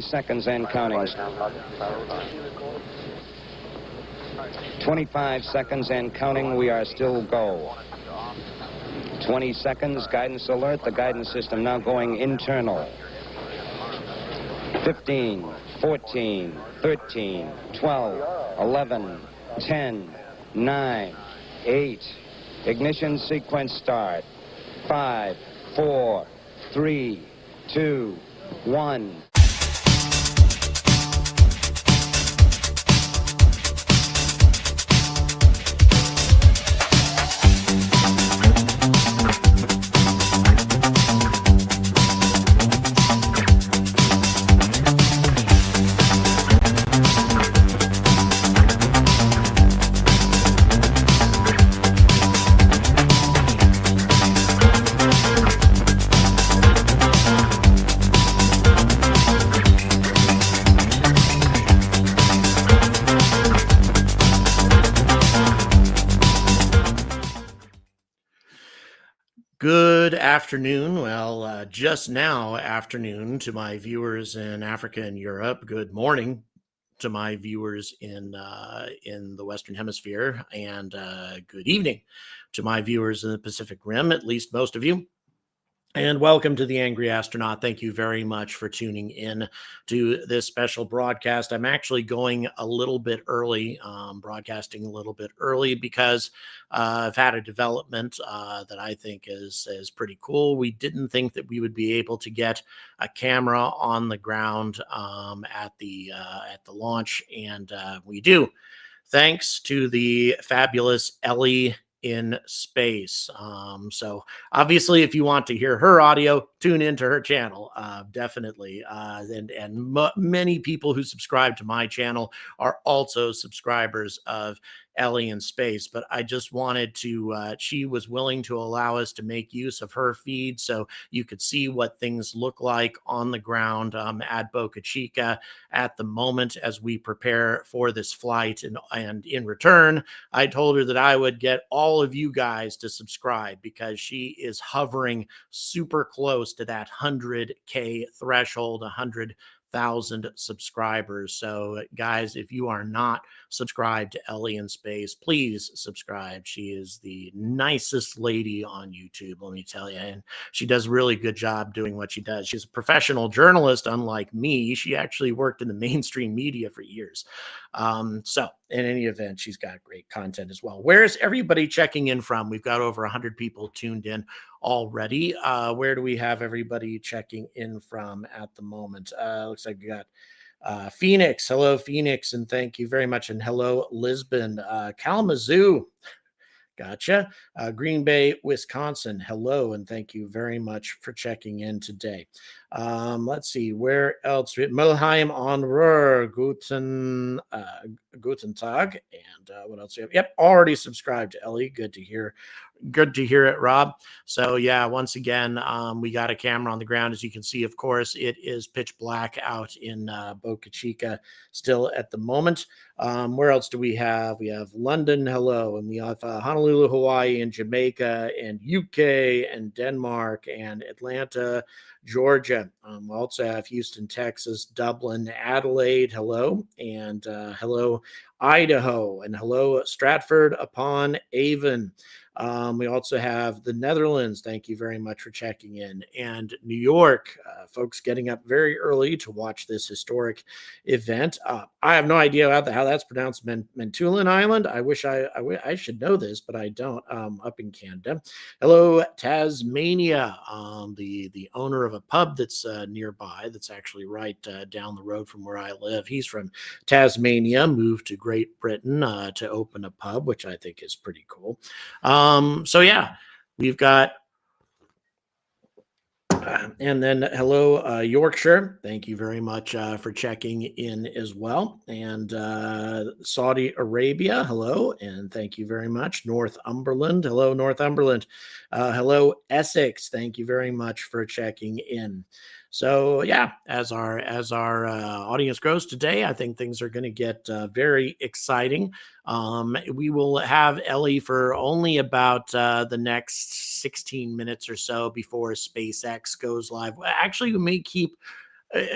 seconds and counting. 25 seconds and counting. We are still go. 20 seconds. Guidance alert. The guidance system now going internal. 15, 14, 13, 12, 11, 10, 9, 8. Ignition sequence start. 5, 4, 3, 2, 1. Good afternoon. Well, just now afternoon to my viewers in Africa and Europe. Good morning to my viewers in the Western Hemisphere, and good evening to my viewers in the Pacific Rim, at least most of you. And welcome to the Angry Astronaut. Thank you very much for tuning in to this special broadcast. I'm actually going a little bit early, broadcasting a little bit early because I've had a development that I think is pretty cool. We didn't think that we would be able to get a camera on the ground at the launch, and we do. Thanks to the fabulous Ellie in space. So obviously, if you want to hear her audio, tune into her channel, definitely. Many people who subscribe to my channel are also subscribers of Ellie in Space, but I just wanted to, she was willing to allow us to make use of her feed so you could see what things look like on the ground at Boca Chica at the moment as we prepare for this flight. And in return, I told her that I would get all of you guys to subscribe because she is hovering super close to that 100K threshold, 100,000 subscribers. So guys, if you are not subscribed to Ellie in Space, please subscribe. She is the nicest lady on YouTube, let me tell you, and she does a really good job doing what she does. She's a professional journalist, unlike me. She actually worked in the mainstream media for years. So in any event, she's got great content as well. Where is everybody checking in from? We've got over 100 people tuned in already. Where do we have everybody checking in from at the moment? Looks like we got Phoenix. Hello, Phoenix, and thank you very much. And hello, Lisbon. Kalamazoo. Gotcha. Green Bay, Wisconsin. Hello, and thank you very much for checking in today. Let's see, where else? Melheim on Ruhr. Guten Tag. And what else do we have? Yep, already subscribed to Ellie. Good to hear. Good to hear it, Rob. So yeah, once again, we got a camera on the ground. As you can see, of course, it is pitch black out in Boca Chica still at the moment. Where else do we have? We have London, hello, and we have Honolulu, Hawaii, and Jamaica, and UK, and Denmark, and Atlanta, Georgia. We also have Houston, Texas, Dublin, Adelaide, hello, and hello, Idaho, and hello, Stratford upon Avon. We also have the Netherlands. Thank you very much for checking in. And New York, folks getting up very early to watch this historic event. I have no idea how that's pronounced, Mantulan Island. I wish I should know this, but I don't, up in Canada. Hello, Tasmania, the owner of a pub that's nearby, that's actually right down the road from where I live. He's from Tasmania, moved to Great Britain to open a pub, which I think is pretty cool. So yeah, we've got, and then hello, Yorkshire. Thank you very much for checking in as well. And Saudi Arabia, hello, and thank you very much. Northumberland, hello, Northumberland. Hello, Essex. Thank you very much for checking in. So yeah, as our audience grows today, I think things are going to get very exciting. We will have Ellie for only about the next 16 minutes or so before SpaceX goes live. Actually, we may keep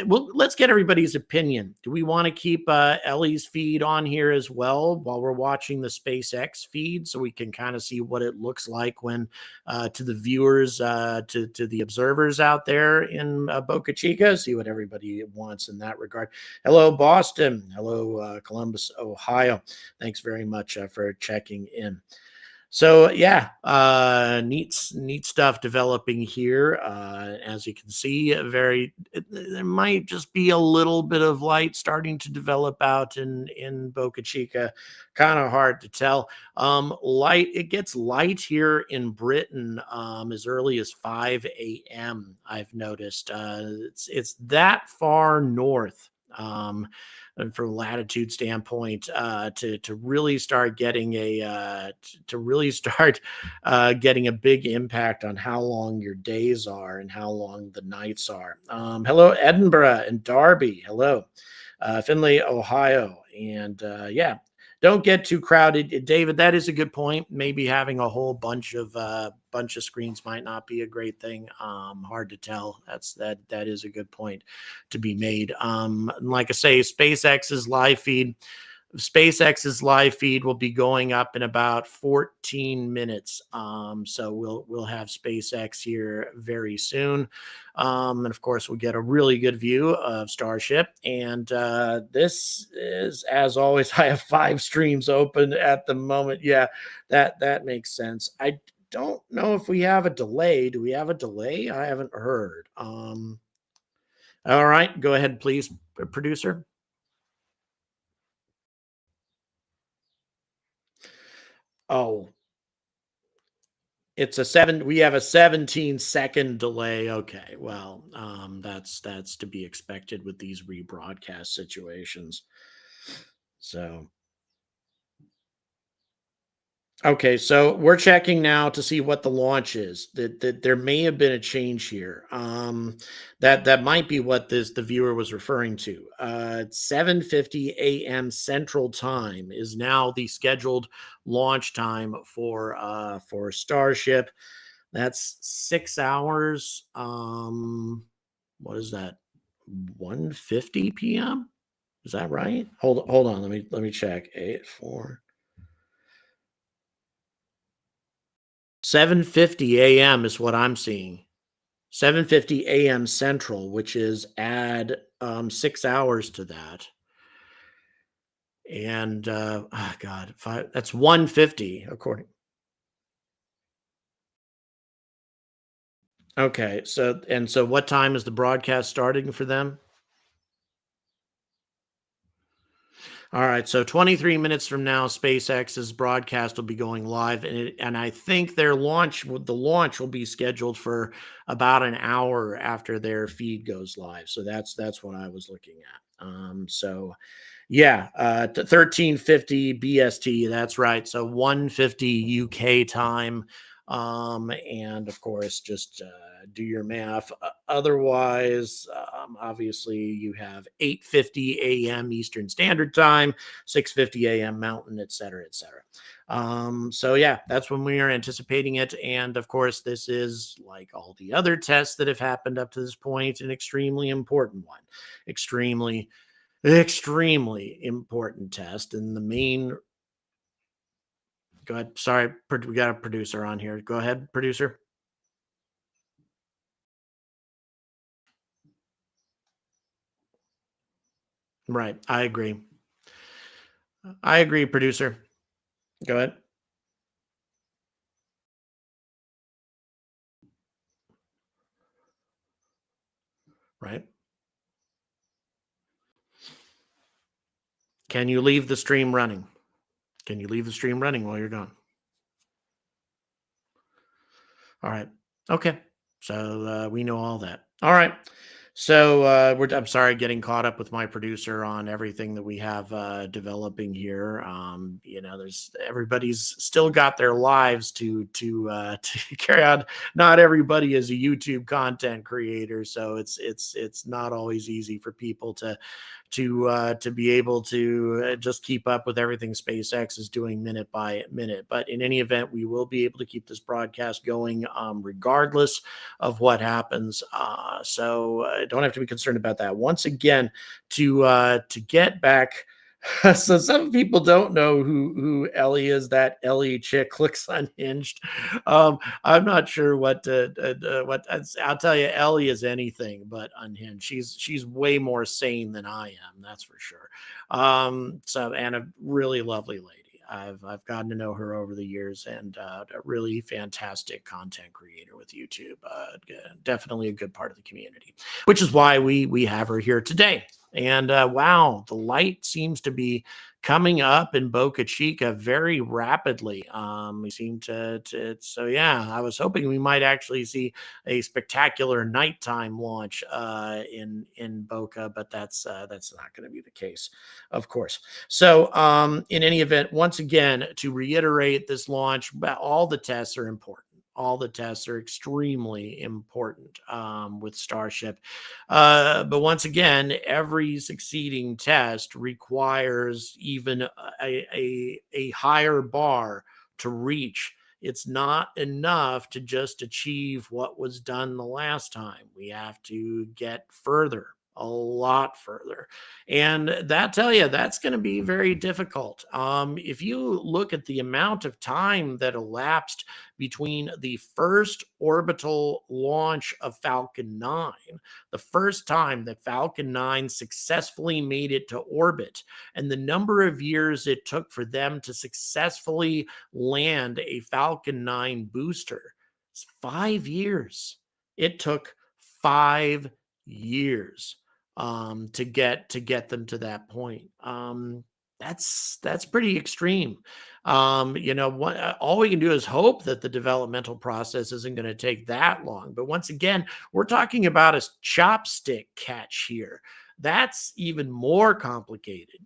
Well, let's get everybody's opinion. Do we want to keep Ellie's feed on here as well while we're watching the SpaceX feed, so we can kind of see what it looks like when to the viewers, to the observers out there in Boca Chica? See what everybody wants in that regard. Hello, Boston. Hello, Columbus, Ohio. Thanks very much for checking in. So yeah, neat stuff developing here. As you can see, there might just be a little bit of light starting to develop out in Boca Chica. Kind of hard to tell. It gets light here in Britain as early as 5 a.m. I've noticed. It's that far north. And from a latitude standpoint, to really start getting getting a big impact on how long your days are and how long the nights are. Hello, Edinburgh and Derby. Hello, Findlay, Ohio, and yeah. Don't get too crowded, David. That is a good point. Maybe having a whole bunch of screens might not be a great thing. Hard to tell. That is a good point to be made. Like I say, SpaceX's live feed will be going up in about 14 minutes. So we'll have SpaceX here very soon. And of course, we'll get a really good view of Starship. And this is, as always, I have 5 streams open at the moment. Yeah, that makes sense. I don't know if we have a delay. Do we have a delay? I haven't heard. All right, go ahead, please, producer. Oh, we have a 17-second delay. Okay. Well, that's to be expected with these rebroadcast situations. So okay, so we're checking now to see what the launch is. That there may have been a change here. That might be what the viewer was referring to. 7:50 a.m. Central Time is now the scheduled launch time for Starship. That's 6 hours. What is that? 1:50 p.m. Is that right? Hold on. Let me check. 8-4. 7:50 a.m. is what I'm seeing. 7:50 a.m. Central, which is add 6 hours to that. And God, that's 1:50 according. Okay, so what time is the broadcast starting for them? All right, so 23 minutes from now, SpaceX's broadcast will be going live, and I think the launch will be scheduled for about an hour after their feed goes live. So that's what I was looking at. So yeah, 1350 BST. That's right. So 150 UK time. And of course, just do your math. Otherwise, obviously, you have 8:50 a.m. Eastern Standard Time, 6:50 a.m. Mountain, et cetera, et cetera. So yeah, that's when we are anticipating it. And of course, this is, like all the other tests that have happened up to this point, an extremely important one. Extremely important test. And the main go ahead. Sorry, we got a producer on here. Go ahead, producer. Right. I agree. Producer. Go ahead. Right. Can you leave the stream running? Can you leave the stream running while you're gone? All right. Okay. So we know all that. All right. So I'm sorry, getting caught up with my producer on everything that we have developing here. Everybody's still got their lives to carry on. Not everybody is a YouTube content creator, so it's not always easy for people to to be able to just keep up with everything SpaceX is doing minute by minute. But in any event, we will be able to keep this broadcast going regardless of what happens. So don't have to be concerned about that. Once again, to get back. So some people don't know who Ellie is. That Ellie chick looks unhinged. I'm not sure what I'll tell you. Ellie is anything but unhinged. She's way more sane than I am. That's for sure. So and a really lovely lady. I've gotten to know her over the years, and a really fantastic content creator with YouTube. Definitely a good part of the community, which is why we have her here today. And wow, the light seems to be coming up in Boca Chica very rapidly. We seem to so yeah, I was hoping we might actually see a spectacular nighttime launch in Boca, but that's not going to be the case, of course. So in any event, once again, to reiterate, this launch, all the tests are important. All the tests are extremely important with Starship. But once again, every succeeding test requires even a higher bar to reach. It's not enough to just achieve what was done the last time. We have to get further, a lot further. And that tell you, that's going to be very difficult. If you look at the amount of time that elapsed between the first orbital launch of Falcon 9, the first time that Falcon 9 successfully made it to orbit, and the number of years it took for them to successfully land a Falcon 9 booster, it's 5 years. It took 5 years to get them to that point. That's pretty extreme. All we can do is hope that the developmental process isn't going to take that long. But once again, we're talking about a chopstick catch here. That's even more complicated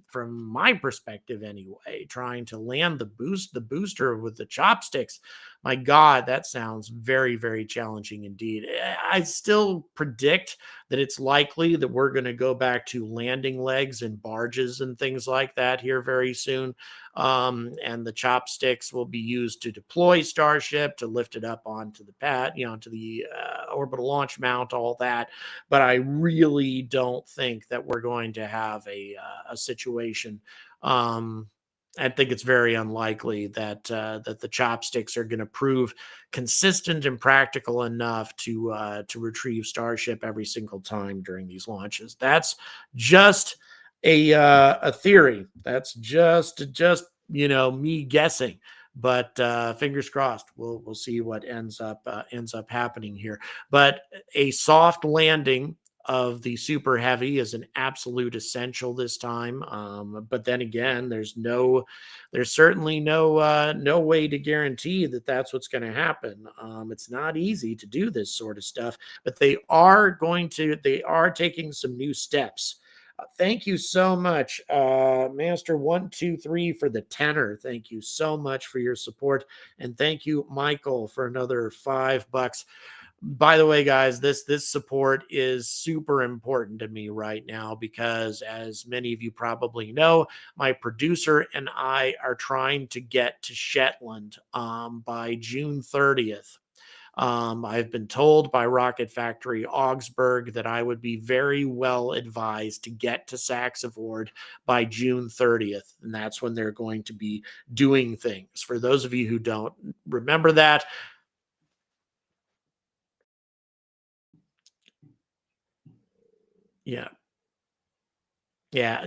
from my perspective anyway, trying to land the booster with the chopsticks. My God, that sounds very, very challenging indeed. I still predict that it's likely that we're going to go back to landing legs and barges and things like that here very soon. And the chopsticks will be used to deploy Starship, to lift it up onto the pad, to the orbital launch mount, all that. But I really don't think that we're going to have a situation. I think it's very unlikely that the chopsticks are going to prove consistent and practical enough to retrieve Starship every single time during these launches. That's just a theory. That's just me guessing. But fingers crossed, we'll see what ends up happening here. But a soft landing of the Super Heavy is an absolute essential this time. But then again, there's certainly no way to guarantee that that's what's going to happen. It's not easy to do this sort of stuff, but they are taking some new steps. Thank you so much, Master123 for the tenor. Thank you so much for your support, and thank you, Michael, for another $5. By the way, guys, this support is super important to me right now because, as many of you probably know, my producer and I are trying to get to Shetland by June 30th. I've been told by Rocket Factory Augsburg that I would be very well advised to get to Saxavord by June 30th, and that's when they're going to be doing things. For those of you who don't remember that, yeah,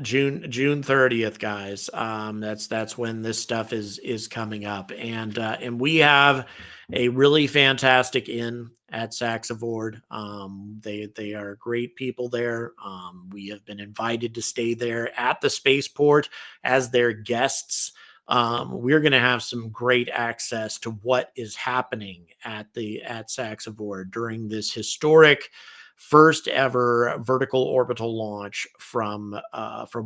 June 30th, guys. That's when this stuff is coming up, and we have a really fantastic inn at Saxavord. They are great people there. We have been invited to stay there at the spaceport as their guests. We're going to have some great access to what is happening at Saxavord during this historic first ever vertical orbital launch from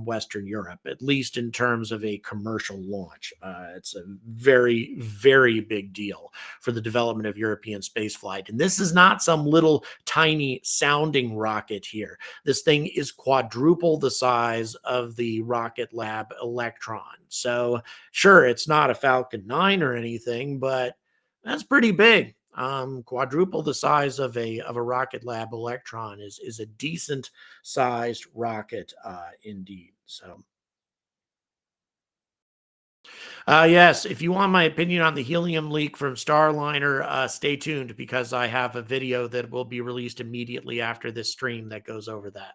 Western Europe, at least in terms of a commercial launch. It's a very, very big deal for the development of European spaceflight. And this is not some little tiny sounding rocket here. This thing is quadruple the size of the Rocket Lab Electron. So sure, it's not a Falcon 9 or anything, but that's pretty big. Quadruple the size of a Rocket Lab Electron is a decent sized rocket, indeed. So, yes, if you want my opinion on the helium leak from Starliner, stay tuned because I have a video that will be released immediately after this stream that goes over that.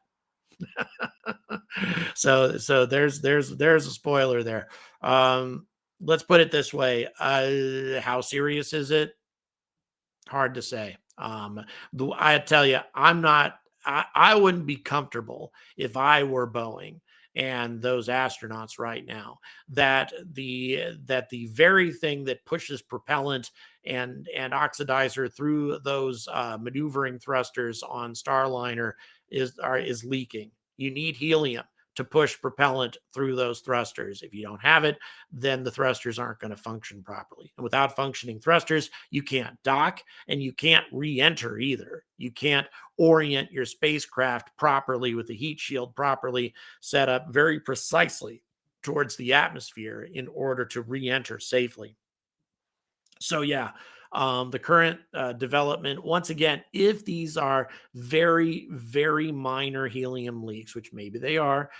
So there's a spoiler there. Let's put it this way: how serious is it? Hard to say. I tell you, I'm not. I wouldn't be comfortable if I were Boeing and those astronauts right now that the very thing that pushes propellant and oxidizer through those maneuvering thrusters on Starliner is leaking. You need helium to push propellant through those thrusters. If you don't have it, then the thrusters aren't going to function properly. And without functioning thrusters, you can't dock and you can't re-enter either. You can't orient your spacecraft properly with the heat shield properly set up very precisely towards the atmosphere in order to re-enter safely. So yeah, the current development, once again, if these are very, very minor helium leaks, which maybe they are,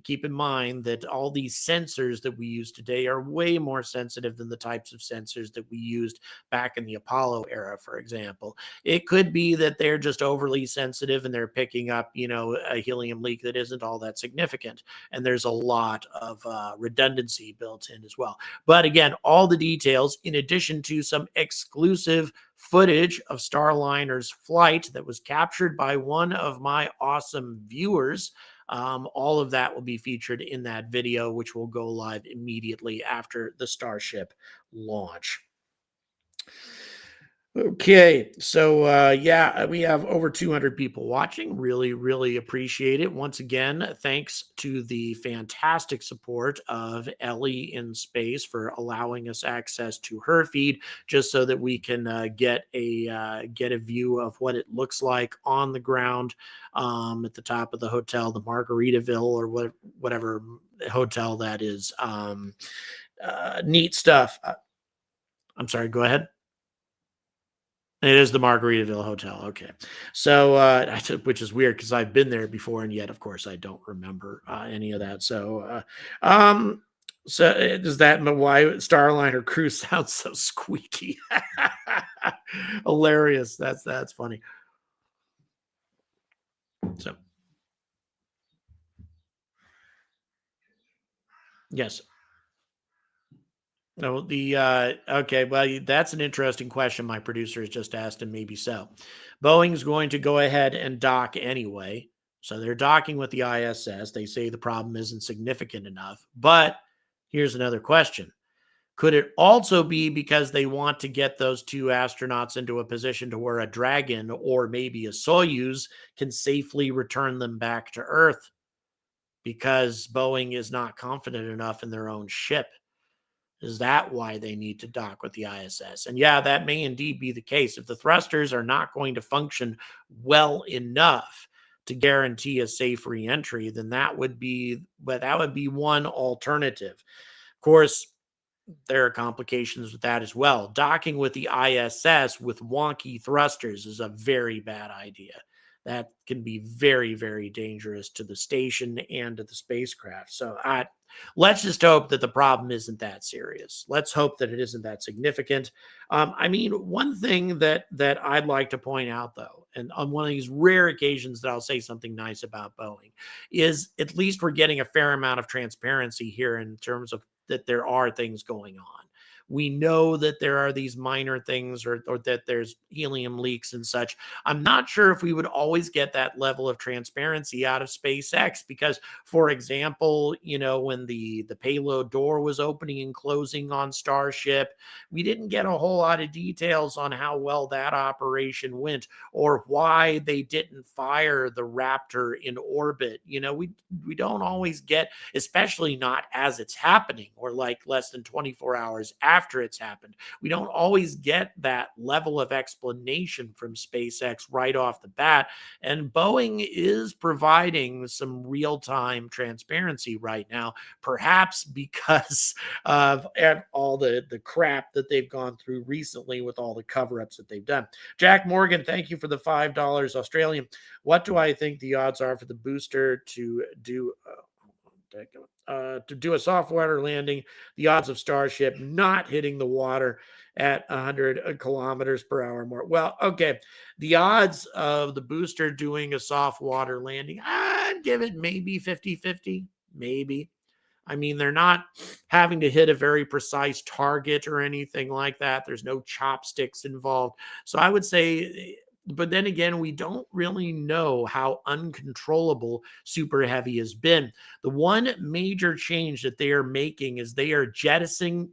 keep in mind that all these sensors that we use today are way more sensitive than the types of sensors that we used back in the Apollo era, for example. It could be that they're just overly sensitive and they're picking up, a helium leak that isn't all that significant. And there's a lot of redundancy built in as well. But again, all the details, in addition to some exclusive footage of Starliner's flight that was captured by one of my awesome viewers, all of that will be featured in that video, which will go live immediately after the Starship launch. Okay, so yeah, we have over 200 people watching. Really, really appreciate it. Once again, thanks to the fantastic support of Ellie in Space for allowing us access to her feed, just so that we can get a view of what it looks like on the ground at the top of the hotel, the Margaritaville or whatever hotel that is. Neat stuff. I'm sorry. Go ahead. It is the Margaritaville Hotel. Okay. So, which is weird because I've been there before, and yet, of course, I don't remember any of that. So does that why Starliner crew sounds so squeaky? Hilarious. That's funny. So, yes. No, okay, well, that's an interesting question my producer has just asked, and maybe so. Boeing's going to go ahead and dock anyway. So they're docking with the ISS. They say the problem isn't significant enough. But here's another question. Could it also be because they want to get those two astronauts into a position to where a Dragon or maybe a Soyuz can safely return them back to Earth because Boeing is not confident enough in their own ship? Is that why they need to dock with the ISS? And yeah, that may indeed be the case. If the thrusters are not going to function well enough to guarantee a safe reentry, then that would be one alternative. Of course, there are complications with that as well. Docking with the ISS with wonky thrusters is a very bad idea. That can be very, very dangerous to the station and to the spacecraft. So let's just hope that the problem isn't that serious. Let's hope that it isn't that significant. I mean, one thing that I'd like to point out, though, and on one of these rare occasions that I'll say something nice about Boeing, is at least we're getting a fair amount of transparency here in terms of that there are things going on. We know that there are these minor things, or that there's helium leaks and such. I'm not sure if we would always get that level of transparency out of SpaceX because, for example, when the payload door was opening and closing on Starship, we didn't get a whole lot of details on how well that operation went or why they didn't fire the Raptor in orbit. We don't always get, especially not as it's happening or like less than 24 hours after it's happened. We don't always get that level of explanation from SpaceX right off the bat. And Boeing is providing some real-time transparency right now, perhaps because of all the crap that they've gone through recently with all the cover-ups that they've done. Jack Morgan, thank you for the $5 Australian. What do I think the odds are for the booster to do a soft water landing? The odds of Starship not hitting the water at 100 kilometers per hour more. Well, okay. The odds of the booster doing a soft water landing, I'd give it maybe 50-50, maybe. I mean, they're not having to hit a very precise target or anything like that. There's no chopsticks involved. So I would say, but then again, we don't really know how uncontrollable Super Heavy has been. The one major change that they are making is they are jettisoning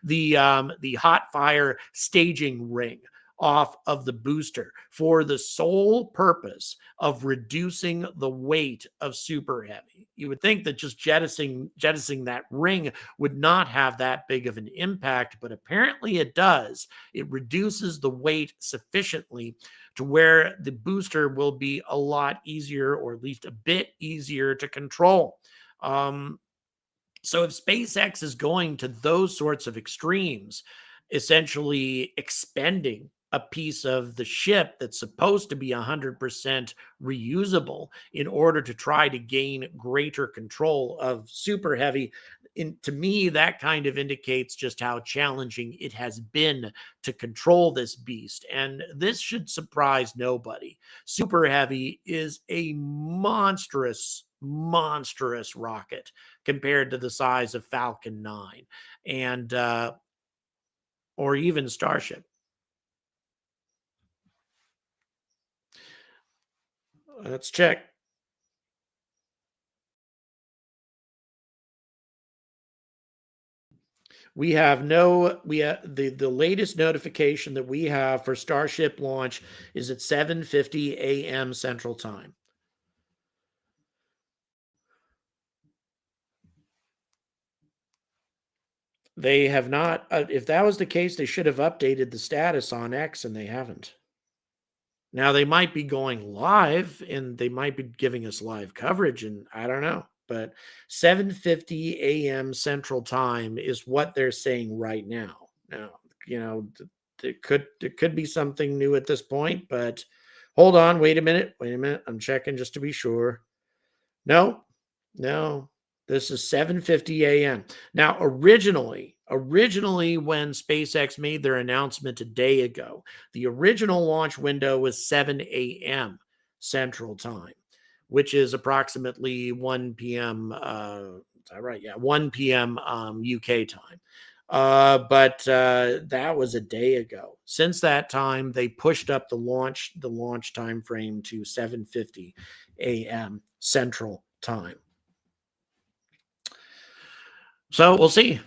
the hot fire staging ring off of the booster for the sole purpose of reducing the weight of Super Heavy. You would think that just jettisoning that ring would not have that big of an impact, but apparently it does. It reduces the weight sufficiently to where the booster will be a lot easier, or at least a bit easier to control. So if SpaceX is going to those sorts of extremes, essentially expending a piece of the ship that's supposed to be 100% reusable in order to try to gain greater control of Super Heavy, to me, that kind of indicates just how challenging it has been to control this beast. And this should surprise nobody. Super Heavy is a monstrous rocket compared to the size of Falcon 9 and or even Starship. Let's check. We have the latest notification that we have for Starship launch is at 7:50 a.m. Central Time. They have not, if that was the case, they should have updated the status on X, and they haven't. Now, they might be going live, and they might be giving us live coverage, and I don't know. But 7:50 a.m. Central Time is what they're saying right now. Now, it could be something new at this point, but hold on, wait a minute. I'm checking just to be sure. No, this is 7:50 a.m. Now, originally when SpaceX made their announcement a day ago, the original launch window was 7 a.m. Central Time, which is approximately 1 p.m. Is that right? Yeah, 1 p.m. UK time. But that was a day ago. Since that time, they pushed up the launch time frame to 7:50 a.m. Central Time. So we'll see.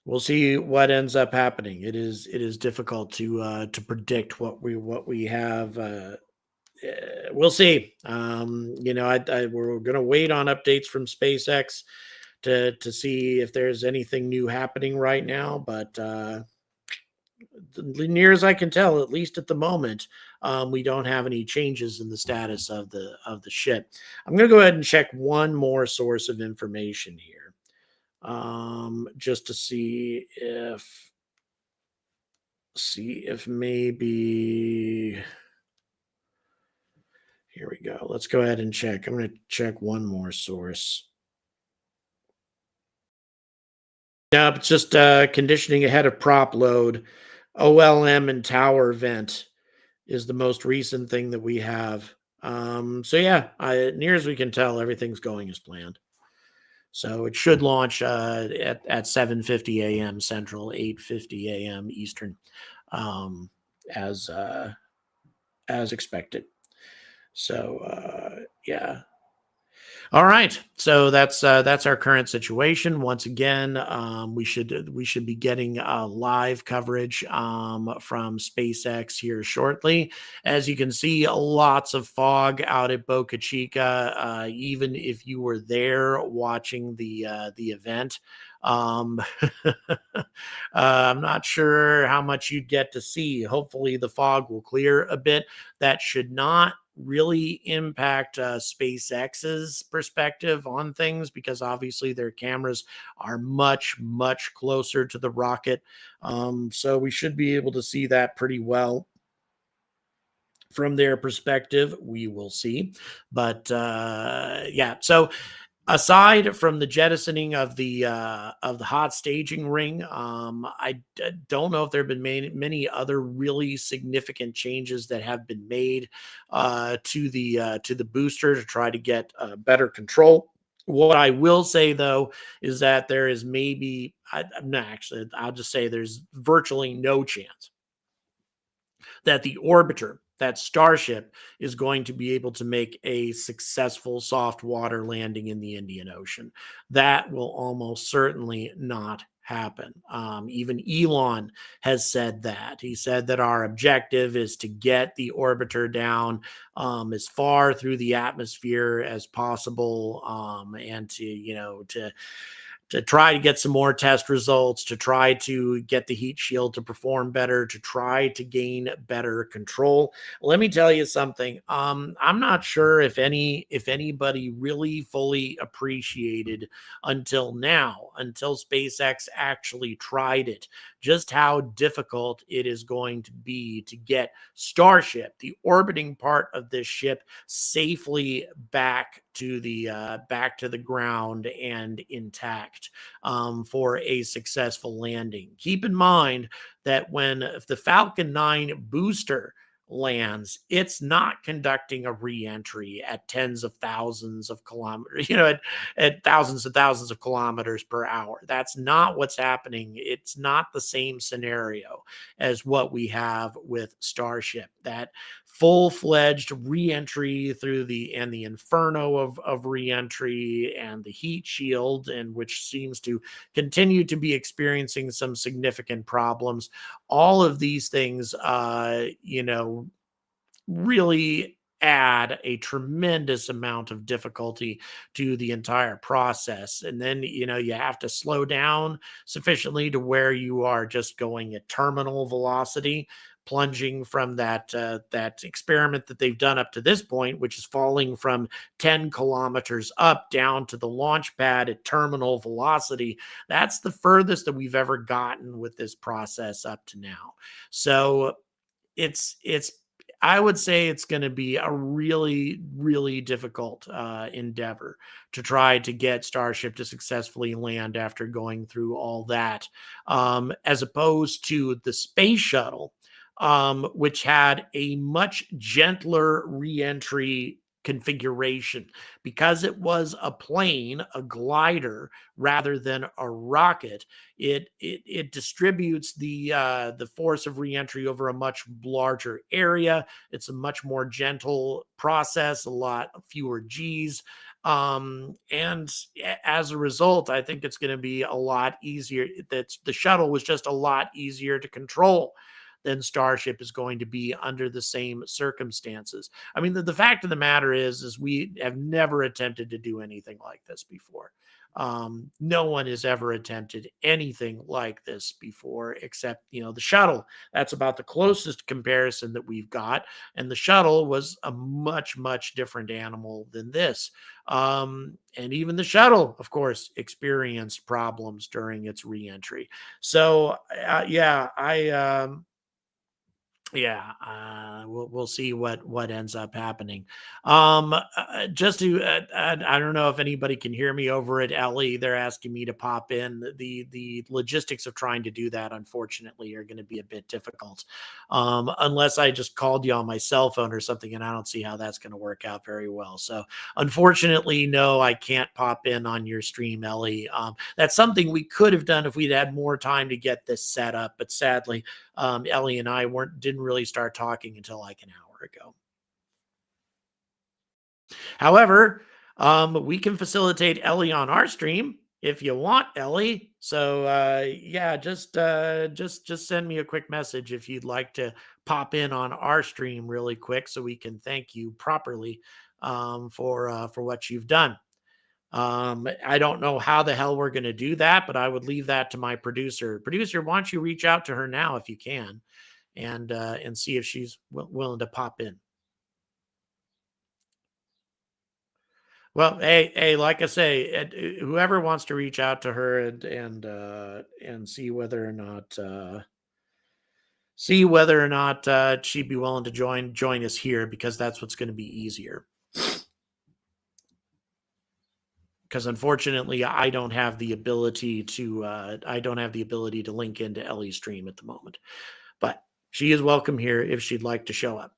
We'll see what ends up happening. It is difficult to predict what we have. We'll see. We're going to wait on updates from SpaceX to see if there's anything new happening right now. But near as I can tell, at least at the moment, we don't have any changes in the status of the ship. I'm going to go ahead and check one more source of information here. Just to see if maybe, here we go. Let's go ahead and check. I'm going to check one more source. No, it's just conditioning ahead of prop load. OLM and tower vent is the most recent thing that we have. So yeah, near as we can tell, everything's going as planned. So it should launch at 7:50 a.m. Central, 8:50 a.m. Eastern, um, as as expected. So yeah. All right, so that's our current situation. Once again, we should be getting live coverage from SpaceX here shortly. As you can see, lots of fog out at Boca Chica. Even if you were there watching the event, um, I'm not sure how much you'd get to see. Hopefully, the fog will clear a bit. That should not really impact SpaceX's perspective on things, because obviously their cameras are much, much closer to the rocket. So we should be able to see that pretty well from their perspective. We will see. But yeah, so aside from the jettisoning of the hot staging ring, don't know if there have been many other really significant changes that have been made to the booster to try to get better control. What I will say though is that there is maybe no, actually, I'll just say there's virtually no chance that the orbiter, that Starship, is going to be able to make a successful soft water landing in the Indian Ocean. That will almost certainly not happen. Even Elon has said that. He said that our objective is to get the orbiter down as far through the atmosphere as possible, and to try to get some more test results, to try to get the heat shield to perform better, to try to gain better control. Let me tell you something. I'm not sure if anybody really fully appreciated until now, until SpaceX actually tried it, just how difficult it is going to be to get Starship, the orbiting part of this ship, safely back to the ground and intact for a successful landing. Keep in mind that when the Falcon 9 booster lands, it's not conducting a re-entry at tens of thousands of kilometers, at thousands of kilometers per hour. That's not what's happening. It's not the same scenario as what we have with Starship. That full-fledged re-entry through the inferno of re-entry and the heat shield, and which seems to continue to be experiencing some significant problems. All of these things really add a tremendous amount of difficulty to the entire process. And then, you have to slow down sufficiently to where you are just going at terminal velocity, plunging from that experiment that they've done up to this point, which is falling from 10 kilometers up down to the launch pad at terminal velocity. That's the furthest that we've ever gotten with this process up to now. So it's I would say it's going to be a really, really difficult endeavor to try to get Starship to successfully land after going through all that, as opposed to the space shuttle, which had a much gentler reentry configuration, because it was a plane, a glider, rather than a rocket. It distributes the force of reentry over a much larger area. It's a much more gentle process, a lot fewer G's. And as a result, I think it's going to be a lot easier. That the shuttle was just a lot easier to control than Starship is going to be under the same circumstances. I mean, the fact of the matter is we have never attempted to do anything like this before. No one has ever attempted anything like this before, except, the shuttle. That's about the closest comparison that we've got. And the shuttle was a much, much different animal than this. And even the shuttle, of course, experienced problems during its reentry. So, yeah, Yeah, we'll see what ends up happening. Just to I don't know if anybody can hear me over at Ellie. They're asking me to pop in. The logistics of trying to do that, unfortunately, are going to be a bit difficult, unless I just called you on my cell phone or something, and I don't see how that's going to work out very well. So, unfortunately, no, I can't pop in on your stream, Ellie. That's something we could have done if we'd had more time to get this set up, but sadly Ellie and I didn't really start talking until like an hour ago. However, we can facilitate Ellie on our stream if you want, Ellie. So yeah, just send me a quick message if you'd like to pop in on our stream really quick, so we can thank you properly for what you've done. I don't know how the hell we're going to do that, but I would leave that to my producer. Producer, why don't you reach out to her now if you can, and see if she's willing to pop in. Well, hey, like I say, whoever wants to reach out to her and see whether or not she'd be willing to join us here, because that's what's going to be easier. Because unfortunately, I don't have the ability to link into Ellie's stream at the moment, but she is welcome here if she'd like to show up.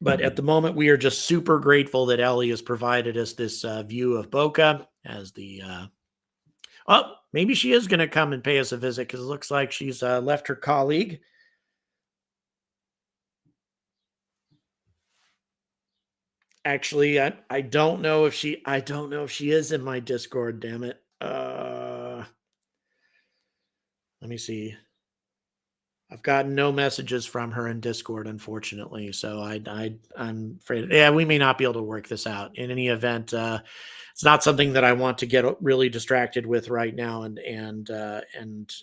But at the moment, we are just super grateful that Ellie has provided us this view of Boca as the. Oh, maybe she is going to come and pay us a visit, because it looks like she's left her colleague. Actually, I don't know if she is in my Discord. Damn it. Let me see. I've gotten no messages from her in Discord, unfortunately. So I'm afraid, yeah, we may not be able to work this out. In any event, it's not something that I want to get really distracted with right now, and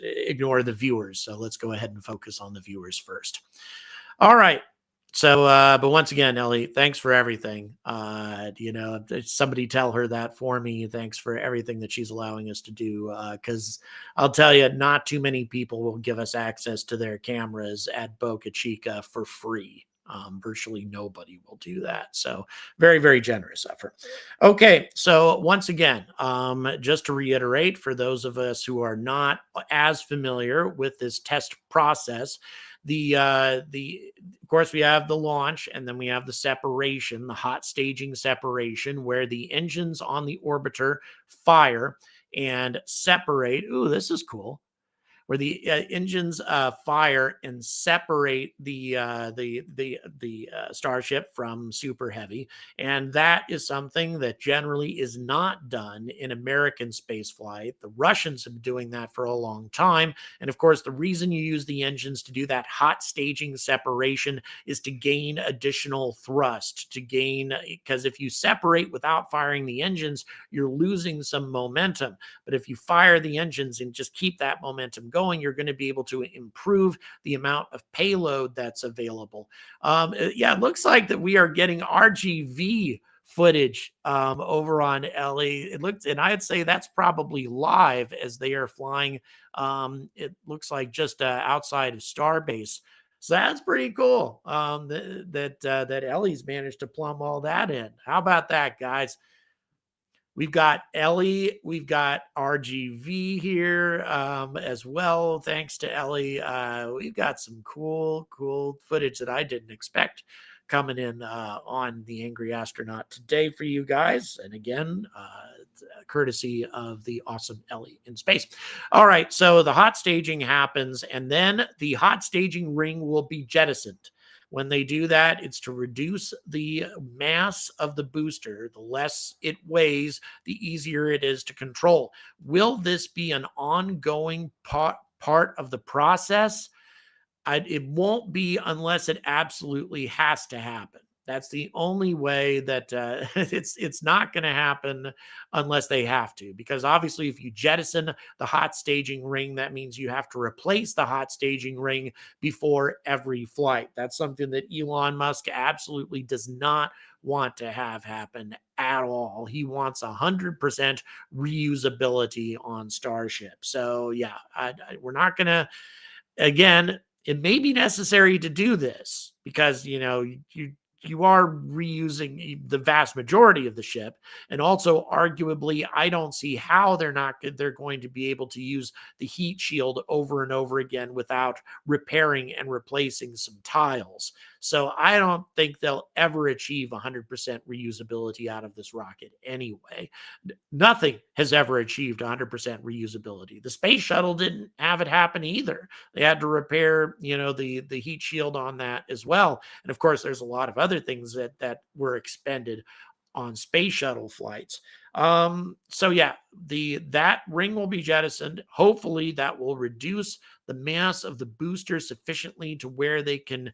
ignore the viewers. So let's go ahead and focus on the viewers first. All right. So, but once again, Ellie, thanks for everything. Somebody tell her that for me. Thanks for everything that she's allowing us to do. Because I'll tell you, not too many people will give us access to their cameras at Boca Chica for free. Virtually nobody will do that. So very, very generous of her. Okay. So once again, just to reiterate, for those of us who are not as familiar with this test process, of course, we have the launch, and then we have the separation, the hot staging separation, where the engines on the orbiter fire and separate. Ooh, this is cool. Where the engines fire and separate the Starship from Super Heavy, and that is something that generally is not done in American spaceflight. The Russians have been doing that for a long time, and of course, the reason you use the engines to do that hot staging separation is to gain additional thrust, because if you separate without firing the engines, you're losing some momentum. But if you fire the engines and just keep that momentum going, you're going to be able to improve the amount of payload that's available. Yeah, it looks like that we are getting RGV footage over on Ellie. It looks, and I'd say that's probably live as they are flying. It looks like just outside of Starbase. So that's pretty cool. That Ellie's managed to plumb all that in. How about that, guys? We've got Ellie, we've got RGV here as well. Thanks to Ellie, we've got some cool footage that I didn't expect coming in on the Angry Astronaut today for you guys. And again, courtesy of the awesome Ellie in space. All right, so the hot staging happens, and then the hot staging ring will be jettisoned. When they do that, it's to reduce the mass of the booster. The less it weighs, the easier it is to control. Will this be an ongoing part of the process? It won't be unless it absolutely has to happen. That's the only way that it's not going to happen unless they have to. Because obviously, if you jettison the hot staging ring, that means you have to replace the hot staging ring before every flight. That's something that Elon Musk absolutely does not want to have happen at all. He wants 100% reusability on Starship. So yeah, we're not going to. again, it may be necessary to do this because, you are reusing the vast majority of the ship. And also, arguably, I don't see how they're going to be able to use the heat shield over and over again without repairing and replacing some tiles. So I don't think they'll ever achieve 100% reusability out of this rocket anyway. Nothing has ever achieved 100% reusability. The space shuttle didn't have it happen either. They had to repair, the heat shield on that as well. And of course, there's a lot of other things that were expended on space shuttle flights. So yeah, that ring will be jettisoned. Hopefully, that will reduce the mass of the booster sufficiently to where they can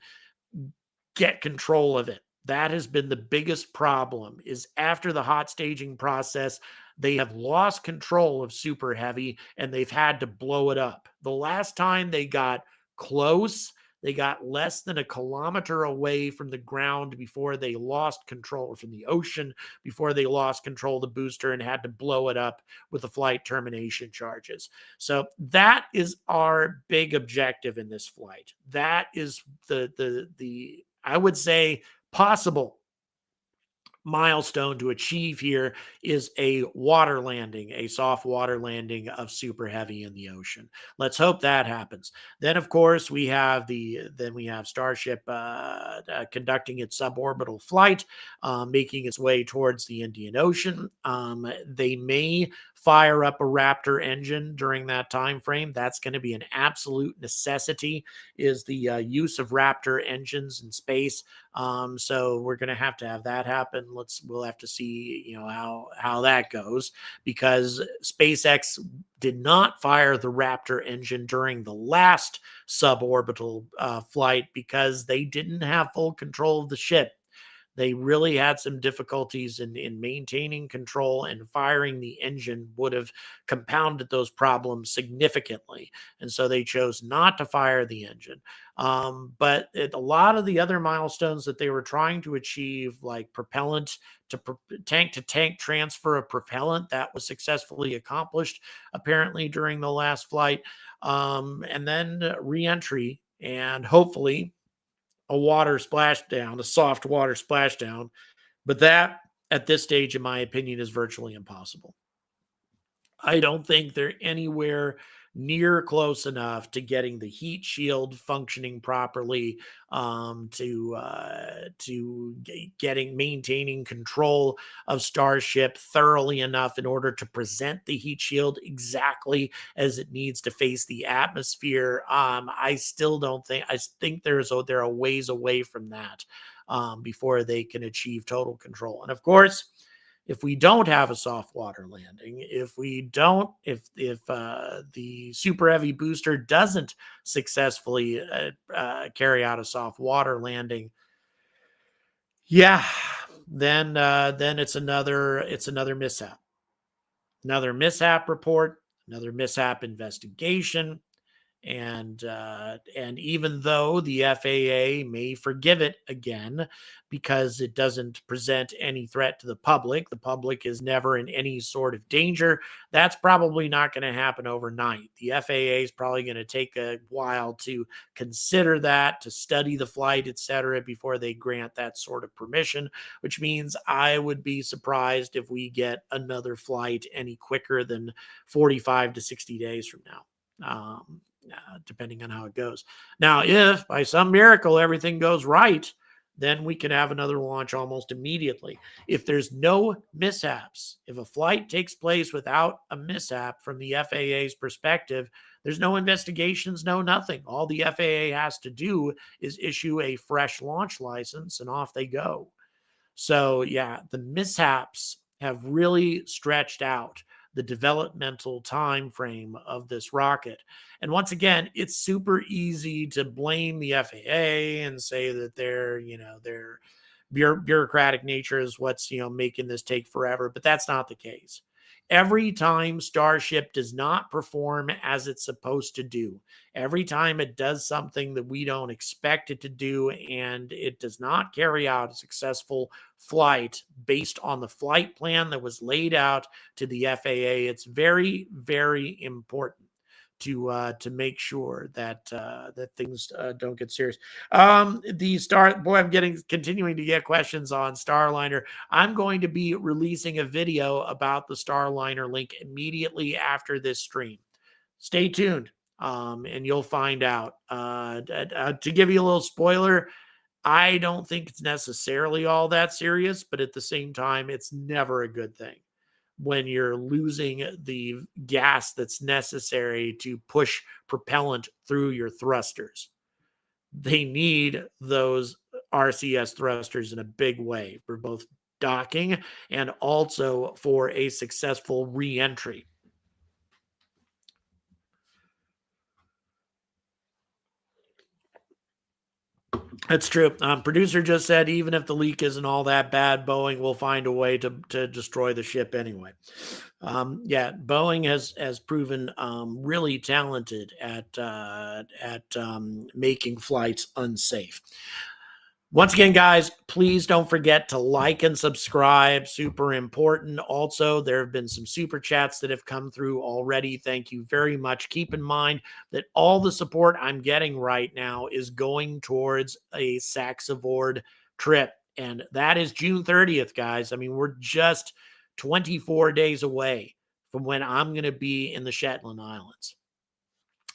get control of it. That has been the biggest problem, is after the hot staging process, they have lost control of Super Heavy and they've had to blow it up. The last time they got close, they got less than a kilometer away from the ground before they lost control, or from the ocean before they lost control of the booster and had to blow it up with the flight termination charges. So that is our big objective in this flight. That is the I would say possible milestone to achieve here is a water landing, a soft water landing of Super Heavy in the ocean. Let's hope that happens. Then, of course, we have Starship conducting its suborbital flight, making its way towards the Indian Ocean. They may fire up a Raptor engine during that time frame. That's going to be an absolute necessity, is the use of Raptor engines in space. So we're going to have that happen. We'll have to see, how that goes, because SpaceX did not fire the Raptor engine during the last suborbital flight because they didn't have full control of the ship. They really had some difficulties in maintaining control, and firing the engine would have compounded those problems significantly. And so they chose not to fire the engine. But a lot of the other milestones that they were trying to achieve, like propellant to tank transfer of propellant, that was successfully accomplished apparently during the last flight. And then re-entry, and hopefully a soft water splashdown. But that, at this stage, in my opinion, is virtually impossible. I don't think they're anywhere near close enough to getting the heat shield functioning properly, maintaining control of Starship thoroughly enough in order to present the heat shield exactly as it needs to face the atmosphere. I think they're a ways away from that, before they can achieve total control. And of course, if we don't have a soft water landing, if the Super Heavy booster doesn't successfully carry out a soft water landing, then it's another mishap, report, another mishap investigation. And even though the FAA may forgive it again because it doesn't present any threat to the public is never in any sort of danger, that's probably not going to happen overnight. The FAA is probably going to take a while to consider that, to study the flight, etc., before they grant that sort of permission, which means I would be surprised if we get another flight any quicker than 45 to 60 days from now. Depending on how it goes. Now, if by some miracle everything goes right, then we can have another launch almost immediately. If there's no mishaps, if a flight takes place without a mishap from the FAA's perspective, there's no investigations, no nothing. All the FAA has to do is issue a fresh launch license and off they go. So yeah, the mishaps have really stretched out the developmental time frame of this rocket. And once again, it's super easy to blame the FAA and say that their bureaucratic nature is what's making this take forever, but that's not the case. Every time Starship does not perform as it's supposed to do, every time it does something that we don't expect it to do, and it does not carry out a successful flight based on the flight plan that was laid out to the FAA, it's very, very important to make sure that that things don't get serious. I'm continuing to get questions on Starliner. I'm going to be releasing a video about the Starliner link immediately after this stream. Stay tuned, and you'll find out. To give you a little spoiler, I don't think it's necessarily all that serious, but at the same time, it's never a good thing when you're losing the gas that's necessary to push propellant through your thrusters. They need those RCS thrusters in a big way for both docking and also for a successful re-entry. That's true. Producer just said even if the leak isn't all that bad, Boeing will find a way to destroy the ship anyway. Yeah, Boeing has proven really talented at making flights unsafe. Once again, guys, please don't forget to like and subscribe. Super important. Also, there have been some super chats that have come through already. Thank you very much. Keep in mind that all the support I'm getting right now is going towards a Saxavord trip. And that is June 30th, guys. I mean, we're just 24 days away from when I'm going to be in the Shetland Islands.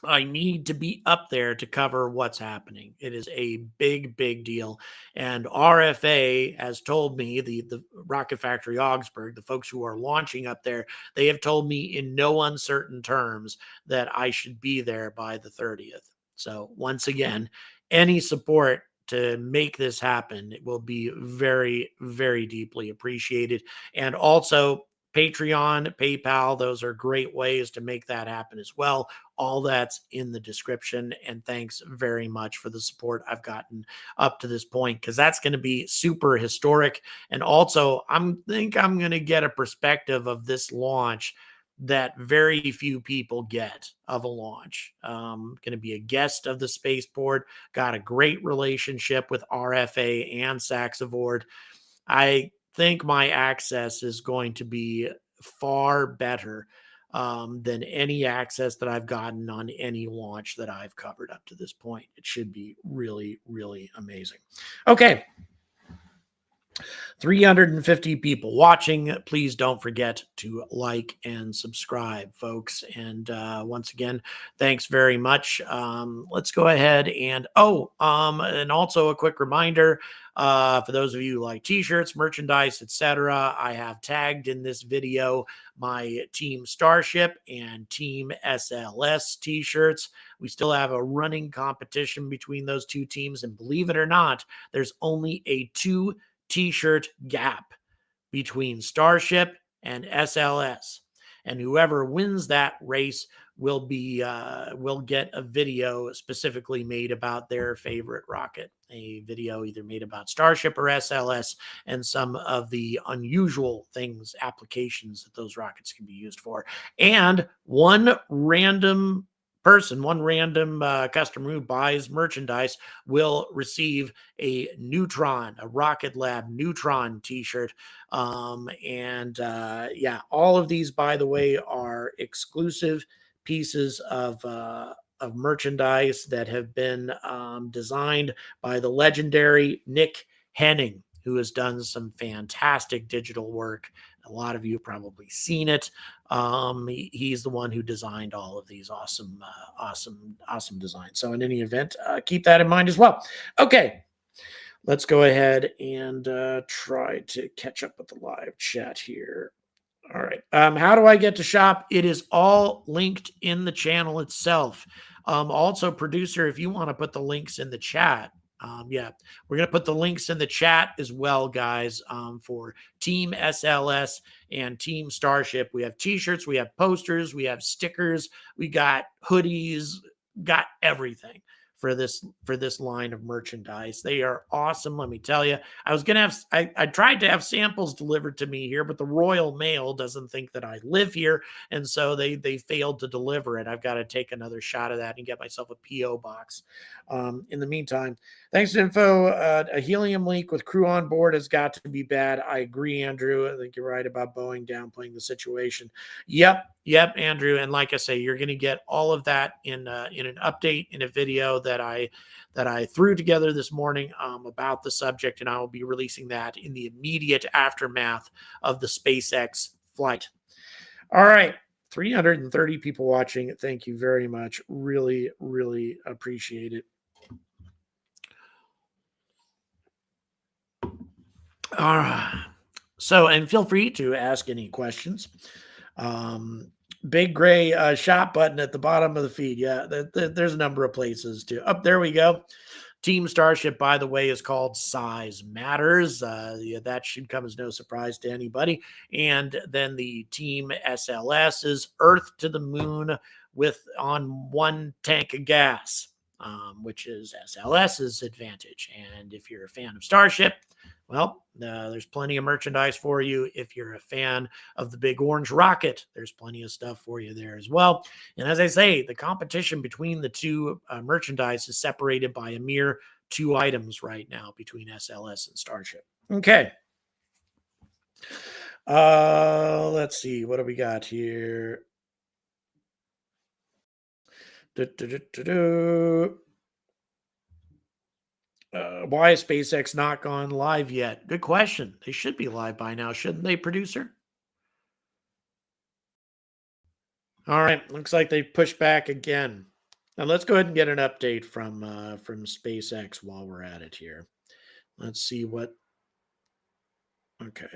I need to be up there to cover what's happening. It is a big, big deal. And RFA has told me, the Rocket Factory Augsburg, the folks who are launching up there, they have told me in no uncertain terms that I should be there by the 30th. So once again, any support to make this happen, it will be very, very deeply appreciated. And also Patreon, PayPal, those are great ways to make that happen as well. All that's in the description. And thanks very much for the support I've gotten up to this point, because that's going to be super historic. And also, I think I'm going to get a perspective of this launch that very few people get of a launch. Going to be a guest of the spaceport, got a great relationship with RFA and Saxavord. I think my access is going to be far better than any access that I've gotten on any launch that I've covered up to this point. It should be really, really amazing. Okay. 350 people watching. Please don't forget to like and subscribe, folks. And once again, thanks very much. Let's go ahead and and also a quick reminder for those of you who like t-shirts, merchandise, etc. I have tagged in this video my Team Starship and Team SLS t-shirts. We still have a running competition between those two teams, and believe it or not, there's only a 2 t-shirt gap between Starship and SLS, and whoever wins that race will get a video specifically made about their favorite rocket, a video either made about Starship or SLS and some of the unusual things, applications that those rockets can be used for. And one random customer who buys merchandise will receive a Rocket Lab Neutron t-shirt. Yeah, all of these, by the way, are exclusive pieces of merchandise that have been designed by the legendary Nick Henning, who has done some fantastic digital work. A lot of you have probably seen it. He's the one who designed all of these awesome designs. So in any event, keep that in mind as well. Okay, let's go ahead and try to catch up with the live chat here. All right. How do I get to shop? It is all linked in the channel itself. Also, producer, if you want to put the links in the chat, yeah, we're going to put the links in the chat as well, guys, for Team SLS and Team Starship. We have t-shirts, we have posters, we have stickers, we got hoodies, got everything. for this line of merchandise. They are awesome, let me tell you. I was gonna have I tried to have samples delivered to me here, but the Royal Mail doesn't think that I live here, and so they failed to deliver it. I've got to take another shot of that and get myself a PO box. In the meantime, thanks to info. A helium leak with crew on board has got to be bad. I agree, Andrew. I think you're right about Boeing downplaying the situation. Yep, Andrew. And like I say, you're going to get all of that in an update in a video that I threw together this morning about the subject, and I will be releasing that in the immediate aftermath of the SpaceX flight. All right. 330 people watching. Thank you very much. Really, really appreciate it. All right. So, and feel free to ask any questions. Big gray shop button at the bottom of the feed. Yeah, there's a number of places to. Up there we go. Team Starship, by the way, is called Size Matters. Yeah, that should come as no surprise to anybody. And then the Team SLS is Earth to the Moon with on one tank of gas, which is SLS's advantage. And if you're a fan of Starship, well, there's plenty of merchandise for you. If you're a fan of the big orange rocket, there's plenty of stuff for you there as well. And as I say, the competition between the two merchandise is separated by a mere 2 items right now between SLS and Starship. Okay. Let's see. What do we got here? Why is SpaceX not gone live yet? Good question. They should be live by now, shouldn't they, producer? All right, looks like they pushed back again. Now let's go ahead and get an update from SpaceX while we're at it here. Let's see what. Okay,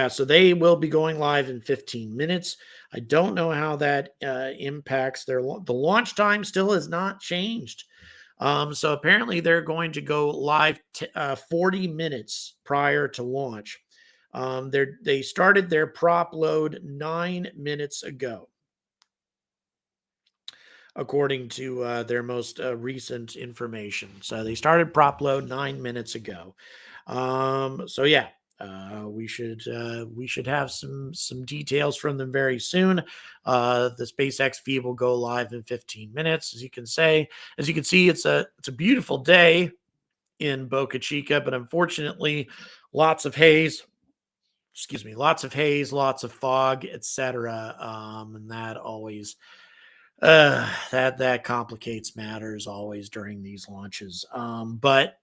so they will be going live in 15 minutes. I don't know how that impacts the launch time. Still has not changed. So apparently they're going to go live 40 minutes prior to launch. They started their prop load 9 minutes ago, according to their most recent information. So they started prop load 9 minutes ago. So yeah, we should have some details from them very soon. The SpaceX feed will go live in 15 minutes. As you can see, it's a beautiful day in Boca Chica, but unfortunately, lots of haze. Excuse me, lots of haze, lots of fog, etc. And that always that complicates matters always during these launches. But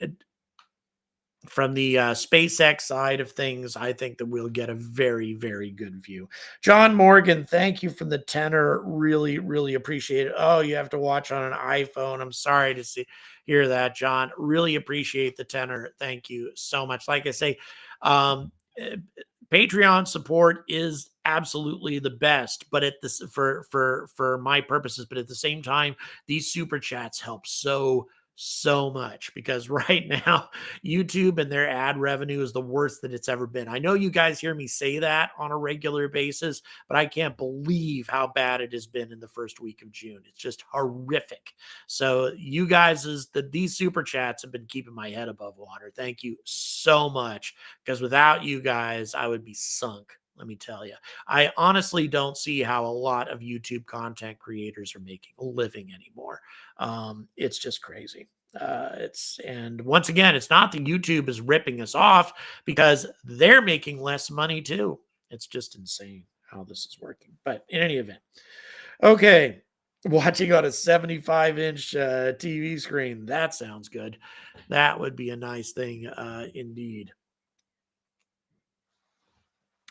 from the SpaceX side of things, I think that we'll get a very, very good view. John Morgan, thank you for the tenor. Really, really appreciate it. Oh, you have to watch on an iPhone. I'm sorry to hear that, John. Really appreciate the tenor. Thank you so much. Like I say, Patreon support is absolutely the best, but at this for my purposes, but at the same time, these super chats help so much, because right now YouTube and their ad revenue is the worst that it's ever been. I know you guys hear me say that on a regular basis, but I can't believe how bad it has been in the first week of June. It's just horrific. So you guys, these super chats have been keeping my head above water. Thank you so much, because without you guys, I would be sunk. Let me tell you, I honestly don't see how a lot of YouTube content creators are making a living anymore. It's just crazy. And once again, it's not that YouTube is ripping us off, because they're making less money too. It's just insane how this is working. But in any event, okay, watching on a 75-inch TV screen. That sounds good. That would be a nice thing indeed.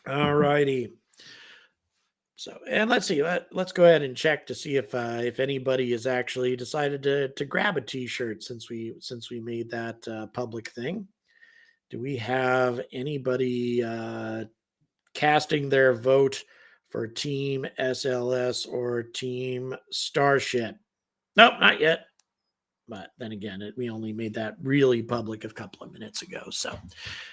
All righty. So, and let's see. Let's go ahead and check to see if anybody has actually decided to grab a T-shirt since we made that public thing. Do we have anybody casting their vote for Team SLS or Team Starship? Nope, not yet. But then again, we only made that really public a couple of minutes ago. So,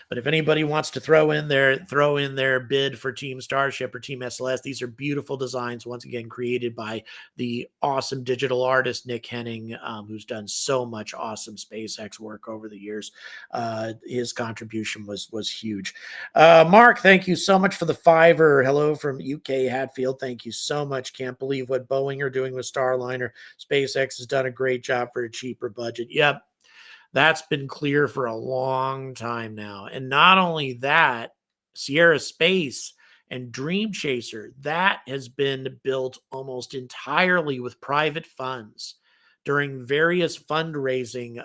but if anybody wants to throw in their bid for Team Starship or Team SLS, these are beautiful designs. Once again, created by the awesome digital artist Nick Henning, who's done so much awesome SpaceX work over the years. His contribution was huge. Mark, thank you so much for the $5. Hello from UK Hatfield. Thank you so much. Can't believe what Boeing are doing with Starliner. SpaceX has done a great job for a cheaper budget. Yep, that's been clear for a long time now. And not only that, Sierra Space and Dream Chaser, that has been built almost entirely with private funds during various fundraising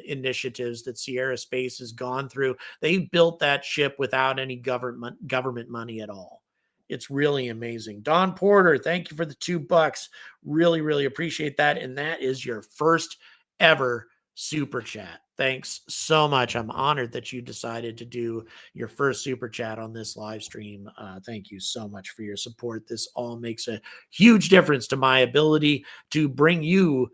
initiatives that Sierra Space has gone through. They built that ship without any government money at all. It's really amazing. Don Porter, thank you for the $2. Really, really appreciate that. And that is your first ever super chat. Thanks so much. I'm honored that you decided to do your first super chat on this live stream. Thank you so much for your support. This all makes a huge difference to my ability to bring you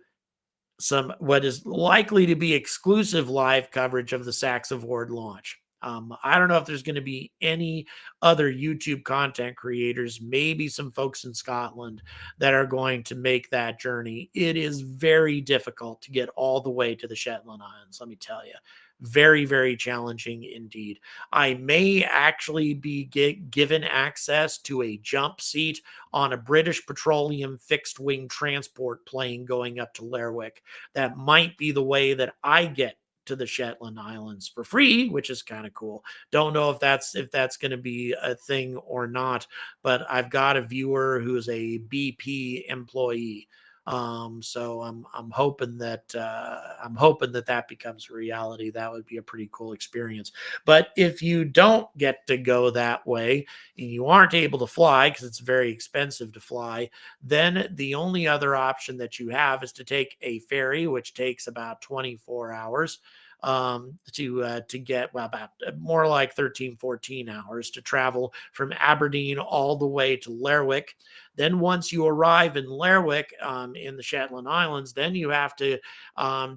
some what is likely to be exclusive live coverage of the Sachs Award launch. I don't know if there's going to be any other YouTube content creators, maybe some folks in Scotland that are going to make that journey. It is very difficult to get all the way to the Shetland Islands, let me tell you. Very, very challenging indeed. I may actually be given access to a jump seat on a British Petroleum fixed-wing transport plane going up to Lerwick. That might be the way that I get to the Shetland Islands for free, which is kind of cool. Don't know if that's going to be a thing or not, but I've got a viewer who's a BP employee. So I'm hoping that that becomes a reality. That would be a pretty cool experience. But if you don't get to go that way and you aren't able to fly because it's very expensive to fly, then the only other option that you have is to take a ferry, which takes about 24 hours to get about more like 13, 14 hours to travel from Aberdeen all the way to Lerwick. Then once you arrive in Lerwick in the Shetland Islands, then you have to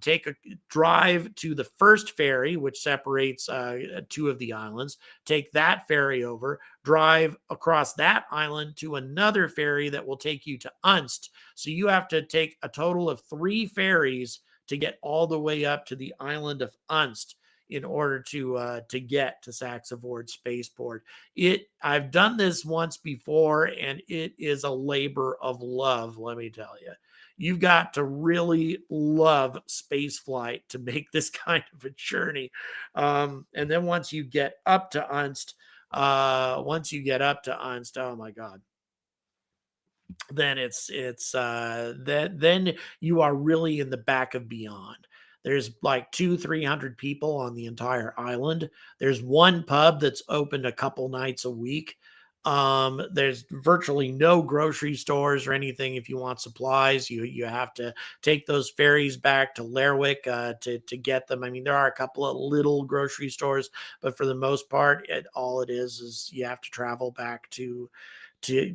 take a drive to the first ferry, which separates two of the islands, take that ferry over, drive across that island to another ferry that will take you to Unst. So you have to take a total of 3 ferries to get all the way up to the island of Unst in order to get to Sachs Award Spaceport. I've done this once before, and it is a labor of love, let me tell you. You've got to really love space flight to make this kind of a journey. And then once you get up to Unst, oh my God. Then then you are really in the back of beyond. There's like 200-300 people on the entire island. There's one pub that's open a couple nights a week. There's virtually no grocery stores or anything. If you want supplies, you have to take those ferries back to Lerwick to get them. I mean, there are a couple of little grocery stores, but for the most part, all it is you have to travel back to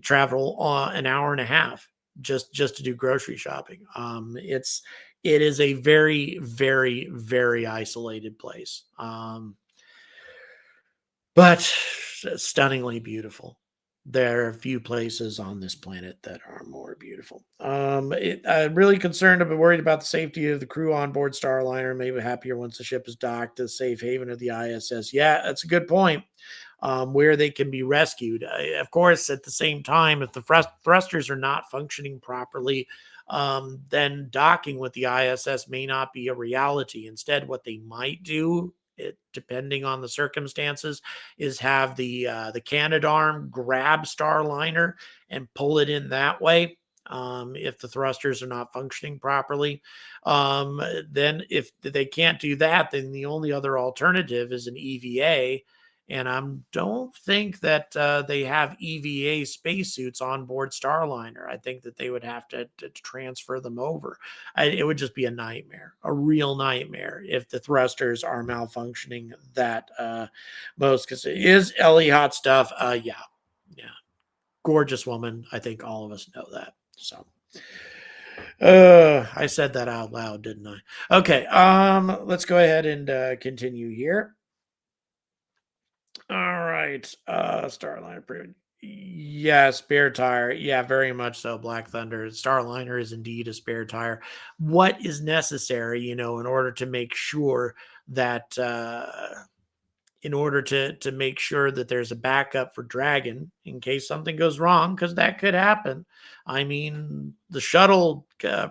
travel an hour and a half just to do grocery shopping. It is a very, very, very isolated place, but stunningly beautiful. There are a few places on this planet that are more beautiful. I'm really concerned. I've been worried about the safety of the crew on board Starliner. Maybe happier once the ship is docked to the safe haven of the ISS. Yeah, that's a good point. Where they can be rescued. Of course, at the same time, if the thrusters are not functioning properly, then docking with the ISS may not be a reality. Instead, what they might do, depending on the circumstances, is have the Canadarm grab Starliner and pull it in that way. If the thrusters are not functioning properly, then if they can't do that, then the only other alternative is an EVA. And I don't think that they have EVA spacesuits on board Starliner. I think that they would have to transfer them over. It would just be a nightmare, a real nightmare, if the thrusters are malfunctioning that most. Because it is Ellie hot stuff. Yeah, gorgeous woman. I think all of us know that. So. I said that out loud, didn't I? Okay, let's go ahead and continue here. All right, Starliner approved. Yeah, spare tire. Yeah, very much so. Black Thunder. Starliner is indeed a spare tire. What is necessary, in order to make sure that make sure that there's a backup for Dragon in case something goes wrong, because that could happen. I mean, the shuttle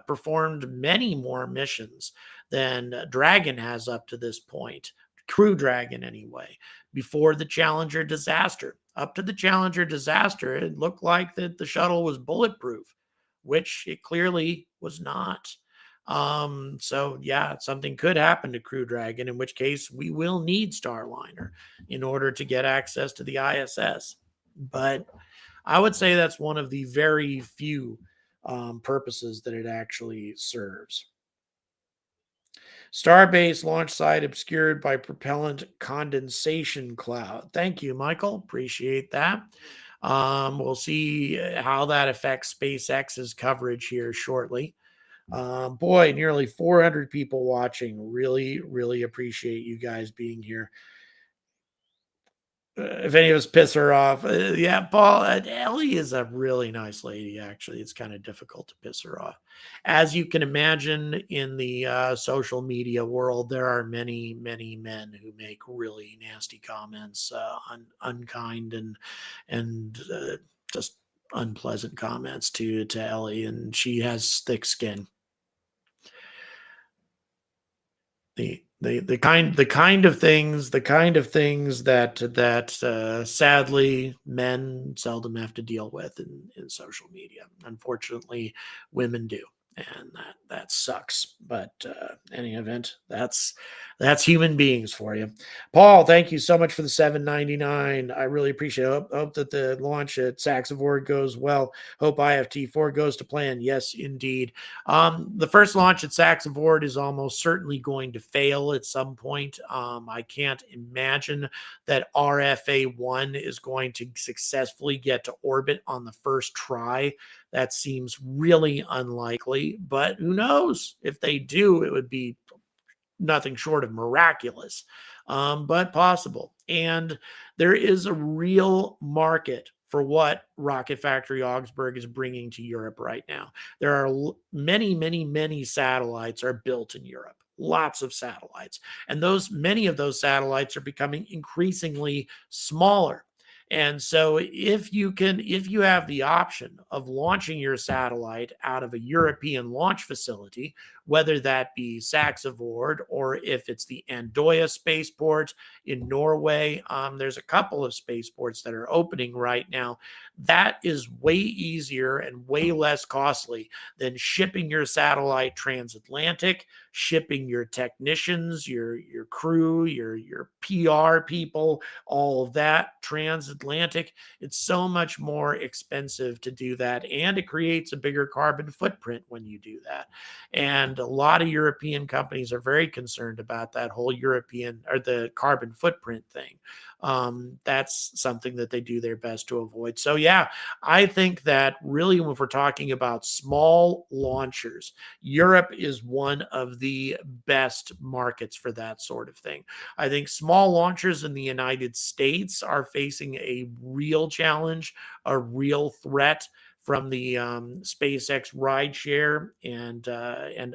performed many more missions than Dragon has up to this point. Crew Dragon, anyway, before the Challenger disaster. Up to the Challenger disaster, it looked like that the shuttle was bulletproof, which it clearly was not. So yeah, something could happen to Crew Dragon, in which case we will need Starliner in order to get access to the ISS. But I would say that's one of the very few purposes that it actually serves. Starbase launch site obscured by propellant condensation cloud. Thank you, Michael. Appreciate that. We'll see how that affects SpaceX's coverage here shortly. Boy, nearly 400 people watching. Really, really appreciate you guys being here. If any of us piss her off, yeah, Paul, Ellie is a really nice lady, actually. It's kind of difficult to piss her off. As you can imagine, in the social media world, there are many, many men who make really nasty comments, unkind and just unpleasant comments to Ellie, and she has thick skin. The kind of things that sadly men seldom have to deal with in social media. Unfortunately, women do, and that sucks. But any event, that's human beings for you. Paul, thank you so much for the $7.99. I really appreciate it. Hope that the launch at Saxavord goes well. Hope IFT4 goes to plan. Yes, indeed. The first launch at Saxavord is almost certainly going to fail at some point. I can't imagine that RFA1 is going to successfully get to orbit on the first try. That seems really unlikely, but who knows? If they do, it would be nothing short of miraculous, but possible. And there is a real market for what Rocket Factory Augsburg is bringing to Europe right now. There are many, many, many satellites are built in Europe. Lots of satellites. And many of those satellites are becoming increasingly smaller. And so if you have the option of launching your satellite out of a European launch facility, whether that be Saxavord or if it's the Andoya spaceport in Norway, there's a couple of spaceports that are opening right now. That is way easier and way less costly than shipping your satellite transatlantic, shipping your technicians, your crew, your PR people, all of that transatlantic. It's so much more expensive to do that, and it creates a bigger carbon footprint when you do that. And a lot of European companies are very concerned about that whole European or the carbon footprint thing. That's something that they do their best to avoid. So yeah, I think that really, if we're talking about small launchers, Europe is one of the best markets for that sort of thing. I think small launchers in the United States are facing a real challenge, a real threat from the SpaceX rideshare and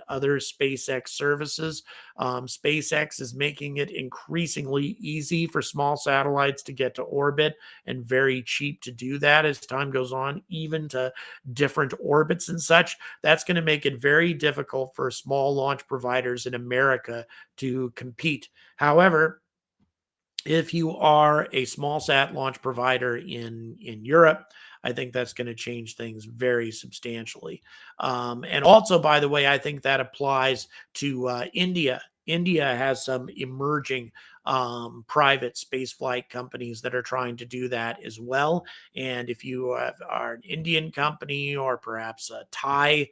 other SpaceX services. SpaceX is making it increasingly easy for small satellites to get to orbit and very cheap to do that as time goes on, even to different orbits and such. That's going to make it very difficult for small launch providers in America to compete. However, if you are a small sat launch provider in Europe, I think that's going to change things very substantially. And also, by the way, I think that applies to India. India has some emerging private spaceflight companies that are trying to do that as well. And if you are an Indian company or perhaps a Thai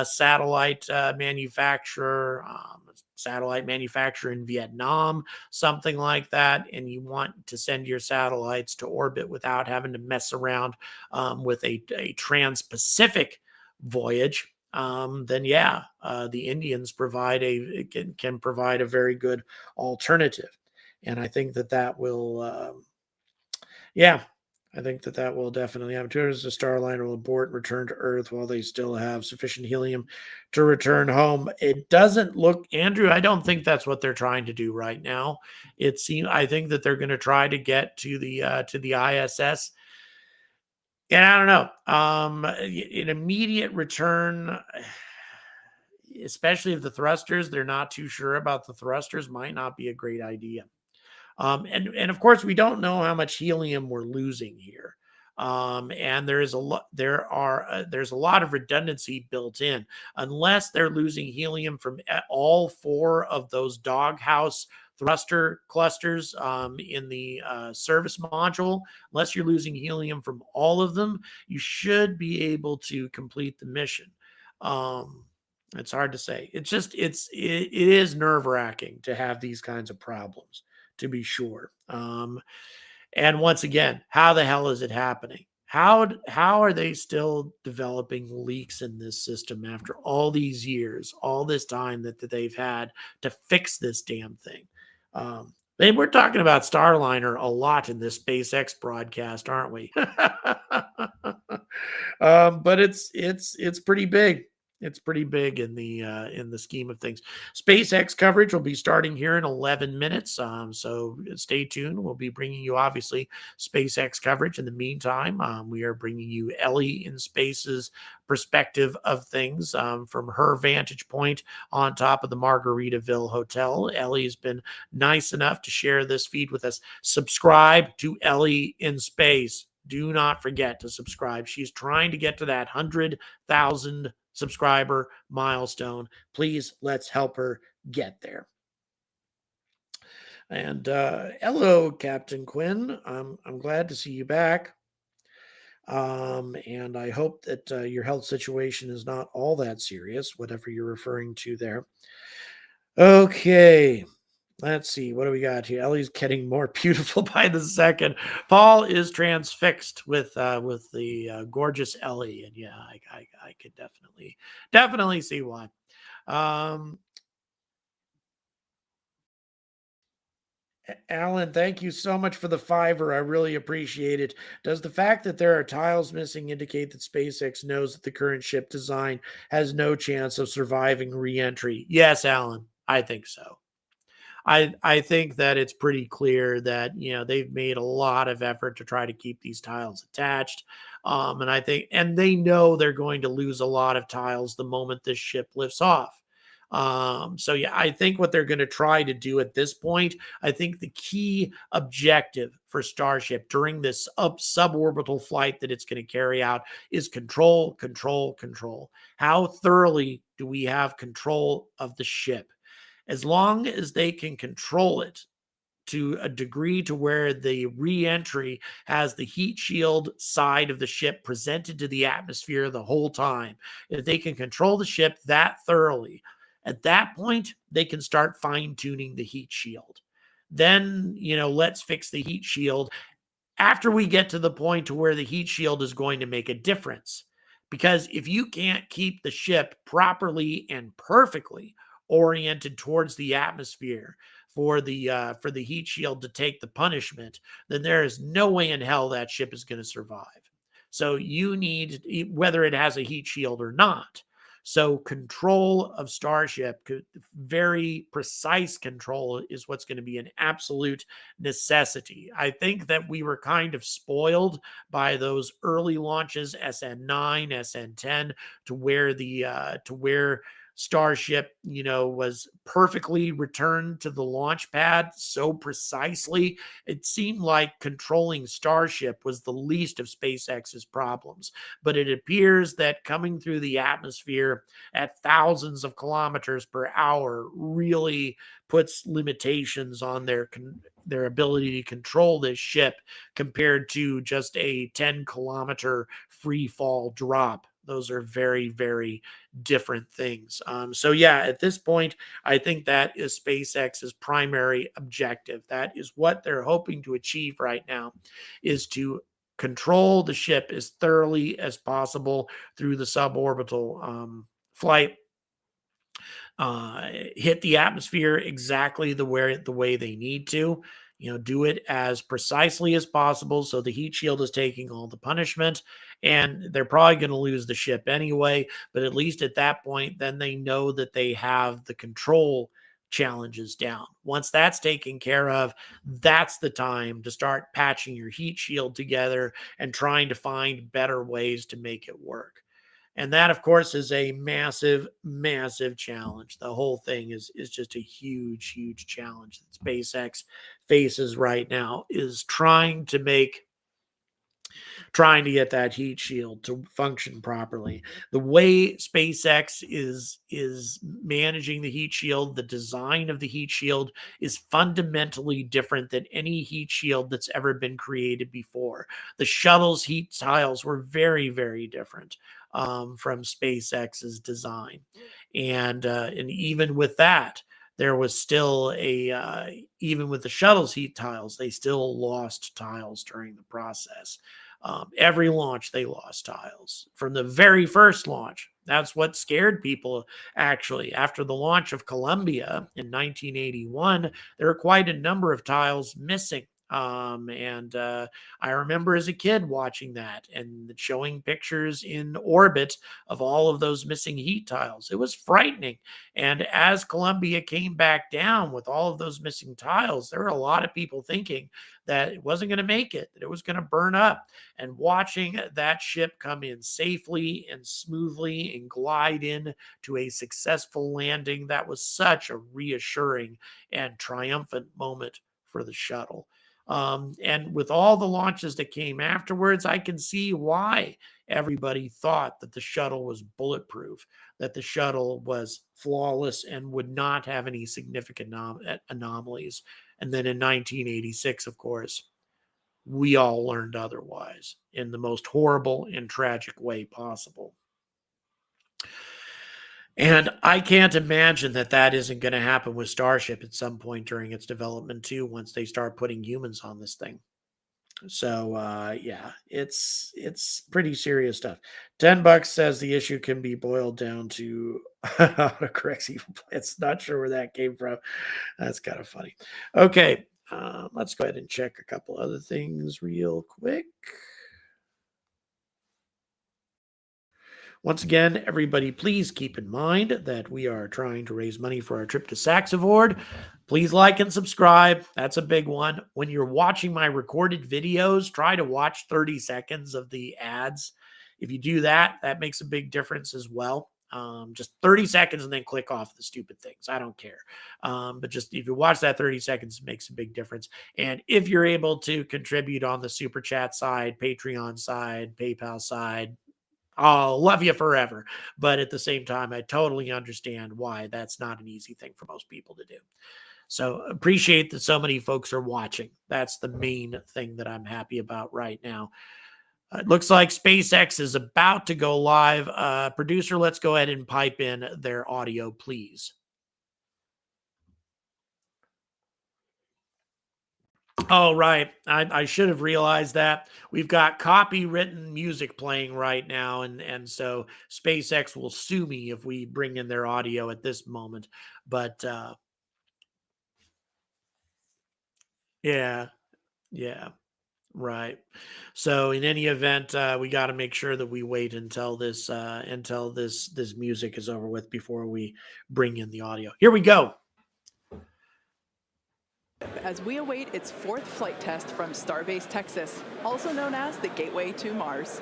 satellite manufacturer, satellite manufacturer in Vietnam, something like that, and you want to send your satellites to orbit without having to mess around with a trans-Pacific voyage, then yeah, the Indians can provide a very good alternative, and I think that will, yeah, I think that will definitely happen. The Starliner will abort and return to Earth while they still have sufficient helium to return home. It doesn't look, Andrew. I don't think that's what they're trying to do right now. I think that they're going to try to get to the ISS. And I don't know. An immediate return, especially if the thrusters, they're not too sure about the thrusters, might not be a great idea. And of course, we don't know how much helium we're losing here. And there's a lot of redundancy built in, unless they're losing helium from all four of those doghouse thruster clusters in the service module. Unless you're losing helium from all of them, you should be able to complete the mission. It's hard to say. It is nerve wracking to have these kinds of problems, to be sure. And once again, how the hell is it happening? How are they still developing leaks in this system after all these years, all this time that they've had to fix this damn thing? We're talking about Starliner a lot in this SpaceX broadcast, aren't we? But it's pretty big. It's pretty big in the scheme of things. SpaceX coverage will be starting here in 11 minutes. So stay tuned. We'll be bringing you, obviously, SpaceX coverage. In the meantime, we are bringing you Ellie in Space's perspective of things from her vantage point on top of the Margaritaville Hotel. Ellie has been nice enough to share this feed with us. Subscribe to Ellie in Space. Do not forget to subscribe. She's trying to get to that 100,000 subscriber milestone. Please, let's help her get there. And hello, Captain Quinn. I'm glad to see you back. And I hope that your health situation is not all that serious, whatever you're referring to there. Okay. Let's see. What do we got here? Ellie's getting more beautiful by the second. Paul is transfixed with the gorgeous Ellie, and yeah, I could definitely see why. Alan, thank you so much for the $5. I really appreciate it. Does the fact that there are tiles missing indicate that SpaceX knows that the current ship design has no chance of surviving re-entry? Yes, Alan, I think so. I think that it's pretty clear that they've made a lot of effort to try to keep these tiles attached, and they know they're going to lose a lot of tiles the moment this ship lifts off. So yeah, I think what they're going to try to do at this point, I think the key objective for Starship during this suborbital flight that it's going to carry out is control. How thoroughly do we have control of the ship? As long as they can control it to a degree to where the re-entry has the heat shield side of the ship presented to the atmosphere the whole time, if they can control the ship that thoroughly, at that point, they can start fine-tuning the heat shield. Then, let's fix the heat shield after we get to the point to where the heat shield is going to make a difference. Because if you can't keep the ship properly and perfectly oriented towards the atmosphere for the heat shield to take the punishment, then there is no way in hell that ship is going to survive. So you need, whether it has a heat shield or not. So control of Starship, very precise control, is what's going to be an absolute necessity. I think that we were kind of spoiled by those early launches, SN9, SN10, to where Starship, was perfectly returned to the launch pad so precisely. It seemed like controlling Starship was the least of SpaceX's problems. But it appears that coming through the atmosphere at thousands of kilometers per hour really puts limitations on their ability to control this ship compared to just a 10-kilometer free fall drop. Those are very, very different things. So yeah, at this point, I think that is SpaceX's primary objective. That is what they're hoping to achieve right now, is to control the ship as thoroughly as possible through the suborbital flight hit the atmosphere exactly the way they need to. Do it as precisely as possible so the heat shield is taking all the punishment, and they're probably going to lose the ship anyway. But at least at that point, then they know that they have the control challenges down. Once that's taken care of, that's the time to start patching your heat shield together and trying to find better ways to make it work. And that, of course, is a massive, massive challenge. The whole thing is just a huge, huge challenge that SpaceX faces right now, is trying to get that heat shield to function properly. The way SpaceX is managing the heat shield, the design of the heat shield is fundamentally different than any heat shield that's ever been created before. The shuttle's heat tiles were very, very different from SpaceX's design, and even with that, there was still even with the shuttle's heat tiles, they still lost tiles during the process. Every launch, they lost tiles from the very first launch. That's what scared people, actually. After the launch of Columbia in 1981, there were quite a number of tiles missing. And I remember as a kid watching that and showing pictures in orbit of all of those missing heat tiles. It was frightening. And as Columbia came back down with all of those missing tiles, there were a lot of people thinking that it wasn't going to make it, that it was going to burn up. And watching that ship come in safely and smoothly and glide in to a successful landing, that was such a reassuring and triumphant moment for the shuttle. And with all the launches that came afterwards, I can see why everybody thought that the shuttle was bulletproof, that the shuttle was flawless and would not have any significant anomalies. And then in 1986, of course, we all learned otherwise in the most horrible and tragic way possible. And I can't imagine that isn't going to happen with Starship at some point during its development too, once they start putting humans on this thing. So yeah, it's pretty serious stuff. $10 says the issue can be boiled down to autocorrects evil plants. Not sure where that came from. That's kind of funny. Okay, let's go ahead and check a couple other things real quick. Once again, everybody, please keep in mind that we are trying to raise money for our trip to Saxavord. Please like and subscribe. That's a big one. When you're watching my recorded videos, try to watch 30 seconds of the ads. If you do that, that makes a big difference as well. Just 30 seconds and then click off the stupid things. I don't care. But just if you watch that 30 seconds, it makes a big difference. And if you're able to contribute on the Super Chat side, Patreon side, PayPal side, I'll love you forever. But at the same time, I totally understand why that's not an easy thing for most people to do. So appreciate that so many folks are watching. That's the main thing that I'm happy about right now. It looks like SpaceX is about to go live. Producer, let's go ahead and pipe in their audio, please. Oh, right. I should have realized that. We've got copywritten music playing right now, and so SpaceX will sue me if we bring in their audio at this moment. But yeah, right. So in any event, we got to make sure that we wait until this music is over with before we bring in the audio. Here we go. As we await its fourth flight test from Starbase Texas, also known as the Gateway to Mars.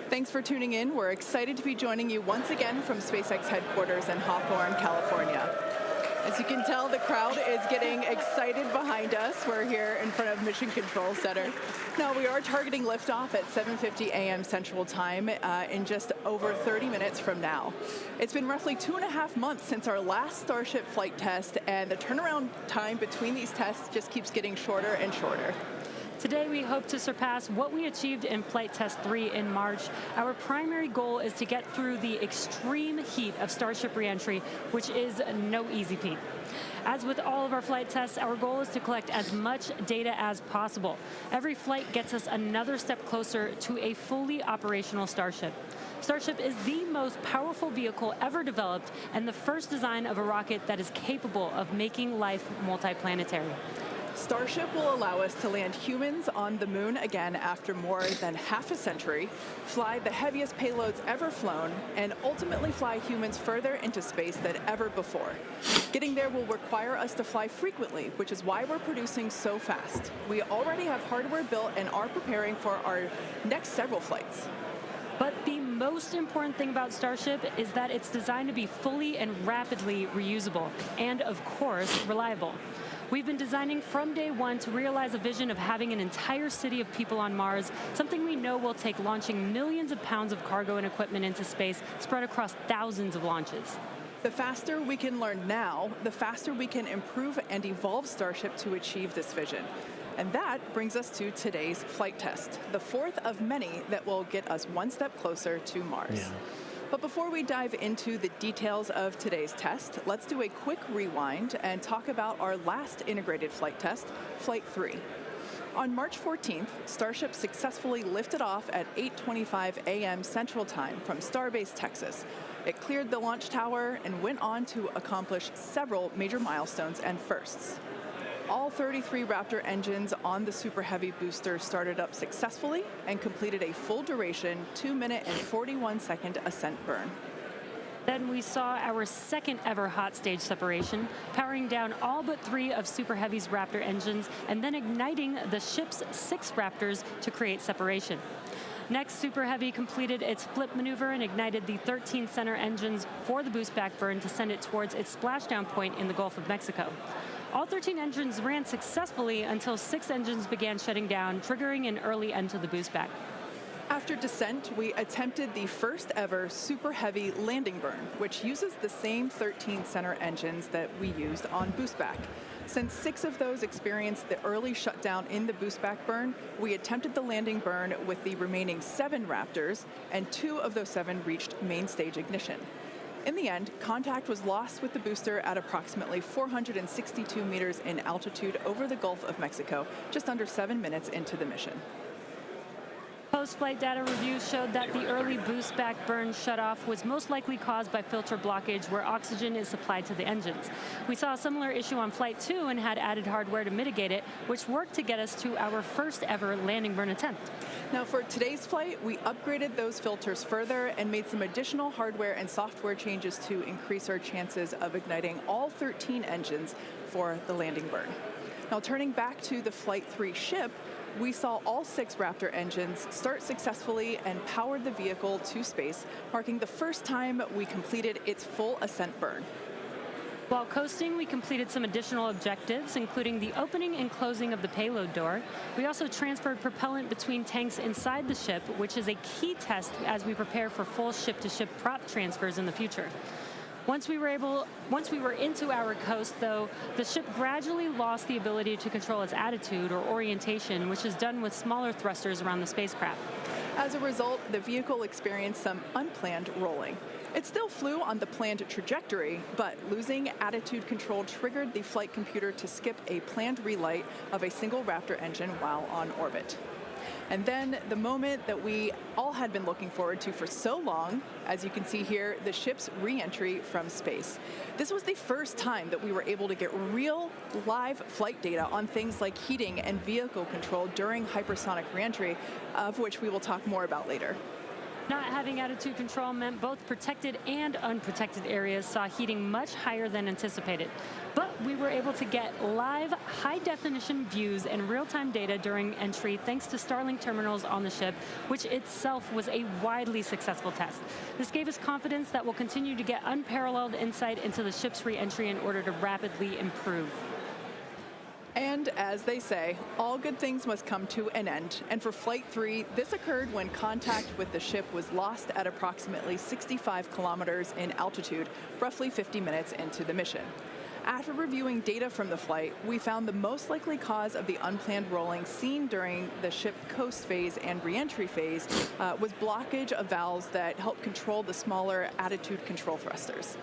Thanks for tuning in. We're excited to be joining you once again from SpaceX headquarters in Hawthorne, California. As you can tell, the crowd is getting excited behind us. We're here in front of Mission Control Center. Now, we are targeting liftoff at 7:50 a.m. Central Time in just over 30 minutes from now. It's been roughly 2.5 months since our last Starship flight test, and the turnaround time between these tests just keeps getting shorter and shorter. Today, we hope to surpass what we achieved in Flight Test 3 in March. Our primary goal is to get through the extreme heat of Starship reentry, which is no easy feat. As with all of our flight tests, our goal is to collect as much data as possible. Every flight gets us another step closer to a fully operational Starship. Starship is the most powerful vehicle ever developed and the first design of a rocket that is capable of making life multiplanetary. Starship will allow us to land humans on the moon again after more than half a century, fly the heaviest payloads ever flown, and ultimately fly humans further into space than ever before. Getting there will require us to fly frequently, which is why we're producing so fast. We already have hardware built and are preparing for our next several flights. But the most important thing about Starship is that it's designed to be fully and rapidly reusable, and of course, reliable. We've been designing from day one to realize a vision of having an entire city of people on Mars, something we know will take launching millions of pounds of cargo and equipment into space spread across thousands of launches. The faster we can learn now, the faster we can improve and evolve Starship to achieve this vision. And that brings us to today's flight test, the fourth of many that will get us one step closer to Mars. Yeah. But before we dive into the details of today's test, let's do a quick rewind and talk about our last integrated flight test, Flight 3. On March 14th, Starship successfully lifted off at 8:25 a.m. Central Time from Starbase, Texas. It cleared the launch tower and went on to accomplish several major milestones and firsts. All 33 Raptor engines on the Super Heavy booster started up successfully and completed a full duration 2-minute and 41-second ascent burn. Then we saw our second ever hot stage separation, powering down all but 3 of Super Heavy's Raptor engines and then igniting the ship's 6 Raptors to create separation. Next, Super Heavy completed its flip maneuver and ignited the 13 center engines for the boost back burn to send it towards its splashdown point in the Gulf of Mexico. All 13 engines ran successfully until 6 engines began shutting down, triggering an early end to the boost back. After descent, we attempted the first ever Super Heavy landing burn, which uses the same 13 center engines that we used on boostback. Since 6 of those experienced the early shutdown in the boostback burn, we attempted the landing burn with the remaining 7 Raptors, and 2 of those 7 reached main stage ignition. In the end, contact was lost with the booster at approximately 462 meters in altitude over the Gulf of Mexico, just under 7 minutes into the mission. Post-flight data reviews showed that the early boost back burn shutoff was most likely caused by filter blockage where oxygen is supplied to the engines. We saw a similar issue on Flight 2 and had added hardware to mitigate it, which worked to get us to our first ever landing burn attempt. Now for today's flight, we upgraded those filters further and made some additional hardware and software changes to increase our chances of igniting all 13 engines for the landing burn. Now turning back to the Flight 3 ship, we saw all 6 Raptor engines start successfully and powered the vehicle to space, marking the first time we completed its full ascent burn. While coasting, we completed some additional objectives, including the opening and closing of the payload door. We also transferred propellant between tanks inside the ship, which is a key test as we prepare for full ship-to-ship prop transfers in the future. Once we were into our coast, though, the ship gradually lost the ability to control its attitude or orientation, which is done with smaller thrusters around the spacecraft. As a result, the vehicle experienced some unplanned rolling. It still flew on the planned trajectory, but losing attitude control triggered the flight computer to skip a planned relight of a single Raptor engine while on orbit. And then the moment that we all had been looking forward to for so long, as you can see here, the ship's re-entry from space. This was the first time that we were able to get real live flight data on things like heating and vehicle control during hypersonic re-entry, of which we will talk more about later. Not having attitude control meant both protected and unprotected areas saw heating much higher than anticipated. But we were able to get live, high-definition views and real-time data during entry thanks to Starlink terminals on the ship, which itself was a widely successful test. This gave us confidence that we'll continue to get unparalleled insight into the ship's re-entry in order to rapidly improve. And as they say, all good things must come to an end. And for Flight 3, this occurred when contact with the ship was lost at approximately 65 kilometers in altitude, roughly 50 minutes into the mission. After reviewing data from the flight, we found the most likely cause of the unplanned rolling seen during the ship coast phase and re-entry phase was blockage of valves that help control the smaller attitude control thrusters.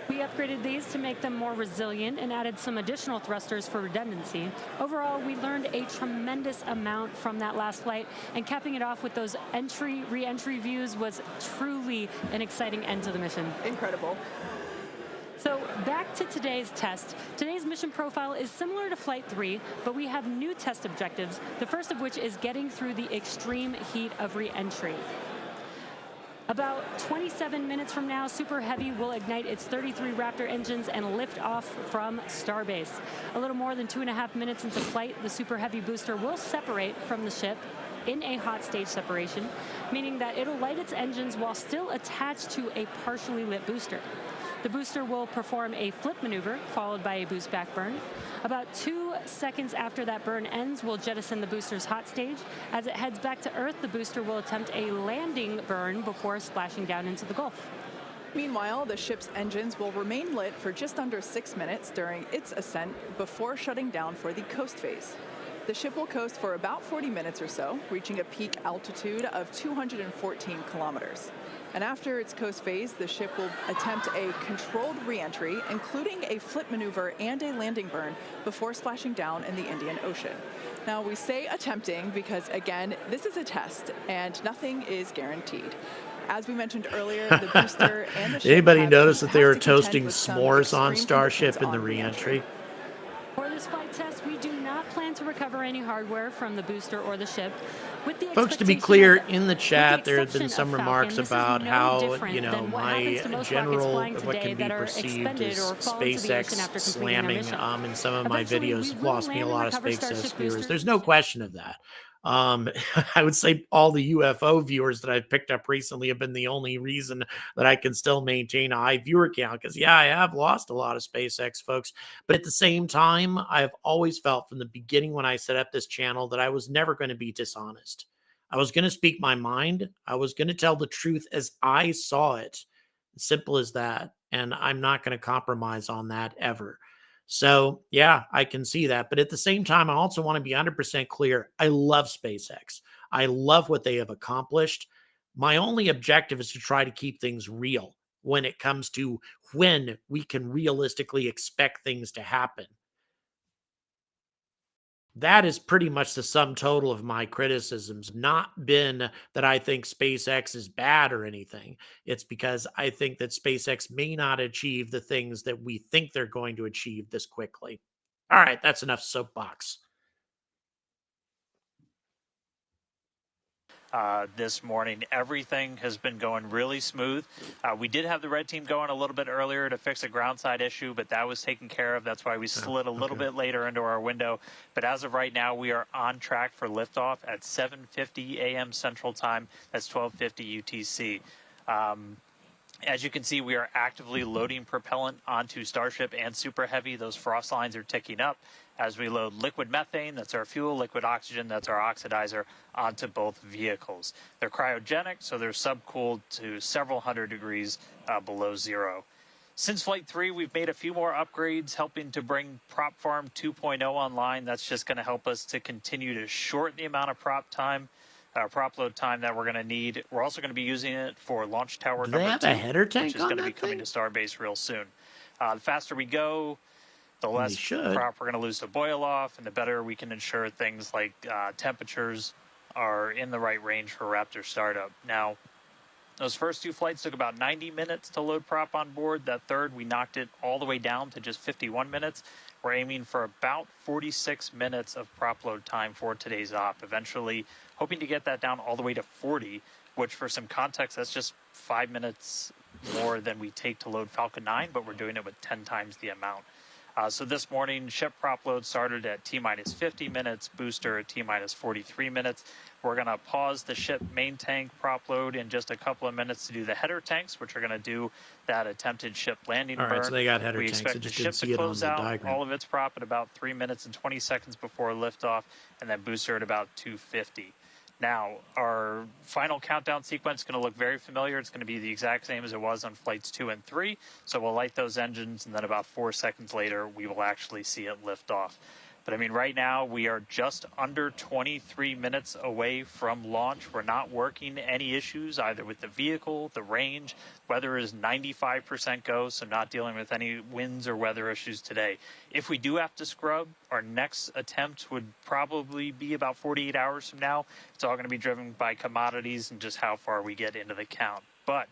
We upgraded these to make them more resilient and added some additional thrusters for redundancy. Overall, we learned a tremendous amount from that last flight, and capping it off with those re-entry views was truly an exciting end to the mission. Incredible. So back to today's test. Today's mission profile is similar to Flight 3, but we have new test objectives, the first of which is getting through the extreme heat of re-entry. About 27 minutes from now, Super Heavy will ignite its 33 Raptor engines and lift off from Starbase. A little more than 2.5 minutes into flight, the Super Heavy booster will separate from the ship in a hot stage separation, meaning that it'll light its engines while still attached to a partially lit booster. The booster will perform a flip maneuver, followed by a boost back burn. About 2 seconds after that burn ends, we'll jettison the booster's hot stage. As it heads back to Earth, the booster will attempt a landing burn before splashing down into the Gulf. Meanwhile, the ship's engines will remain lit for just under 6 minutes during its ascent before shutting down for the coast phase. The ship will coast for about 40 minutes or so, reaching a peak altitude of 214 kilometers. And after its coast phase, the ship will attempt a controlled re-entry, including a flip maneuver and a landing burn before splashing down in the Indian Ocean. Now, we say attempting because, again, this is a test and nothing is guaranteed. As we mentioned earlier, the booster and the ship Anybody notice that they were have to contend toasting with some s'mores on extreme Starship in conditions the on re-entry? For this flight test, we do not plan to recover any hardware from the booster or the ship. With the Folks, to be expectation clear, of- in the chat, with the there have been exception some of remarks Falcon, this is about no how, different you know, than what happens to my most rockets general, flying what today can be that are perceived expended as or fall into the ocean SpaceX after completing their slamming mission. in some of my Eventually, videos we have will lost me a land and lot of recover SpaceX Starship viewers. boosters. There's no question of that. I would say all the UFO viewers that I've picked up recently have been the only reason that I can still maintain a high viewer count. Because, yeah, I have lost a lot of SpaceX folks. But at the same time, I've always felt from the beginning when I set up this channel that I was never going to be dishonest. I was going to speak my mind. I was going to tell the truth as I saw it. Simple as that. And I'm not going to compromise on that ever. So, yeah, I can see that. But at the same time, I also want to be 100% clear. I love SpaceX. I love what they have accomplished. My only objective is to try to keep things real when it comes to when we can realistically expect things to happen. That is pretty much the sum total of my criticisms. Not been that I think SpaceX is bad or anything. It's because I think that SpaceX may not achieve the things that we think they're going to achieve this quickly. All right, that's enough soapbox. This morning. Everything has been going really smooth. We did have the red team going a little bit earlier to fix a ground side issue, but that was taken care of. That's why we slid a little bit later into our window. But as of right now, we are on track for liftoff at 7:50 a.m. Central Time. That's 12:50 UTC. As you can see, we are actively loading propellant onto Starship and Super Heavy. Those frost lines are ticking up as we load liquid methane, that's our fuel, liquid oxygen, that's our oxidizer, onto both vehicles. They're cryogenic, so they're subcooled to several hundred degrees below zero. Since Flight 3, we've made a few more upgrades, helping to bring Prop Farm 2.0 online. That's just going to help us to continue to shorten the amount of prop load time that we're going to need. We're also going to be using it for launch tower Do they number have 2, a header tank which is on going to be that coming thing? to Starbase real soon. The faster we go, the They less should. prop we're going to lose to boil off, and the better we can ensure things like temperatures are in the right range for Raptor startup. Now, those first 2 flights took about 90 minutes to load prop on board. That third, we knocked it all the way down to just 51 minutes. We're aiming for about 46 minutes of prop load time for today's op, eventually hoping to get that down all the way to 40, which for some context, that's just 5 minutes more than we take to load Falcon 9, but we're doing it with 10 times the amount. So this morning, ship prop load started at T-minus 50 minutes, booster at T-minus 43 minutes. We're going to pause the ship main tank prop load in just a couple of minutes to do the header tanks, which are going to do that attempted ship landing All burn. right, so they got header We tanks. I expect the just ship didn't to see it on close the out diagram. all of its prop at about 3 minutes and 20 seconds before liftoff, and then booster at about 2:50. Now, our final countdown sequence is going to look very familiar. It's going to be the exact same as it was on flights 2 and 3. So we'll light those engines, and then about 4 seconds later, we will actually see it lift off. But I mean, right now we are just under 23 minutes away from launch. We're not working any issues either with the vehicle, the range. Weather is 95% go, so not dealing with any winds or weather issues today. If we do have to scrub, our next attempt would probably be about 48 hours from now. It's all going to be driven by commodities and just how far we get into the count. But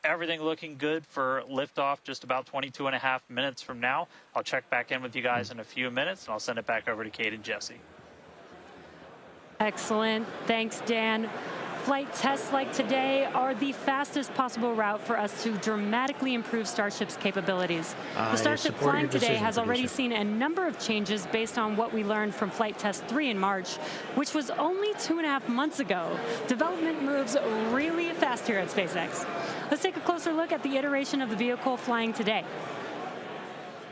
everything looking good for liftoff just about 22 and a half minutes from now. I'll check back in with you guys in a few minutes, and I'll send it back over to Kate and Jesse. Excellent. Thanks, Dan. Flight tests like today are the fastest possible route for us to dramatically improve Starship's capabilities. The Starship flying today has already seen a number of changes based on what we learned from Flight Test 3 in March, which was only 2.5 months ago. Development moves really fast here at SpaceX. Let's take a closer look at the iteration of the vehicle flying today.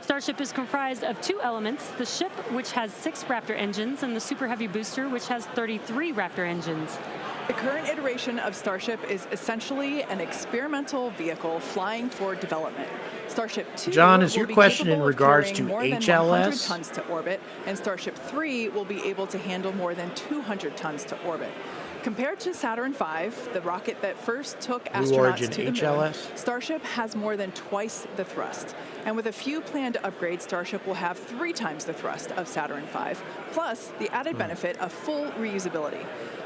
Starship is comprised of two elements, the ship, which has 6 Raptor engines, and the Super Heavy booster, which has 33 Raptor engines. The current iteration of Starship is essentially an experimental vehicle flying for development. Starship 2 John, is will your be question in capable of regards to carrying more than 100 HLS? tons to orbit, and Starship 3 will be able to handle more than 200 tons to orbit. Compared to Saturn V, the rocket that first took astronauts Origin to the moon, HLS? Starship has more than twice the thrust. And with a few planned upgrades, Starship will have 3 times the thrust of Saturn V, plus the added benefit of full reusability.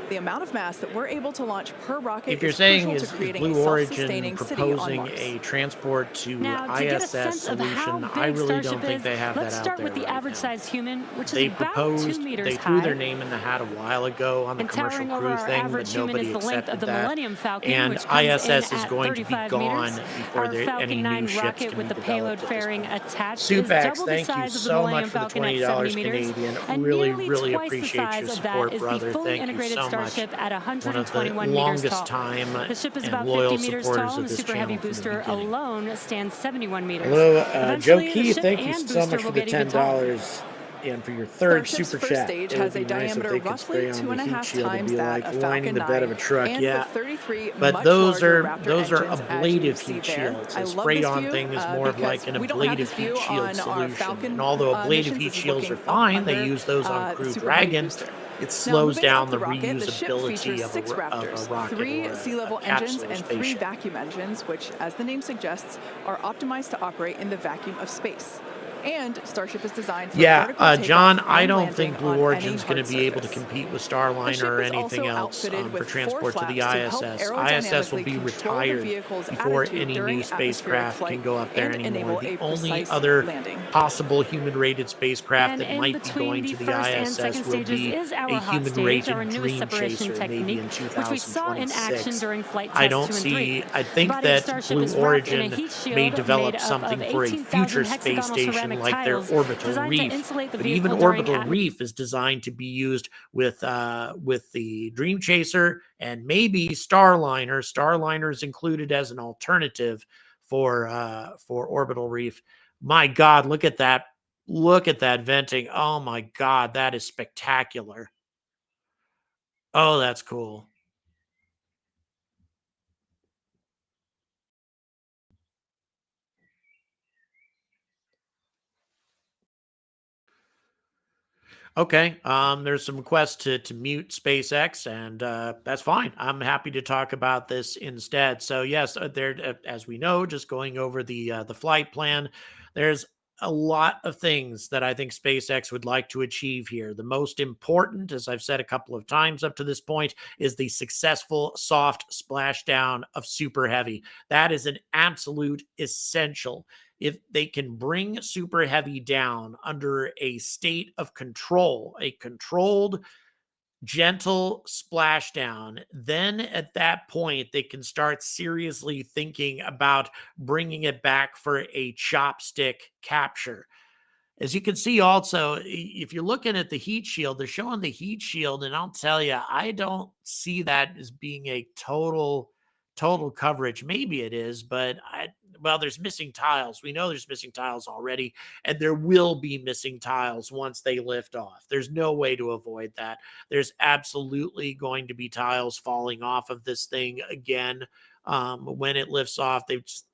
The amount of mass that we're able to launch per rocket If you're is saying crucial is to creating Blue a Origin self-sustaining city on proposing Mars. a transport to Now, to get a ISS sense of how solution, big I really Starship don't think is, they have let's that out start there with the right average now. size human, which They is about proposed, 2 meters they high. threw their name in the hat a while ago on the And commercial towering over crew our thing, average but human is nobody the length accepted of the that. Millennium Falcon, And which comes ISS in is at going to be 35 gone meters. before Our there Falcon any 9 new ships rocket can with be the payload developed at this fairing point. attached is Supax, double the thank you size of the so Millennium much for the Falcon at $20 70 meters, Canadian. and Really, nearly really twice the appreciate size your of that support, is brother. the fully Thank you integrated so much. Starship at One of the 121 meters longest tall. time The ship is and about loyal 50 meters supporters tall, and of the this Super Heavy channel from the booster beginning. alone stands 71 meters. Hello, Joe Eventually, the Key, ship thank you and so booster much for will the get even taller. $10 and for your third Starship's super first chat. stage It would has be a nice if diameter they could roughly spray on the heat 2.5 shield. It'd times be that like of lining Falcon the bed of 9, a truck. and Yeah, with 33 but much those larger are Raptor engines, as you ablative see heat there. shields. I A love sprayed this on view thing is more of because like an we don't have ablative this heat view shield on our solution. Falcon And although ablative missions. heat This is shields are looking up fine, they under, use those on the Crew Super Heavy Dragon. booster. It Now, slows moving down up the the rocket, the ship reusability features of 6 a Raptors, rocket 3 or sea-level a engines, capsule or and 3 spaceship. vacuum engines, which, as the name suggests, are optimized to operate in the vacuum of space. And Starship is designed for vertical takeoff John, I and don't landing think Blue on Origin's any going hard to be able to surface. compete with The Starliner ship or is anything also else outfitted for with 4 transport to the flaps to help ISS. ISS will aerodynamically be control the retired vehicle's before attitude any during new atmospheric spacecraft flight can go up there and anymore. enable The a only precise other landing. possible human-rated spacecraft And that in might be between going the to the first and second ISS will stages be is our a hot stage, human-rated our newest Dream separation Chaser, maybe technique, in which we saw in action 2026. during flight I test don't 2 and see. 3. I The think body of that Starship Blue is wrapped in a Origin heat shield may made develop up something of for a 18,000 future space hexagonal station ceramic like their tiles orbital designed to reef. insulate the But even vehicle during orbital reef is designed to be used with the Dream Chaser and maybe Starliner. Starliner is included as an alternative for orbital reef. My God, look at that! Look at that venting. Oh my God, that is spectacular. Oh, that's cool. Okay. There's some requests to mute SpaceX, and that's fine. I'm happy to talk about this instead. So yes, there, as we know, just going over the flight plan, there's a lot of things that I think SpaceX would like to achieve here. The most important, as I've said a couple of times up to this point, is the successful soft splashdown of Super Heavy. That is an absolute essential. If they can bring Super Heavy down under a state of control, a controlled, gentle splashdown, then at that point, they can start seriously thinking about bringing it back for a chopstick capture. As you can see also, if you're looking at the heat shield, they're showing the heat shield, and I'll tell you, I don't see that as being a total coverage. Maybe it is, but well, there's missing tiles. We know there's missing tiles already, and there will be missing tiles once they lift off. There's no way to avoid that. There's absolutely going to be tiles falling off of this thing again when it lifts off.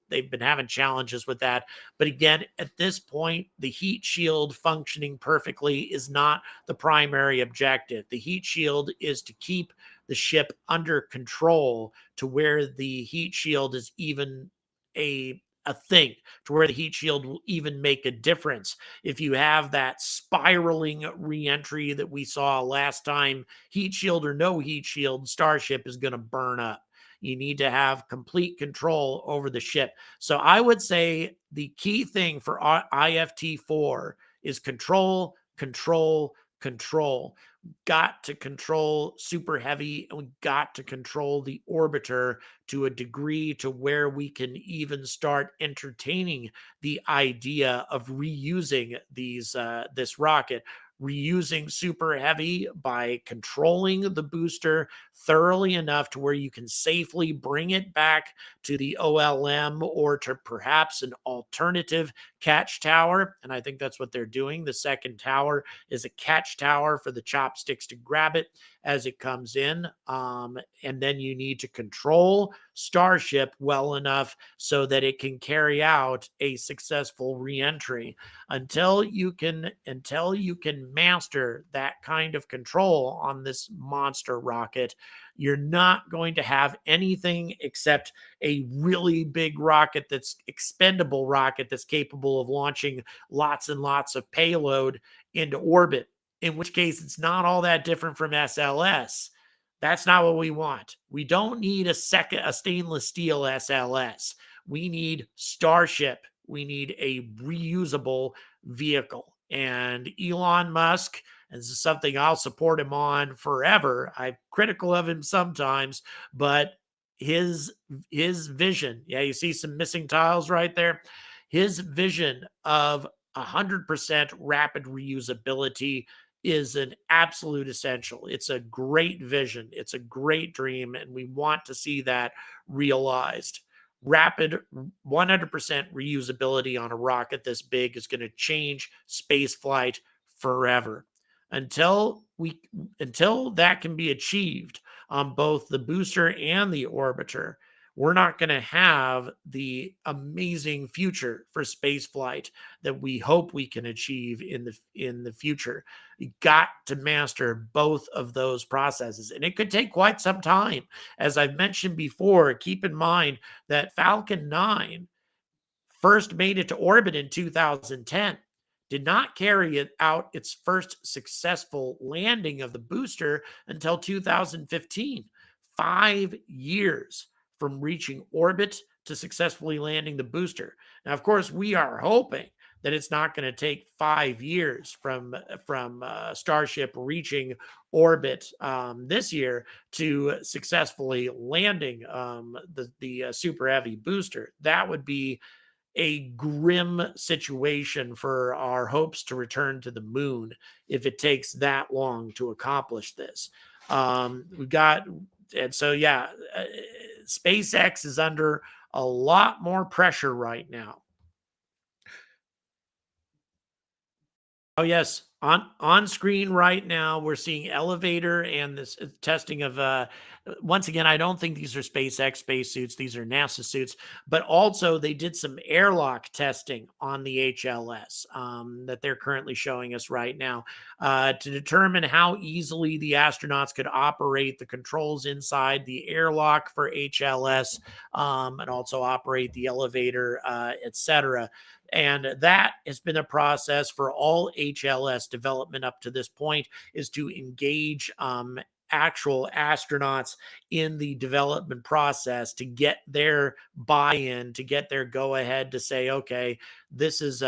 they've been having challenges with that. But again, at this point, the heat shield functioning perfectly is not the primary objective. The heat shield is to keep the ship under control to where the heat shield is even a thing, to where the heat shield will even make a difference. If you have that spiraling reentry that we saw last time, heat shield or no heat shield, Starship is going to burn up. You need to have complete control over the ship. So I would say the key thing for IFT4 is control, control, control. Got to control Super Heavy, and we got to control the orbiter to a degree to where we can even start entertaining the idea of reusing this rocket, reusing Super Heavy by controlling the booster thoroughly enough to where you can safely bring it back to the OLM or to perhaps an alternative catch tower. And I think that's what they're doing. The second tower is a catch tower for the chopsticks to grab it as it comes in. And then you need to control Starship well enough so that it can carry out a successful reentry. Until you can master that kind of control on this monster rocket, you're not going to have anything except a really big rocket that's expendable rocket that's capable of launching lots and lots of payload into orbit, in which case it's not all that different from SLS. That's not what we want. We don't need a stainless steel SLS. We need Starship. We need a reusable vehicle. And Elon Musk, and this is something I'll support him on forever. I'm critical of him sometimes, but his vision, yeah, you see some missing tiles right there. His vision of 100% rapid reusability is an absolute essential. It's a great vision. It's a great dream, and we want to see that realized. Rapid 100% reusability on a rocket this big is going to change space flight forever. Until that can be achieved on both the booster and the orbiter, we're not going to have the amazing future for space flight that we hope we can achieve in the future. You got to master both of those processes, and it could take quite some time. As I've mentioned before, keep in mind that Falcon 9 first made it to orbit in 2010, did not carry out its first successful landing of the booster until 2015. 5 years from reaching orbit to successfully landing the booster. Now, of course, we are hoping that it's not going to take 5 years from Starship reaching orbit this year to successfully landing the Super Heavy booster. That would be a grim situation for our hopes to return to the moon if it takes that long to accomplish this. SpaceX is under a lot more pressure right now. Oh, yes. On screen right now, we're seeing elevator and this testing of, once again, I don't think these are SpaceX spacesuits. These are NASA suits. But also, they did some airlock testing on the HLS that they're currently showing us right now to determine how easily the astronauts could operate the controls inside the airlock for HLS and also operate the elevator, etc. And that has been a process for all HLS development up to this point, is to engage actual astronauts in the development process to get their buy-in, to get their go-ahead to say, okay, this is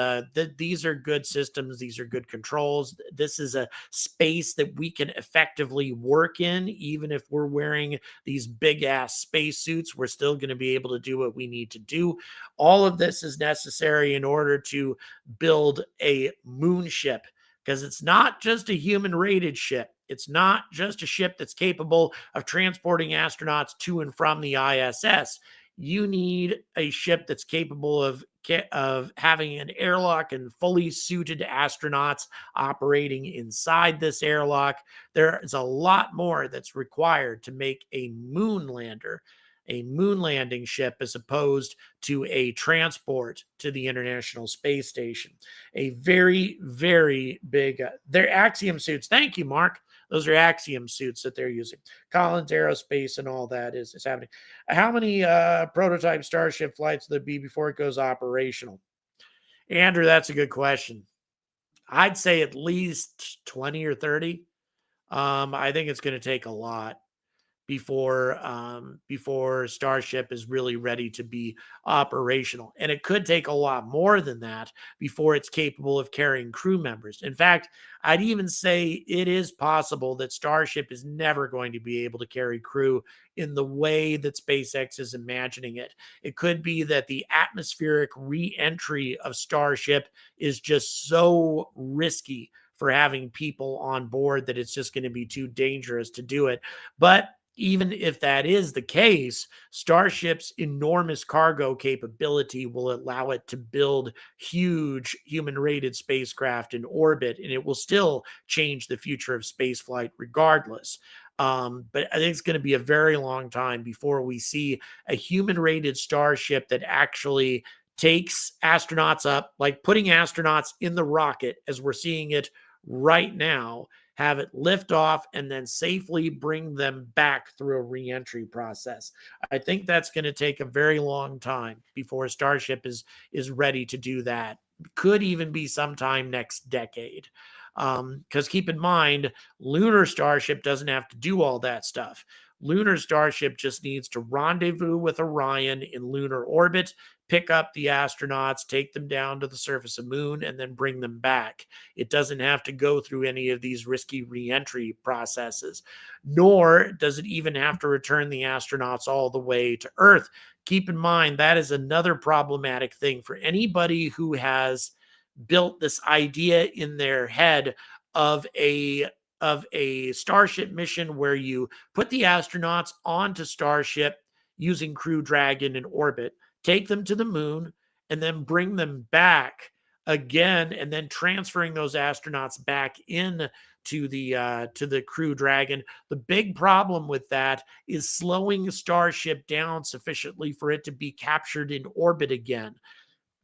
these are good systems, these are good controls, this is a space that we can effectively work in. Even if we're wearing these big ass spacesuits, we're still going to be able to do what we need to do. All of this is necessary in order to build a moon ship, because it's not just a human rated ship. It's not just a ship that's capable of transporting astronauts to and from the ISS. You need a ship that's capable of having an airlock and fully suited astronauts operating inside this airlock. There is a lot more that's required to make a moon lander. a moon landing ship as opposed to a transport to the International Space Station. A very, very big, they're Axiom suits. Thank you, Mark. Those are Axiom suits that they're using. Collins Aerospace and all that is happening. How many prototype Starship flights will there be before it goes operational? Andrew, that's a good question. I'd say at least 20 or 30. I think it's going to take a lot before Starship is really ready to be operational. And it could take a lot more than that before it's capable of carrying crew members. In fact, I'd even say it is possible that Starship is never going to be able to carry crew in the way that SpaceX is imagining it. It could be that the atmospheric re-entry of Starship is just so risky for having people on board that it's just going to be too dangerous to do it. But even if that is the case, Starship's enormous cargo capability will allow it to build huge human-rated spacecraft in orbit, and it will still change the future of spaceflight regardless. But I think it's going to be a very long time before we see a human-rated Starship that actually takes astronauts up, like putting astronauts in the rocket as we're seeing it right now, have it lift off, and then safely bring them back through a re-entry process. I think that's going to take a very long time before Starship is ready to do that. Could even be sometime next decade. Because keep in mind, Lunar Starship doesn't have to do all that stuff. Lunar Starship just needs to rendezvous with Orion in lunar orbit, pick up the astronauts, take them down to the surface of Moon, and then bring them back. It doesn't have to go through any of these risky re-entry processes, nor does it even have to return the astronauts all the way to Earth. Keep in mind, that is another problematic thing for anybody who has built this idea in their head of a Starship mission where you put the astronauts onto Starship using Crew Dragon in orbit, take them to the Moon, and then bring them back again, and then transferring those astronauts back in to the Crew Dragon. The big problem with that is slowing Starship down sufficiently for it to be captured in orbit again.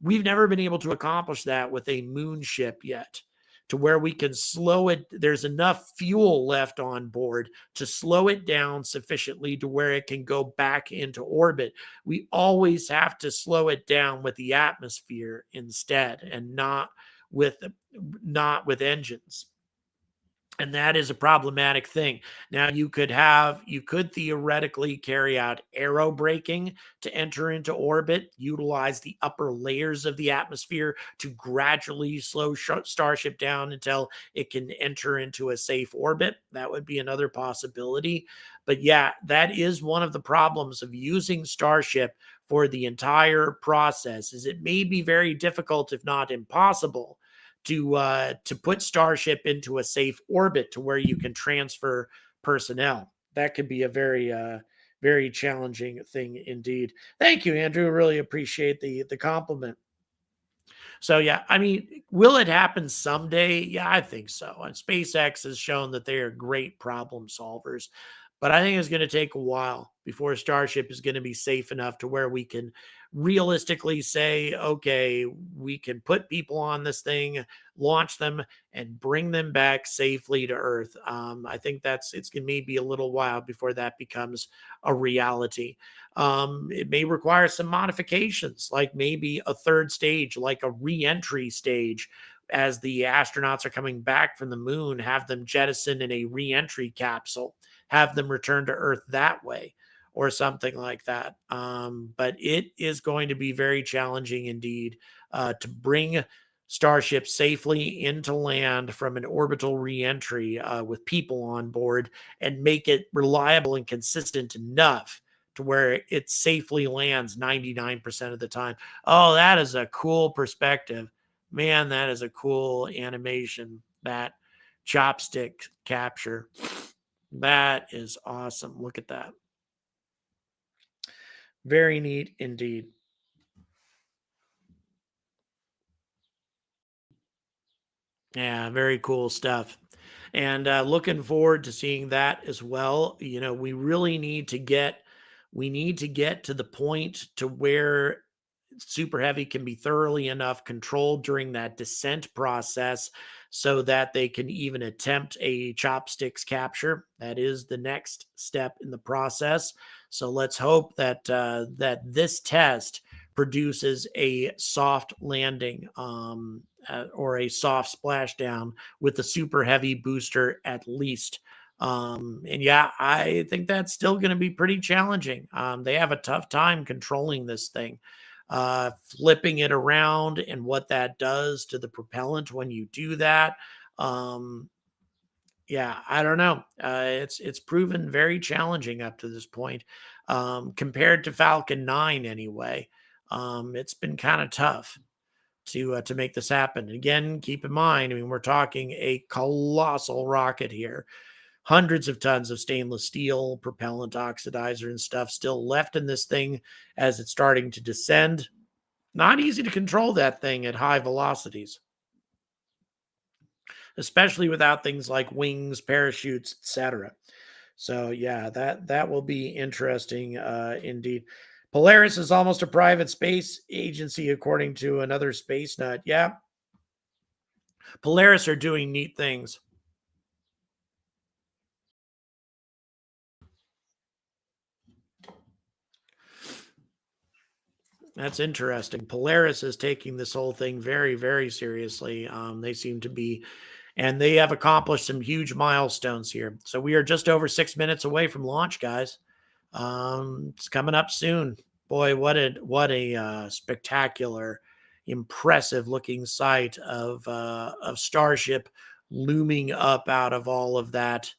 We've never been able to accomplish that with a moon ship yet, to where we can slow it. There's enough fuel left on board to slow it down sufficiently to where it can go back into orbit. We always have to slow it down with the atmosphere instead, and not with engines. And that is a problematic thing. Now, you could theoretically carry out aerobraking to enter into orbit, utilize the upper layers of the atmosphere to gradually slow Starship down until it can enter into a safe orbit. That would be another possibility. But yeah, that is one of the problems of using Starship for the entire process, is it may be very difficult, if not impossible, to put Starship into a safe orbit to where you can transfer personnel. That could be a very challenging thing indeed. Thank you, Andrew. Really appreciate the compliment. So yeah, I mean, will it happen someday? Yeah, I think so. And SpaceX has shown that they are great problem solvers. But I think it's going to take a while before Starship is going to be safe enough to where we can realistically say, okay, we can put people on this thing, launch them, and bring them back safely to Earth. I think it's going to maybe a little while before that becomes a reality. It may require some modifications, like maybe a third stage, like a re-entry stage. As the astronauts are coming back from the Moon, have them jettison in a re-entry capsule, have them return to Earth that way, or something like that. But it is going to be very challenging indeed to bring Starship safely into land from an orbital re-entry with people on board, and make it reliable and consistent enough to where it safely lands 99% of the time. Oh, that is a cool perspective. Man, that is a cool animation, that chopstick capture. That is awesome. Look at that. Very neat indeed. Yeah, very cool stuff. And looking forward to seeing that as well. You know, we really need to get We need to get to the point to where Super Heavy can be thoroughly enough controlled during that descent process so that they can even attempt a chopsticks capture. That is the next step in the process. So let's hope that that this test produces a soft landing or a soft splashdown with the Super Heavy booster at least. And yeah, I think that's still going to be pretty challenging. They have a tough time controlling this thing, flipping it around and what that does to the propellant when you do that. Yeah, I don't know. It's proven very challenging up to this point, compared to Falcon 9 anyway. It's been kind of tough to make this happen. Again, keep in mind, I mean, we're talking a colossal rocket here. Hundreds of tons of stainless steel, propellant oxidizer, and stuff still left in this thing as it's starting to descend. Not easy to control that thing at high velocities, especially without things like wings, parachutes, etc. So yeah, that will be interesting indeed. Polaris is almost a private space agency, according to another space nut. Yeah, Polaris are doing neat things. That's interesting. Polaris is taking this whole thing very, very seriously. They seem to be, and they have accomplished some huge milestones here. So we are just over 6 minutes away from launch, guys. It's coming up soon. Boy, what a spectacular, impressive looking sight of Starship looming up out of all of that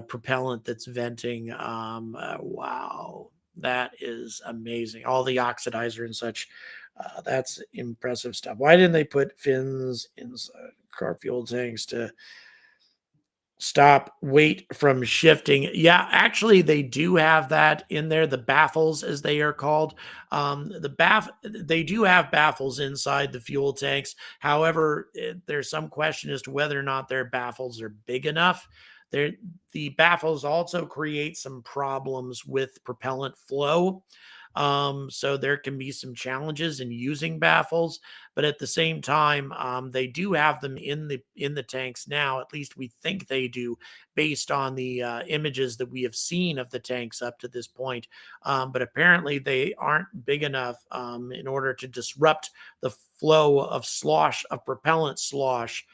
propellant that's venting. Wow, that is amazing. All the oxidizer and such. That's impressive stuff. Why didn't they put fins inside car fuel tanks to stop weight from shifting? Yeah, actually, they do have that in there. The baffles, as they are called, they do have baffles inside the fuel tanks. However, there's some question as to whether or not their baffles are big enough. The baffles also create some problems with propellant flow. So there can be some challenges in using baffles, but at the same time, they do have them in the tanks now. At least we think they do, based on the images that we have seen of the tanks up to this point. But apparently, they aren't big enough in order to disrupt the flow of propellant slosh,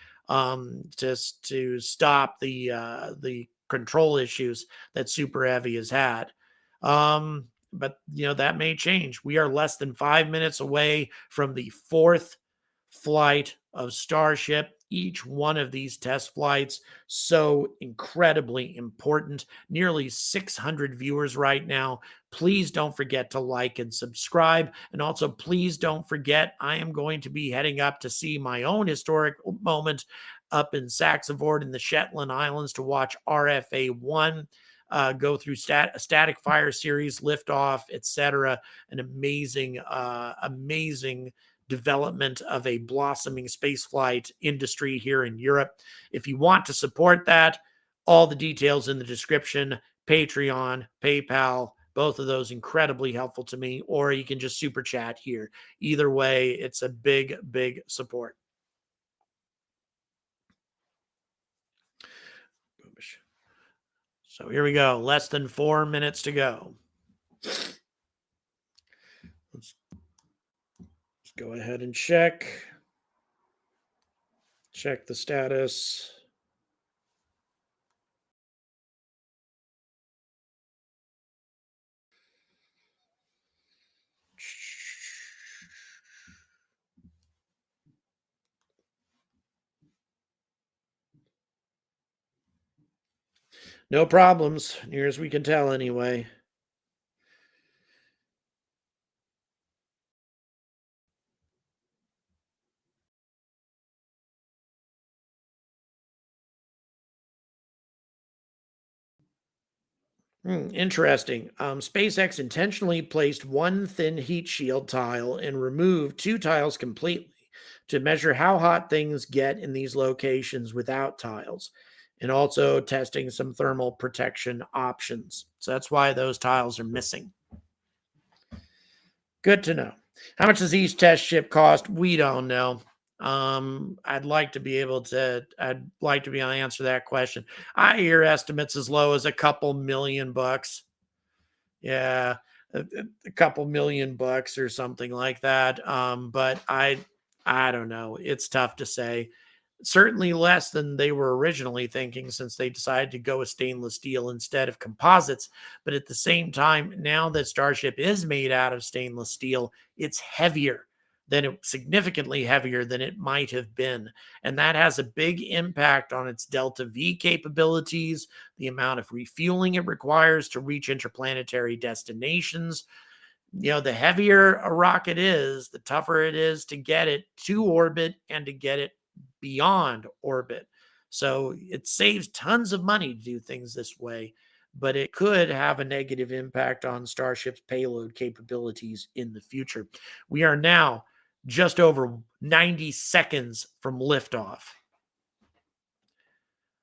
just to stop the control issues that Super Heavy has had. But that may change. We are less than 5 minutes away from the 4th flight of Starship. Each one of these test flights so incredibly important. Nearly 600 viewers right now. Please don't forget to like and subscribe. And also, please don't forget, I am going to be heading up to see my own historic moment up in Saxavord in the Shetland Islands to watch RFA1 go through static fire series, liftoff, etc. An amazing development of a blossoming spaceflight industry here in Europe. If you want to support that, all the details in the description. Patreon, PayPal, both of those incredibly helpful to me, or you can just super chat here. Either way, it's a big, big support. So here we go. Less than 4 minutes to go. Let's go ahead and check the status. No problems, near as we can tell anyway. Interesting. SpaceX intentionally placed one thin heat shield tile and removed 2 tiles completely to measure how hot things get in these locations without tiles. and also testing some thermal protection options. So that's why those tiles are missing. Good to know. How much does each test ship cost? We don't know. I'd like to be able to answer that question. I hear estimates as low as a couple $1,000,000. Yeah, a couple $1,000,000 or something like that. But I don't know. It's tough to say. Certainly less than they were originally thinking, since they decided to go with stainless steel instead of composites. But at the same time, now that Starship is made out of stainless steel, it's significantly heavier than it might have been. And that has a big impact on its Delta V capabilities, the amount of refueling it requires to reach interplanetary destinations. The heavier a rocket is, the tougher it is to get it to orbit and to get it beyond orbit. So it saves tons of money to do things this way, but it could have a negative impact on Starship's payload capabilities in the future. We are now just over 90 seconds from liftoff.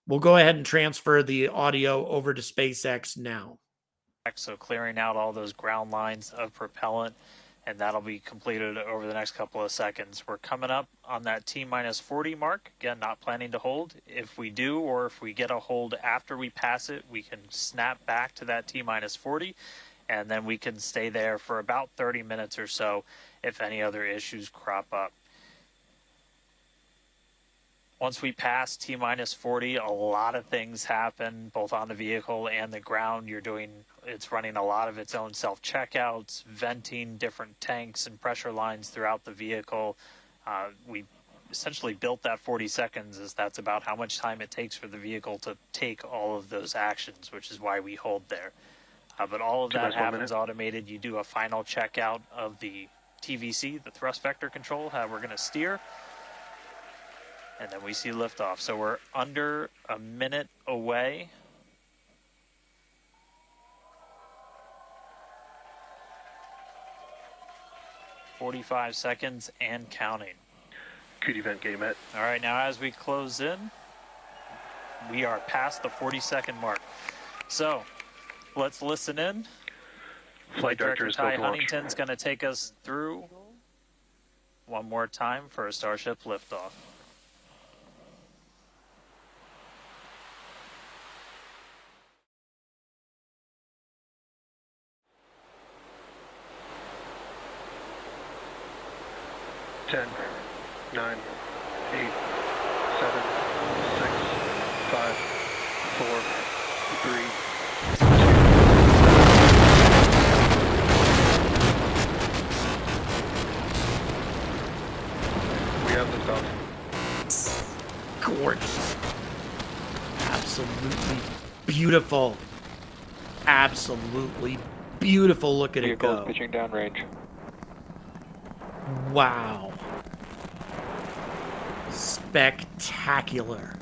We'll go ahead and transfer the audio over to SpaceX now. So clearing out all those ground lines of propellant, and that'll be completed over the next couple of seconds. We're coming up on that T-minus 40 mark. Again, not planning to hold. If we do, or if we get a hold after we pass it, we can snap back to that T-minus 40, and then we can stay there for about 30 minutes or so if any other issues crop up. Once we pass T-minus 40, a lot of things happen, both on the vehicle and the ground. It's running a lot of its own self-checkouts, venting different tanks and pressure lines throughout the vehicle. We essentially built that 40 seconds, as that's about how much time it takes for the vehicle to take all of those actions, which is why we hold there. But all of that happens automated. You do a final checkout of the TVC, the thrust vector control, how we're going to steer. And then we see liftoff. So we're under a minute away. "45 seconds and counting. Good event, game met. All right, now as we close in, we are past the 40-second mark. So let's listen in. Flight Director Ty Huntington's going to take us through one more time for a Starship liftoff. Ten, 9, 8, 7, 6, 5, 4, 3, 2. We have liftoff. Gorgeous. Absolutely beautiful. Absolutely beautiful. Look at it go. Pitching downrange. Wow. Spectacular.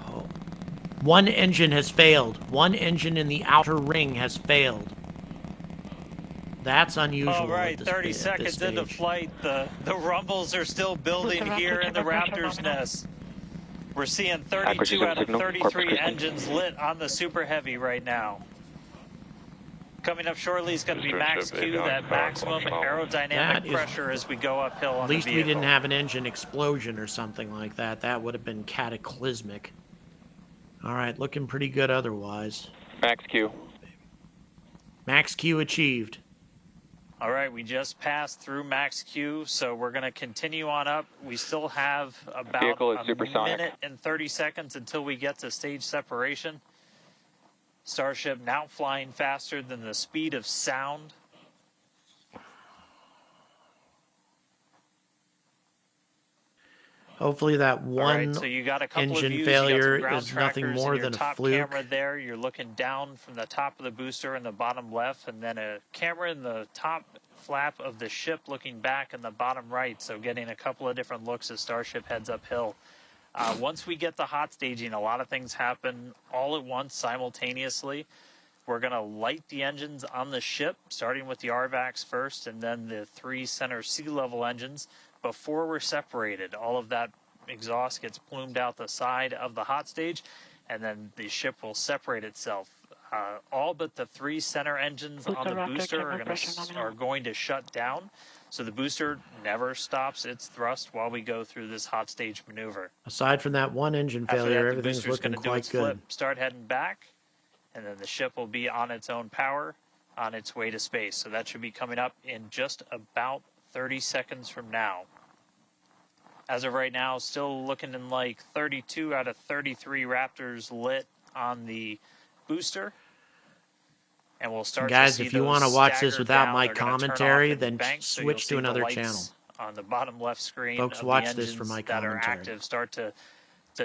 Oh. One engine has failed. One engine in the outer ring has failed. That's unusual. All right, 30 seconds into flight. The rumbles are still building here in the Raptor's nest. We're seeing 32 out of 33 engines lit on the Super Heavy right now. Coming up shortly is going to be max Q, that maximum aerodynamic pressure as we go uphill on the vehicle. At least we didn't have an engine explosion or something like that. That would have been cataclysmic. All right, looking pretty good otherwise. Max Q. Max Q achieved. All right, we just passed through max Q, so we're going to continue on up. We still have about a minute and 30 seconds until we get to stage separation. Starship now flying faster than the speed of sound. Hopefully that one so you got a couple engine of views. failure is nothing more than a fluke. Camera there, you're looking down from the top of the booster in the bottom left, and then a camera in the top flap of the ship looking back in the bottom right, so getting a couple of different looks as Starship heads uphill. Once we get the hot staging, a lot of things happen all at once, simultaneously. We're going to light the engines on the ship, starting with the RVACs first, and then the 3 center sea level engines before we're separated. All of that exhaust gets plumed out the side of the hot stage, and then the ship will separate itself. All but the 3 center engines on the booster are going to shut down, so the booster never stops its thrust while we go through this hot stage maneuver. Aside from that one engine failure, everything's looking quite good. Start heading back, and then the ship will be on its own power on its way to space. So that should be coming up in just about 30 seconds from now. As of right now, still looking in like 32 out of 33 Raptors lit on the booster. And we'll start guys, to see if you want to watch this without my commentary, then switch to another channel. On the bottom left screen, folks, watch this for my commentary. That are active start to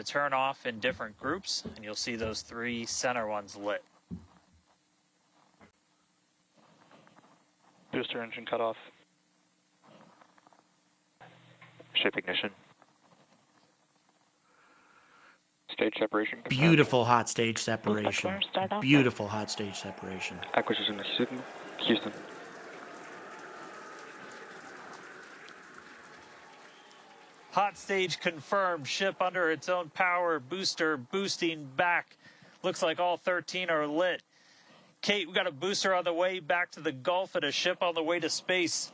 turn off in different groups, and you'll see those 3 center ones lit. Booster engine cut off. Ship ignition. Stage separation. Beautiful hot stage separation. Beautiful hot stage separation. Acquisition signal. Houston. Hot stage confirmed. Ship under its own power. Booster boosting back. Looks like all 13 are lit. Kate, we got a booster on the way back to the Gulf and a ship on the way to space.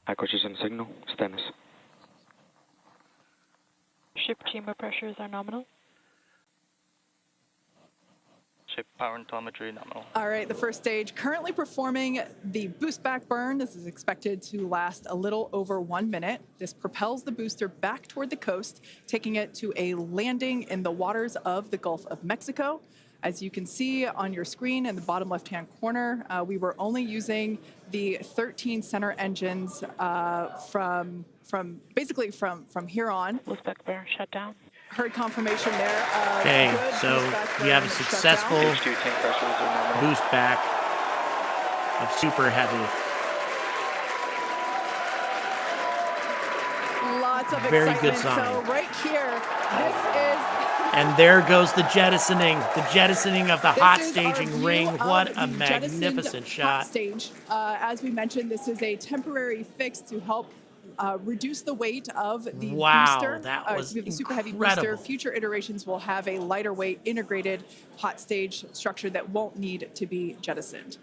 Acquisition signal. Stennis. Ship chamber pressures are nominal. Ship power and telemetry nominal. All right, the first stage currently performing the boost back burn. This is expected to last a little over 1 minute. This propels the booster back toward the coast, taking it to a landing in the waters of the Gulf of Mexico. As you can see on your screen in the bottom left-hand corner, we were only using the 13 center engines from here on. Boost back burn shut down. Heard confirmation there. Okay, so we have a successful boost back of Super Heavy. Lots of very excitement. good sign. So right here, this is. And there goes the jettisoning of the hot staging ring. What a magnificent shot. Hot stage. As we mentioned, this is a temporary fix to help reduce the weight of the booster. That was the Super Heavy incredible. booster. Future iterations will have a lighter weight integrated hot stage structure that won't need to be jettisoned.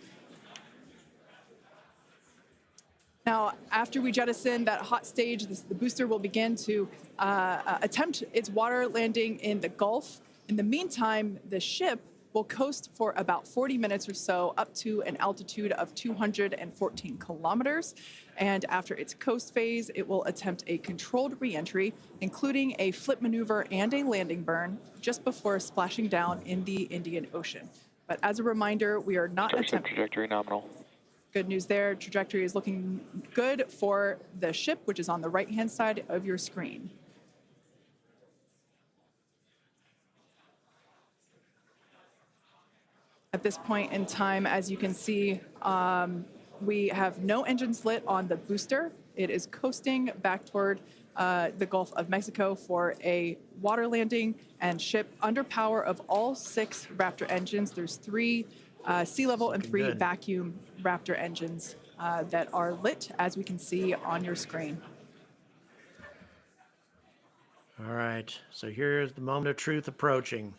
Now, after we jettison that hot stage, the booster will begin to attempt its water landing in the Gulf. In the meantime, the ship will coast for about 40 minutes or so up to an altitude of 214 kilometers. And after its coast phase, it will attempt a controlled reentry, including a flip maneuver and a landing burn just before splashing down in the Indian Ocean. But as a reminder, we are not attempting. Trajectory nominal. Good news there. Trajectory is looking good for the ship, which is on the right-hand side of your screen. At this point in time, as you can see, we have no engines lit on the booster. It is coasting back toward the Gulf of Mexico for a water landing and ship under power of all 6 Raptor engines. There's 3 sea level and 3 vacuum Raptor engines that are lit, as we can see on your screen. All right, so here's the moment of truth approaching.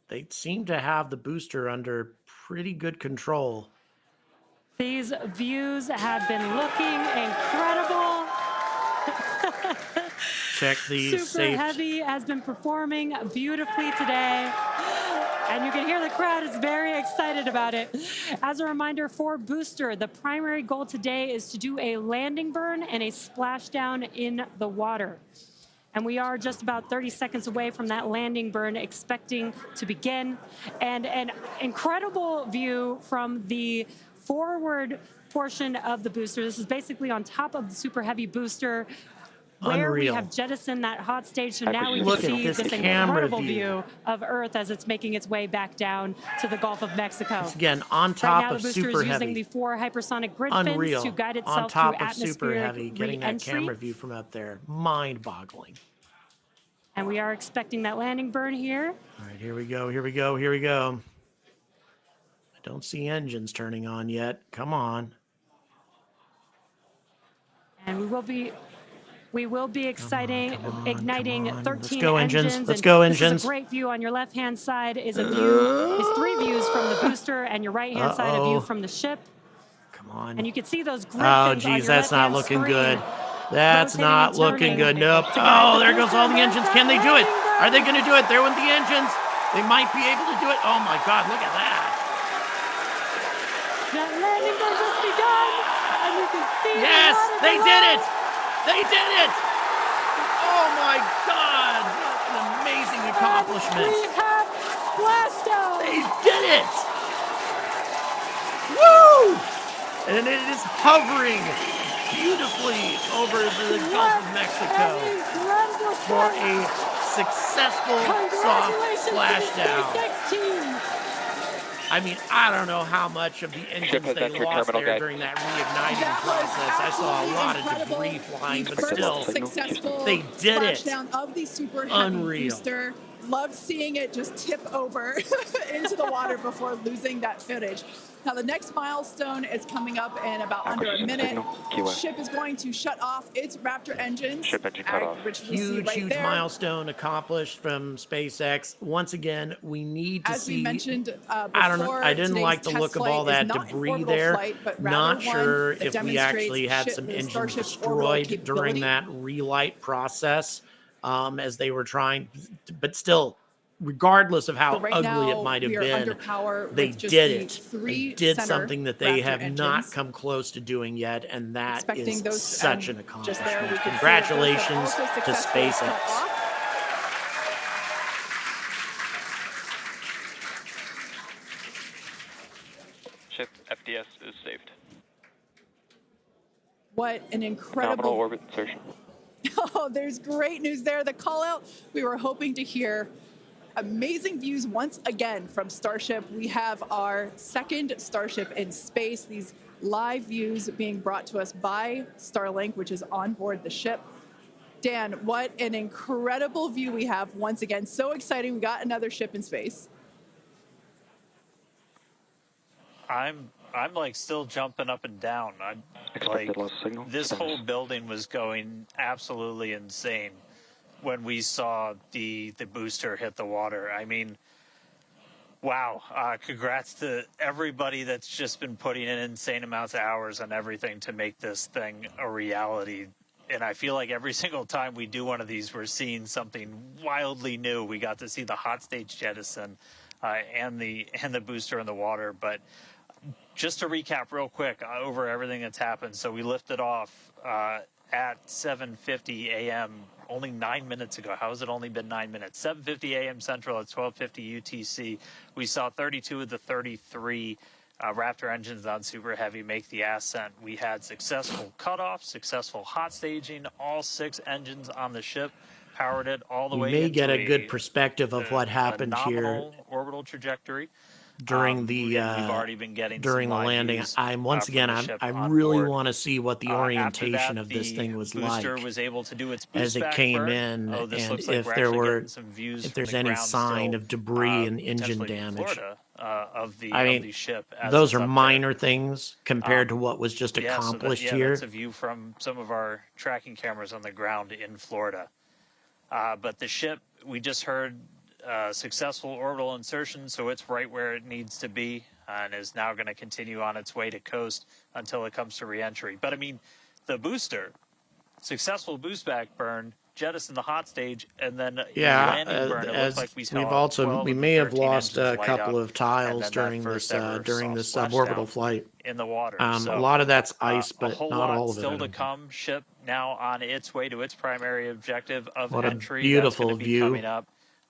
They seem to have the booster under pretty good control. These views have been looking incredible. Check these. Super Heavy has been performing beautifully today. And you can hear the crowd is very excited about it. As a reminder for booster, the primary goal today is to do a landing burn and a splashdown in the water. And we are just about 30 seconds away from that landing burn expecting to begin. And an incredible view from the forward portion of the booster. This is basically on top of the Super Heavy booster where Unreal. we have jettisoned that hot stage. So now we Look can at see this this camera incredible view. view of Earth as it's making its way back down to the Gulf of Mexico. It's again on Right top now, the of booster Super is using Heavy. the 4 hypersonic grid Unreal. fins to guide On itself top through of Super atmospheric Heavy, getting that re-entry. camera view from up there. Mind-boggling. And we are expecting that landing burn here. All right, here we go, here we go, here we go. I don't see engines turning on yet. Come on. And we will be igniting on. 13 Let's go, engines. engines. Let's And go, this engines. is a great view. On your left-hand side is a view, is 3 views from the booster, and your right-hand side a view from the ship. Come on. And you can see those grid Oh, things on geez, your that's not left-hand looking screen, good. That's rotating not and looking turning good. Nope. to guide Oh, the there goes booster. all the engines. Can they do it? Landing Are they going to do it? There with the engines. They might be able to do it. Oh, my God, look at that. That landing has just begun, and you can see Yes, the water they below. did it. They did it. Oh, my God. What an amazing accomplishment. We have splashdown. They did it! Woo! And it is hovering beautifully over the Gulf of Mexico for a successful soft splashdown. I mean, I don't know how much of the engines has they entered lost terminal there guide. during that reigniting That was process. I saw a lot of absolutely debris incredible. flying, The but first still, successful they did it. splashdown of the Super Heavy Unreal. booster. Loved seeing it just tip over into the water before losing that footage. Now the next milestone is coming up in about under a minute. Signal, Ship is going to shut off its Raptor engines. Ship engine cut off. Which we see right Huge there. milestone accomplished from SpaceX. Once again, we need to As see. we mentioned before, I don't know. I didn't today's like the test look of flight all is that not an debris orbital there. flight, but Not rather sure one that if we actually had demonstrates some the engines Starship's orbital destroyed during capability. that relight process as they were trying. But still, regardless of how But right ugly now, it might have we are been, under power they with just did the it. They 3 did center something that they Raptor have not engines. come close to doing yet, and that Expecting is those, such and an just there we accomplishment. could see that those have Congratulations also to successfully cut SpaceX. off. Ship FDS is saved. What an Nominal incredible... orbit insertion. Oh, there's great news there. The call out we were hoping to hear. Amazing views once again from Starship. We have our second Starship in space. These live views being brought to us by Starlink, which is on board the ship. Dan, what an incredible view we have once again. So exciting. We got another ship in space. I'm like still jumping up and down. Expected loss signal. This whole building was going absolutely insane when we saw the booster hit the water. I mean, wow. Congrats to everybody that's just been putting in insane amounts of hours on everything to make this thing a reality. And I feel like every single time we do one of these, we're seeing something wildly new. We got to see the hot stage jettison and the booster in the water. But just to recap real quick over everything that's happened. So we lifted off at 7:50 a.m. only 9 minutes ago. How has it only been 9 minutes? 7:50 a.m. Central at 12:50 UTC. We saw 32 of the 33 Raptor engines on Super Heavy make the ascent. We had successful cutoff, successful hot staging, all 6 engines on the ship, powered it all the way You may into get a good perspective of what happened here nominal orbital trajectory. during the we've already been getting during some the live landing. views, I'm once from again, the ship I on really board. want to see what the After orientation that, of this the thing was booster like was able to do its boost as it back came burn. in, Oh, this and looks like if we're there actually were, getting some views if from there's the any ground sign still, of debris and engine potentially from damage. Florida, of the I mean, the ship. As those it's are up minor there. things compared to what was just Yeah, accomplished so here. that's a view from some of our tracking cameras on the ground in Florida. But the ship, we just heard successful orbital insertion, so it's right where it needs to be and is now going to continue on its way to coast until it comes to reentry. But I mean, the booster, successful boost back burn, jettison the hot stage, and then landing burn. It looks like we may have lost a couple of and tiles then during that this first ever soft suborbital splashdown flight. in the water. A So, lot of that's ice, a but whole not lot all of it. I still to don't think. come. Ship now on its way to its primary objective of What a entry. beautiful That's going to be view coming up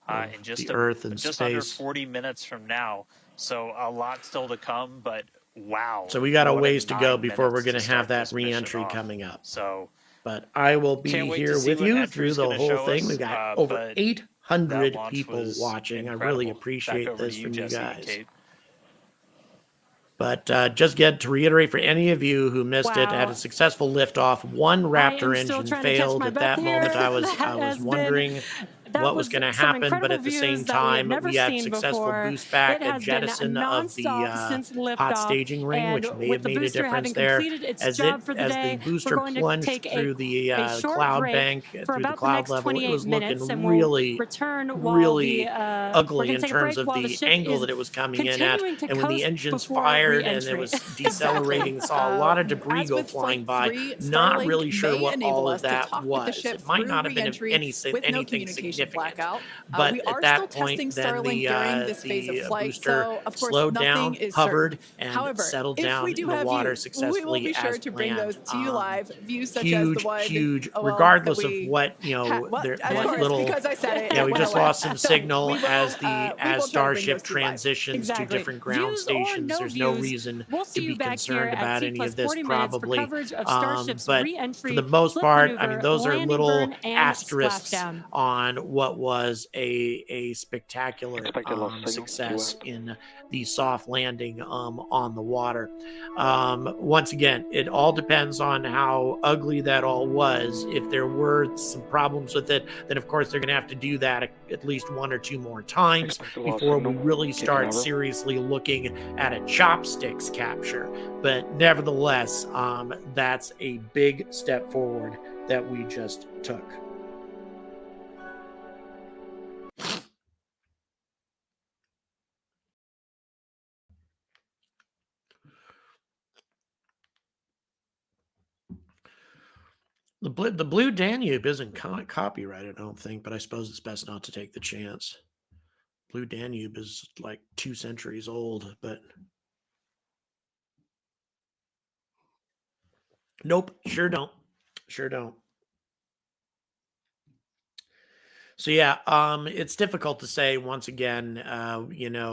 in the Earth and just under space. 40 minutes from now. So a lot still to come, but wow. So we got a what ways to go 9 before we're minutes going to have start that this mission re-entry off. coming up. So But I will be can't wait to here see with what you entry's through the gonna whole show thing. us, We've got but over that 800 launch people was watching. I incredible. really Back appreciate over to this you, from you Jesse and guys. Kate. But just to reiterate for any of you who missed it, had a successful liftoff. One Raptor engine failed. At that moment, I was wondering what was going to happen, but at the same time, we had successful boost back and jettison of the hot staging ring, which may have made a difference there. As the booster plunged through the cloud bank, through the cloud level, it was looking really ugly in terms of the angle that it was coming in at. And when the engines fired and it was decelerating, saw a lot of debris go flying by. Not really sure what all of that was. It might not have been anything significant, but at that point, then the booster slowed down, hovered, and settled down in the water successfully as planned. Huge, regardless of what, what little, we just lost some signal as Starship transitions to different ground stations. There's no reason to be concerned about any of this, probably. But for the most part, I mean, those are little asterisks on what was a spectacular success in the soft landing on the water. Once again, it all depends on how ugly that all was. If there were some problems with it, then of course they're going to have to do that at least one or two more times before we really start seriously looking at a chopsticks capture. But nevertheless, that's a big step forward that we just took. The Blue Danube isn't copyrighted, I don't think, but I suppose it's best not to take the chance. Blue Danube is like 2 centuries old, but nope, sure don't. So yeah, it's difficult to say once again,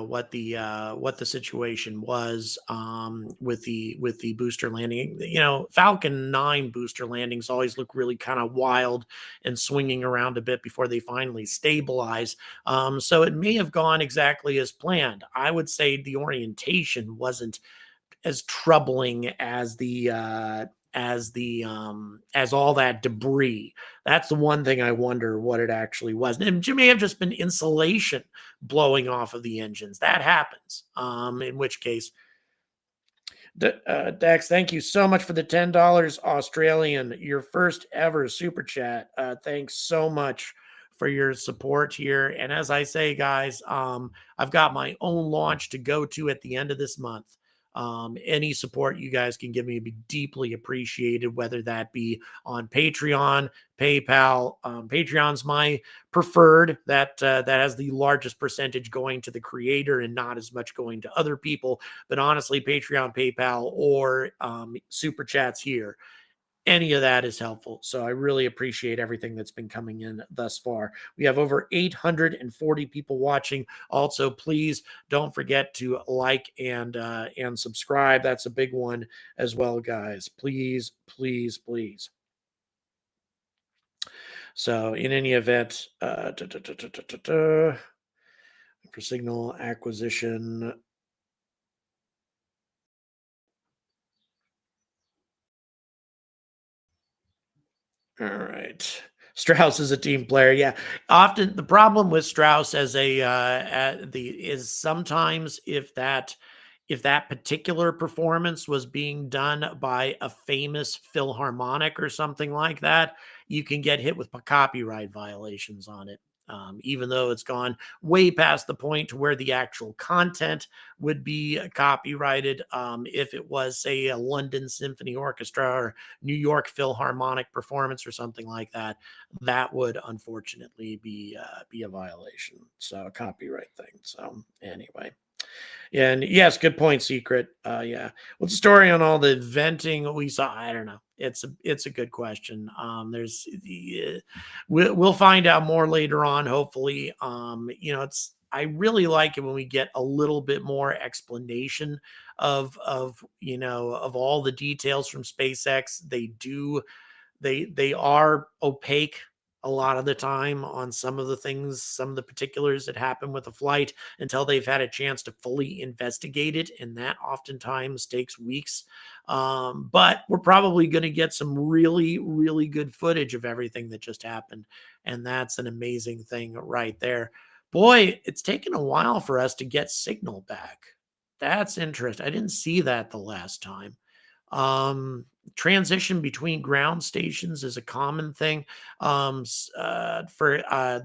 what the situation was with the booster landing. Falcon 9 booster landings always look really kind of wild and swinging around a bit before they finally stabilize. So it may have gone exactly as planned. I would say the orientation wasn't as troubling as as all that debris. That's the one thing I wonder what it actually was. And it may have just been insulation blowing off of the engines. That happens. In which case, Dex, thank you so much for the $10 Australian, your first ever super chat. Thanks so much for your support here. And as I say, guys, I've got my own launch to go to at the end of this month. Any support you guys can give me would be deeply appreciated, whether that be on Patreon, PayPal. Patreon's my preferred. That has the largest percentage going to the creator and not as much going to other people. But honestly, Patreon, PayPal, or super chats here, any of that is helpful. So I really appreciate everything that's been coming in thus far. We have over 840 people watching. Also, please don't forget to like and subscribe. That's a big one as well, guys. Please. So in any event, for signal acquisition, all right. Strauss is a team player. Yeah. Often the problem with Strauss as is sometimes if that particular performance was being done by a famous Philharmonic or something like that, you can get hit with copyright violations on it. Even though it's gone way past the point to where the actual content would be copyrighted. If it was, say, a London Symphony Orchestra or New York Philharmonic performance or something like that, that would unfortunately be a violation. So a copyright thing. So anyway. And yes, good point, Secret. Yeah. What's the story on all the venting we saw? I don't know. It's a good question. We'll find out more later on, hopefully. I really like it when we get a little bit more explanation of all the details from SpaceX. They are opaque a lot of the time on some of the things, some of the particulars that happen with a flight until they've had a chance to fully investigate it. And that oftentimes takes weeks. But we're probably going to get some really, really good footage of everything that just happened. And that's an amazing thing right there. Boy, it's taken a while for us to get signal back. That's interesting. I didn't see that the last time. Transition between ground stations is a common thing. For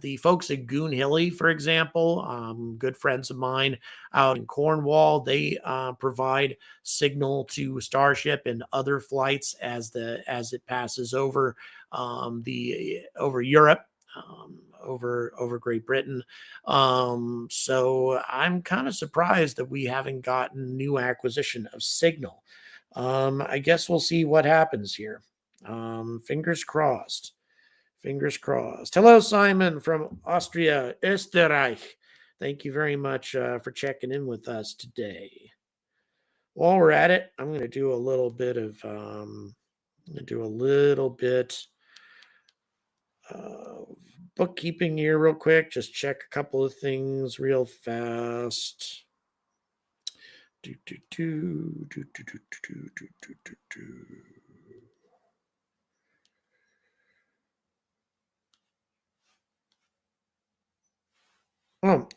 the folks at Goon Hilly, for example, good friends of mine out in Cornwall, they provide signal to Starship and other flights as it passes over over Europe. Over Great Britain. So I'm kind of surprised that we haven't gotten new acquisition of signal. I guess we'll see what happens here. Fingers crossed. Fingers crossed. Hello, Simon from Austria, Österreich. Thank you very much for checking in with us today. While we're at it, I'm going to do a little bit of bookkeeping here real quick. Just check a couple of things real fast.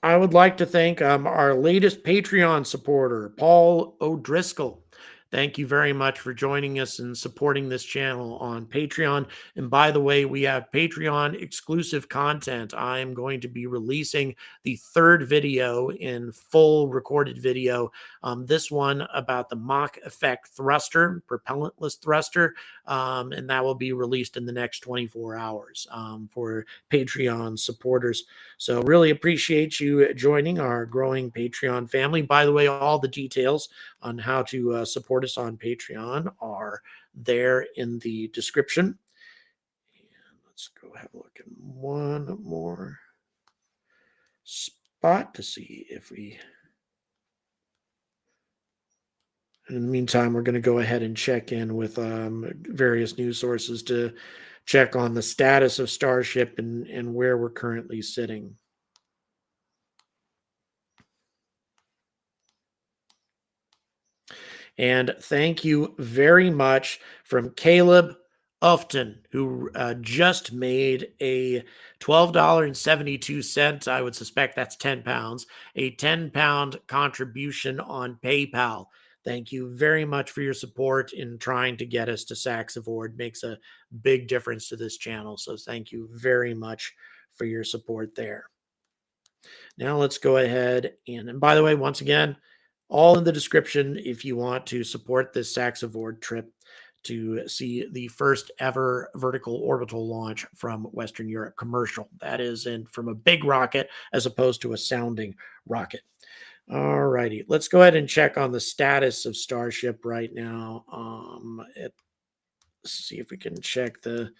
I would like to thank our latest Patreon supporter, Paul O'Driscoll. Thank you very much for joining us and supporting this channel on Patreon. And by the way, we have Patreon exclusive content. I am going to be releasing the third video in full recorded video. This one about the Mach effect thruster, propellantless thruster, and that will be released in the next 24 hours for Patreon supporters. So really appreciate you joining our growing Patreon family. By the way, all the details on how to support us on Patreon are there in the description. And let's go have a look at one more spot to see if we... In the meantime, we're going to go ahead and check in with various news sources to check on the status of Starship and where we're currently sitting. And thank you very much from Caleb Ufton, who just made a $12.72. I would suspect that's 10 pounds, a 10-pound contribution on PayPal. Thank you very much for your support in trying to get us to Saxavord. Makes a big difference to this channel. So thank you very much for your support there. Now let's go ahead and by the way, once again, all in the description if you want to support this Saxavord trip to see the first ever vertical orbital launch from Western Europe commercial. That is from a big rocket as opposed to a sounding rocket. All righty, let's go ahead and check on the status of Starship right now. Let's see if we can check the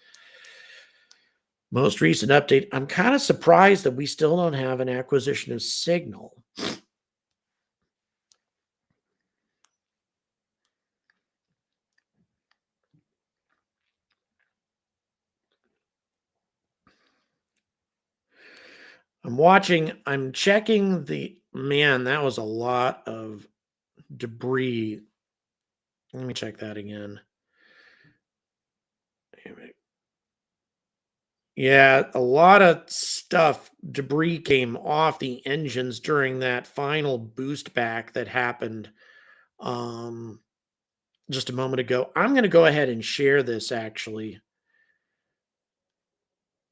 most recent update. I'm kind of surprised that we still don't have an acquisition of signal. I'm checking man, that was a lot of debris. Let me check that again. Yeah, a lot of debris came off the engines during that final boost back that happened just a moment ago. I'm going to go ahead and share this actually.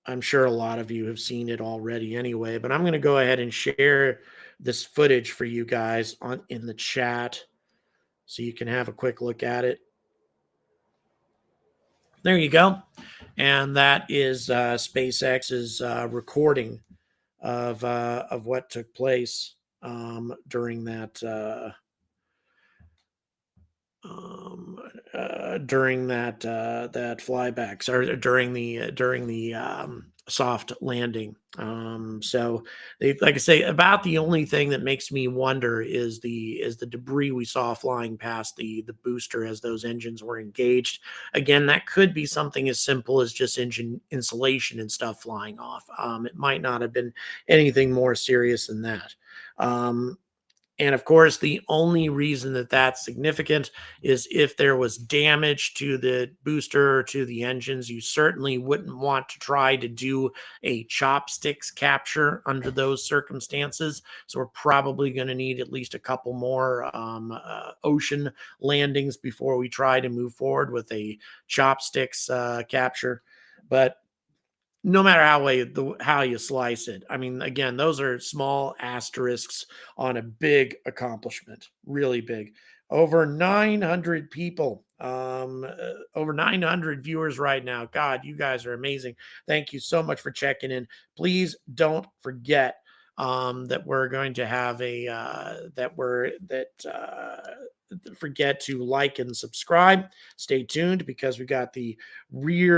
I'm sure a lot of you have seen it already anyway, but I'm going to go ahead and share this footage for you guys in the chat so you can have a quick look at it. There you go. And that is SpaceX's recording of what took place during that during that flyback, or during the soft landing. So they, like I say, about the only thing that makes me wonder is the debris we saw flying past the booster as those engines were engaged. Again, that could be something as simple as just engine insulation and stuff flying off. It might not have been anything more serious than that. And of course, the only reason that that's significant is if there was damage to the booster or to the engines. You certainly wouldn't want to try to do a chopsticks capture under those circumstances. So we're probably going to need at least a couple more ocean landings before we try to move forward with a chopsticks capture. But no matter how you slice it, I mean, again, those are small asterisks on a big accomplishment, really big. Over 900 people, over 900 viewers right now. God, you guys are amazing. Thank you so much for checking in. Please don't forget that we're going to have forget to like and subscribe. Stay tuned because we got the re-entry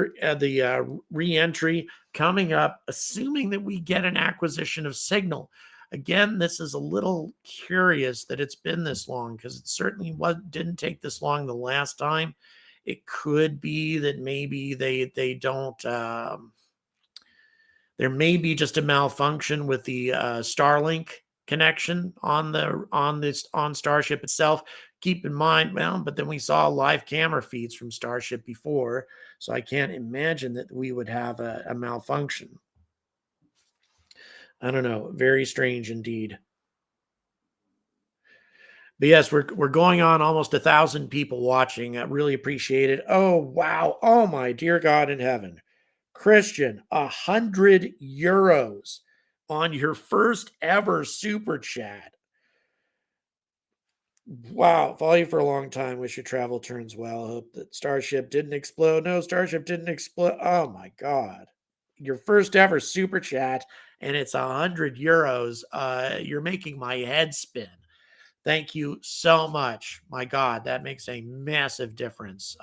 coming up, assuming that we get an acquisition of signal. Again, this is a little curious that it's been this long, because it certainly didn't take this long the last time. It could be that maybe they don't. There may be just a malfunction with the Starlink connection on Starship itself. Keep in mind, well, but then we saw live camera feeds from Starship before, so I can't imagine that we would have a malfunction. I don't know. Very strange indeed. But yes, we're going on almost 1,000 people watching. I really appreciate it. Oh, wow. Oh, my dear God in heaven. Christian, 100 euros on your first ever super chat. Wow, follow you for a long time. Wish your travel turns well. Hope that Starship didn't explode. No, Starship didn't explode. Oh my God. Your first ever super chat, and it's 100 euros. You're making my head spin. Thank you so much. My God, that makes a massive difference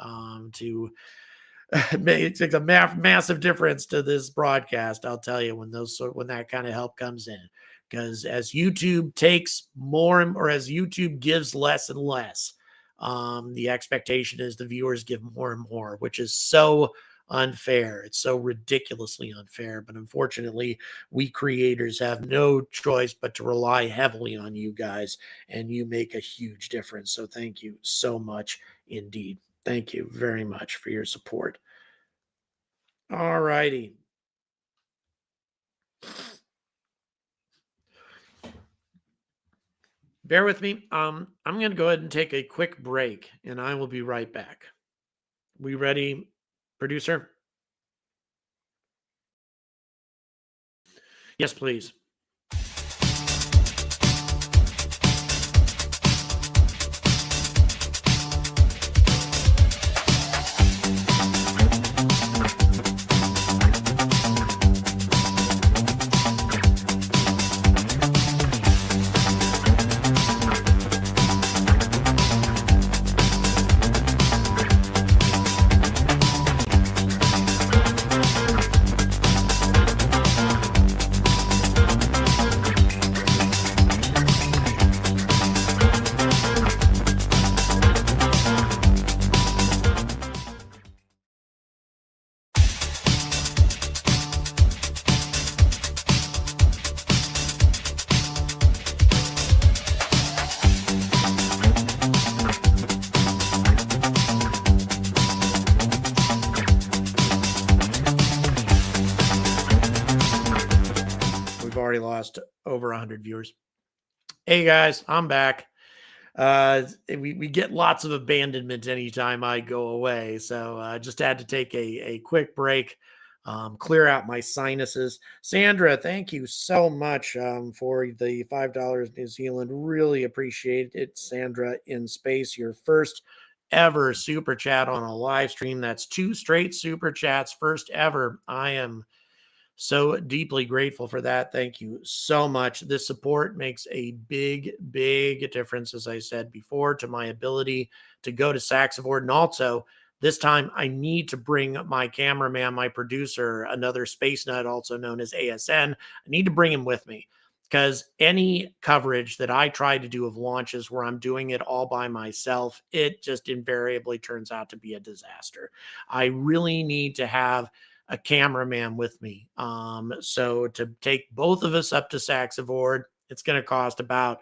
it makes a massive difference to this broadcast. I'll tell you, when that kind of help comes in, because as YouTube takes more, or as YouTube gives less and less, the expectation is the viewers give more and more, which is so unfair. It's so ridiculously unfair. But unfortunately, we creators have no choice but to rely heavily on you guys, and you make a huge difference. So thank you so much indeed. Thank you very much for your support. All righty. Bear with me. I'm going to go ahead and take a quick break, and I will be right back. We ready, producer? Yes, please. Already lost over 100 viewers. Hey guys, I'm back. We get lots of abandonment anytime I go away, so just had to take a quick break, clear out my sinuses. Sandra, thank you so much for the $5 New Zealand. Really appreciate it. Sandra in space, your first ever super chat on a live stream. That's 2 straight super chats, first ever. I am So deeply grateful for that. Thank you so much. This support makes a big, big difference, as I said before, to my ability to go to Saxavord. And also, this time I need to bring my cameraman, my producer, another space nut, also known as ASN. I need to bring him with me because any coverage that I try to do of launches where I'm doing it all by myself, it just invariably turns out to be a disaster. I really need to have a cameraman with me. So to take both of us up to Saxavord, it's going to cost about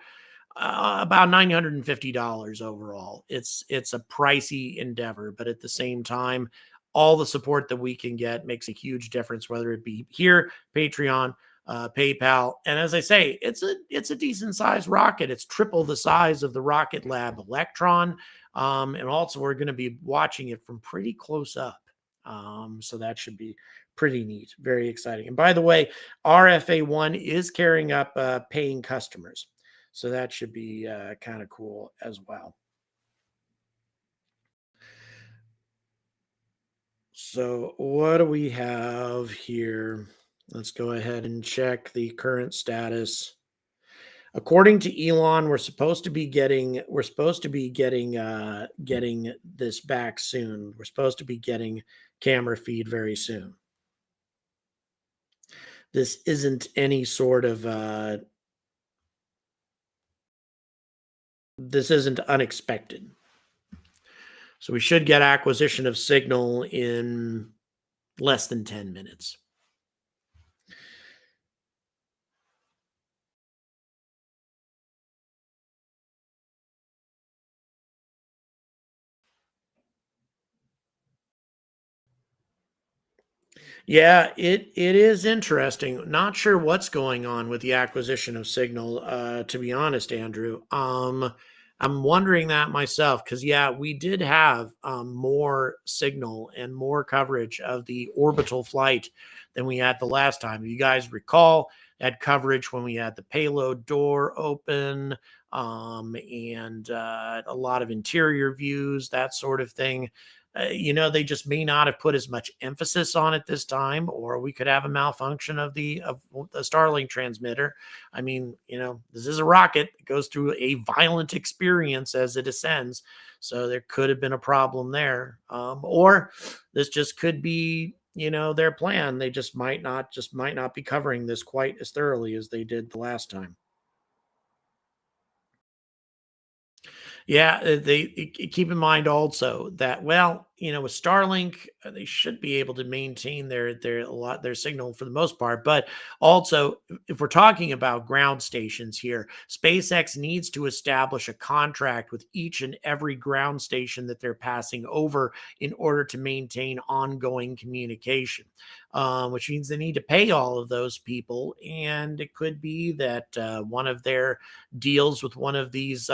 $950 overall. It's a pricey endeavor, but at the same time, all the support that we can get makes a huge difference, whether it be here, Patreon, PayPal, and as I say, it's a decent sized rocket. It's triple the size of the Rocket Lab Electron, and also we're going to be watching it from pretty close up. So that should be pretty neat, very exciting. And by the way, RFA1 is carrying up paying customers. So that should be kind of cool as well. So what do we have here? Let's go ahead and check the current status. According to Elon, we're supposed to be getting getting this back soon. We're supposed to be getting camera feed very soon. This isn't any sort of this isn't unexpected. So we should get acquisition of signal in less than 10 minutes. Yeah, it is interesting. Not sure what's going on with the acquisition of signal, to be honest, Andrew. I'm wondering that myself because yeah, we did have more signal and more coverage of the orbital flight than we had the last time. If you guys recall, had coverage when we had the payload door open, and a lot of interior views, that sort of thing. They just may not have put as much emphasis on it this time, or we could have a malfunction of the Starlink transmitter. I mean, this is a rocket. It goes through a violent experience as it ascends, so there could have been a problem there, or this just could be their plan. They just might not be covering this quite as thoroughly as they did the last time. Yeah, keep in mind also that with Starlink, they should be able to maintain their signal for the most part. But also, if we're talking about ground stations here, SpaceX needs to establish a contract with each and every ground station that they're passing over in order to maintain ongoing communication. Which means they need to pay all of those people, and it could be that one of their deals with one of these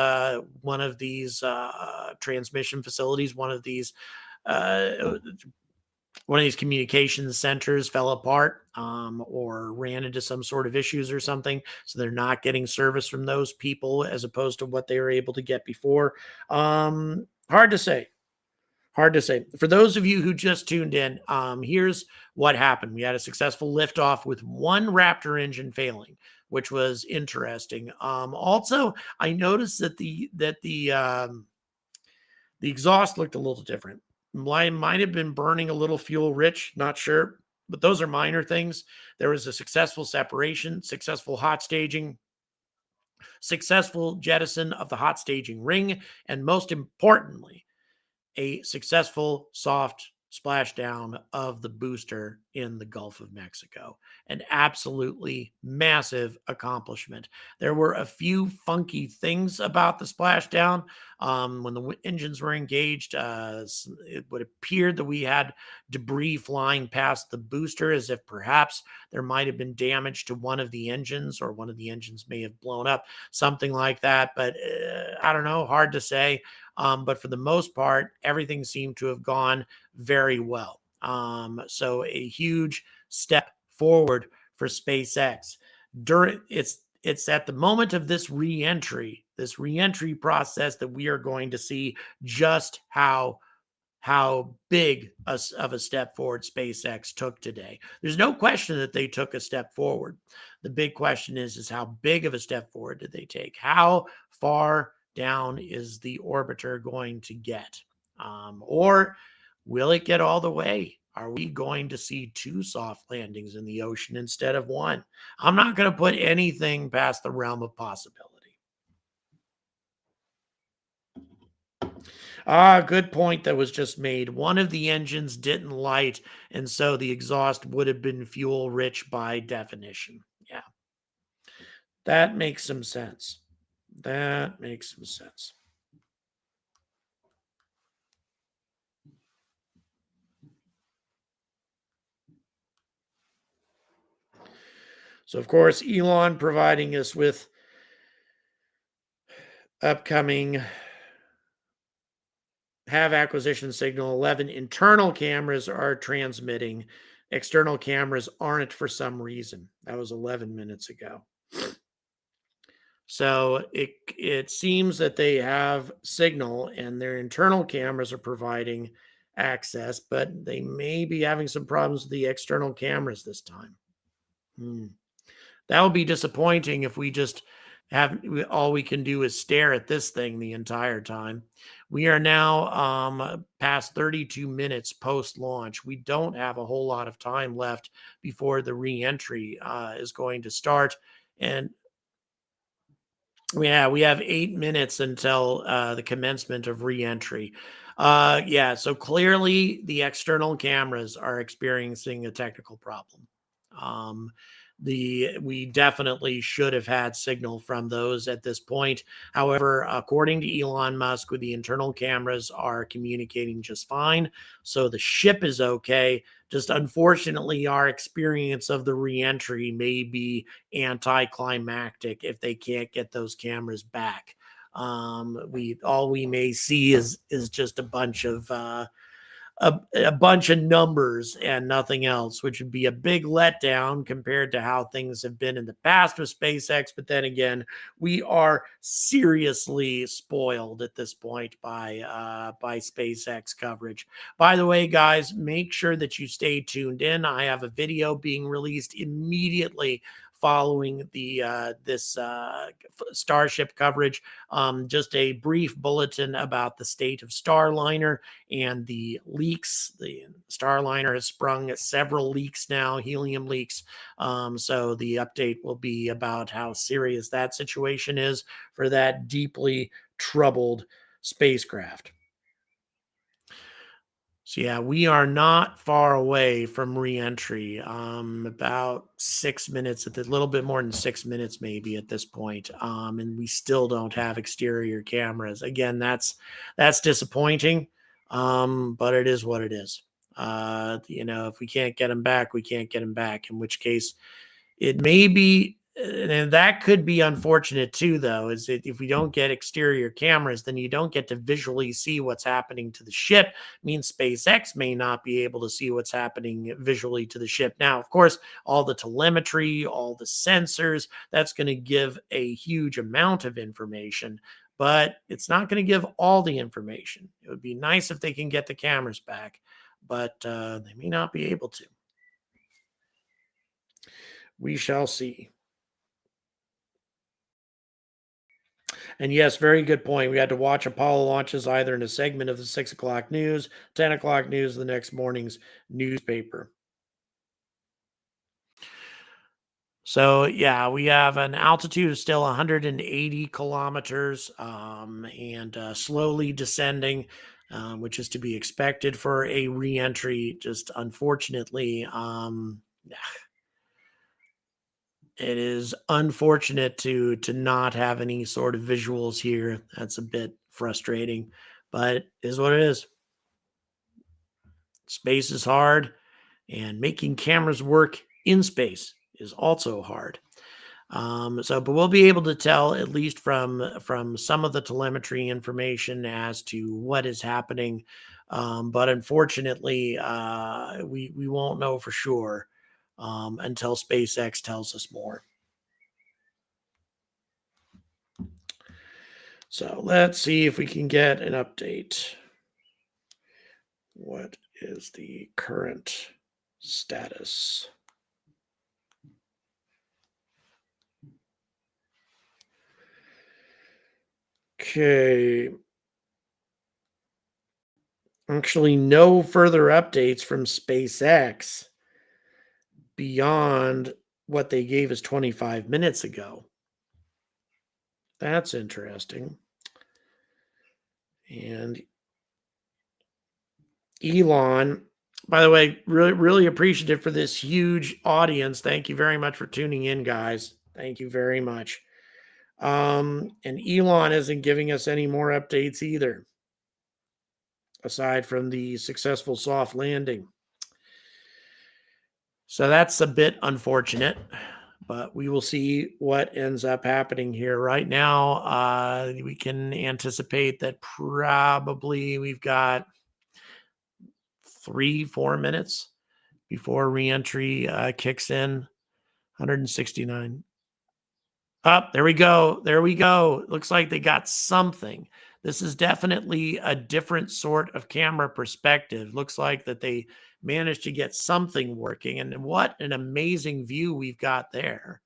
transmission facilities, one of these communications centers fell apart, or ran into some sort of issues or something, so they're not getting service from those people as opposed to what they were able to get before. Hard to say. For those of you who just tuned in, here's what happened. We had a successful liftoff with one Raptor engine failing, which was interesting. Also, I noticed that the exhaust looked a little different. Might have been burning a little fuel rich, not sure, but those are minor things. There was a successful separation, successful hot staging, successful jettison of the hot staging ring, and most importantly, a successful soft splashdown of the booster in the Gulf of Mexico. An absolutely massive accomplishment. There were a few funky things about the splashdown. When the engines were engaged, it would appear that we had debris flying past the booster as if perhaps there might have been damage to one of the engines, or one of the engines may have blown up, something like that. But I don't know, hard to say. But for the most part, everything seemed to have gone very well. So a huge step forward for SpaceX. It's at the moment of this reentry process that we are going to see just how how big of a step forward SpaceX took today. There's no question that they took a step forward. The big question is how big of a step forward did they take? How far down is the orbiter going to get? Or will it get all the way? Are we going to see 2 soft landings in the ocean instead of 1? I'm not going to put anything past the realm of possibility. Good point that was just made. One of the engines didn't light, and so the exhaust would have been fuel rich by definition. Yeah. That makes some sense. That makes some sense. So, of course, Elon providing us with upcoming have acquisition signal. 11 internal cameras are transmitting. External cameras aren't for some reason. That was 11 minutes ago. So it seems that they have signal and their internal cameras are providing access, but they may be having some problems with the external cameras this time. That would be disappointing if we just all we can do is stare at this thing the entire time. We are now past 32 minutes post-launch. We don't have a whole lot of time left before the re-entry is going to start. And we have 8 minutes until the commencement of re-entry. So clearly the external cameras are experiencing a technical problem. We definitely should have had signal from those at this point. However, according to Elon Musk, the internal cameras are communicating just fine. So the ship is okay. Just unfortunately, our experience of the re-entry may be anticlimactic if they can't get those cameras back. We may see is just a bunch of numbers and nothing else, which would be a big letdown compared to how things have been in the past with SpaceX. But then again, we are seriously spoiled at this point by SpaceX coverage. By the way, guys, make sure that you stay tuned in. I have a video being released immediately following this Starship coverage. Just a brief bulletin about the state of Starliner and the leaks. The Starliner has sprung several leaks now, helium leaks. So the update will be about how serious that situation is for that deeply troubled spacecraft. So yeah, we are not far away from re-entry. About 6 minutes, a little bit more than 6 minutes maybe at this point. And we still don't have exterior cameras. Again, that's disappointing. But it is what it is. If we can't get them back, we can't get them back. In which case, it may be, and that could be unfortunate too, though, is that if we don't get exterior cameras, then you don't get to visually see what's happening to the ship. It means SpaceX may not be able to see what's happening visually to the ship. Now, of course, all the telemetry, all the sensors, that's going to give a huge amount of information, but it's not going to give all the information. It would be nice if they can get the cameras back, but they may not be able to. We shall see. And yes, very good point. We had to watch Apollo launches either in a segment of the 6 o'clock news, 10 o'clock news, the next morning's newspaper. So yeah, we have an altitude of still 180 kilometers and slowly descending, which is to be expected for a re-entry. Just unfortunately, it is unfortunate to not have any sort of visuals here. That's a bit frustrating, but it is what it is. Space is hard, and making cameras work in space is also hard. But we'll be able to tell, at least from some of the telemetry information, as to what is happening. But unfortunately, we won't know for sure until SpaceX tells us more. So let's see if we can get an update. What is the current status? Okay. Actually, no further updates from SpaceX beyond what they gave us 25 minutes ago. That's interesting. And Elon, by the way, really appreciative for this huge audience. Thank you very much for tuning in, guys. Thank you very much. And Elon isn't giving us any more updates either, aside from the successful soft landing. So that's a bit unfortunate, but we will see what ends up happening here. Right now, we can anticipate that probably we've got 3-4 minutes before reentry kicks in. 169. There we go. There we go. Looks like they got something. This is definitely a different sort of camera perspective. Looks like that they managed to get something working. And what an amazing view we've got there.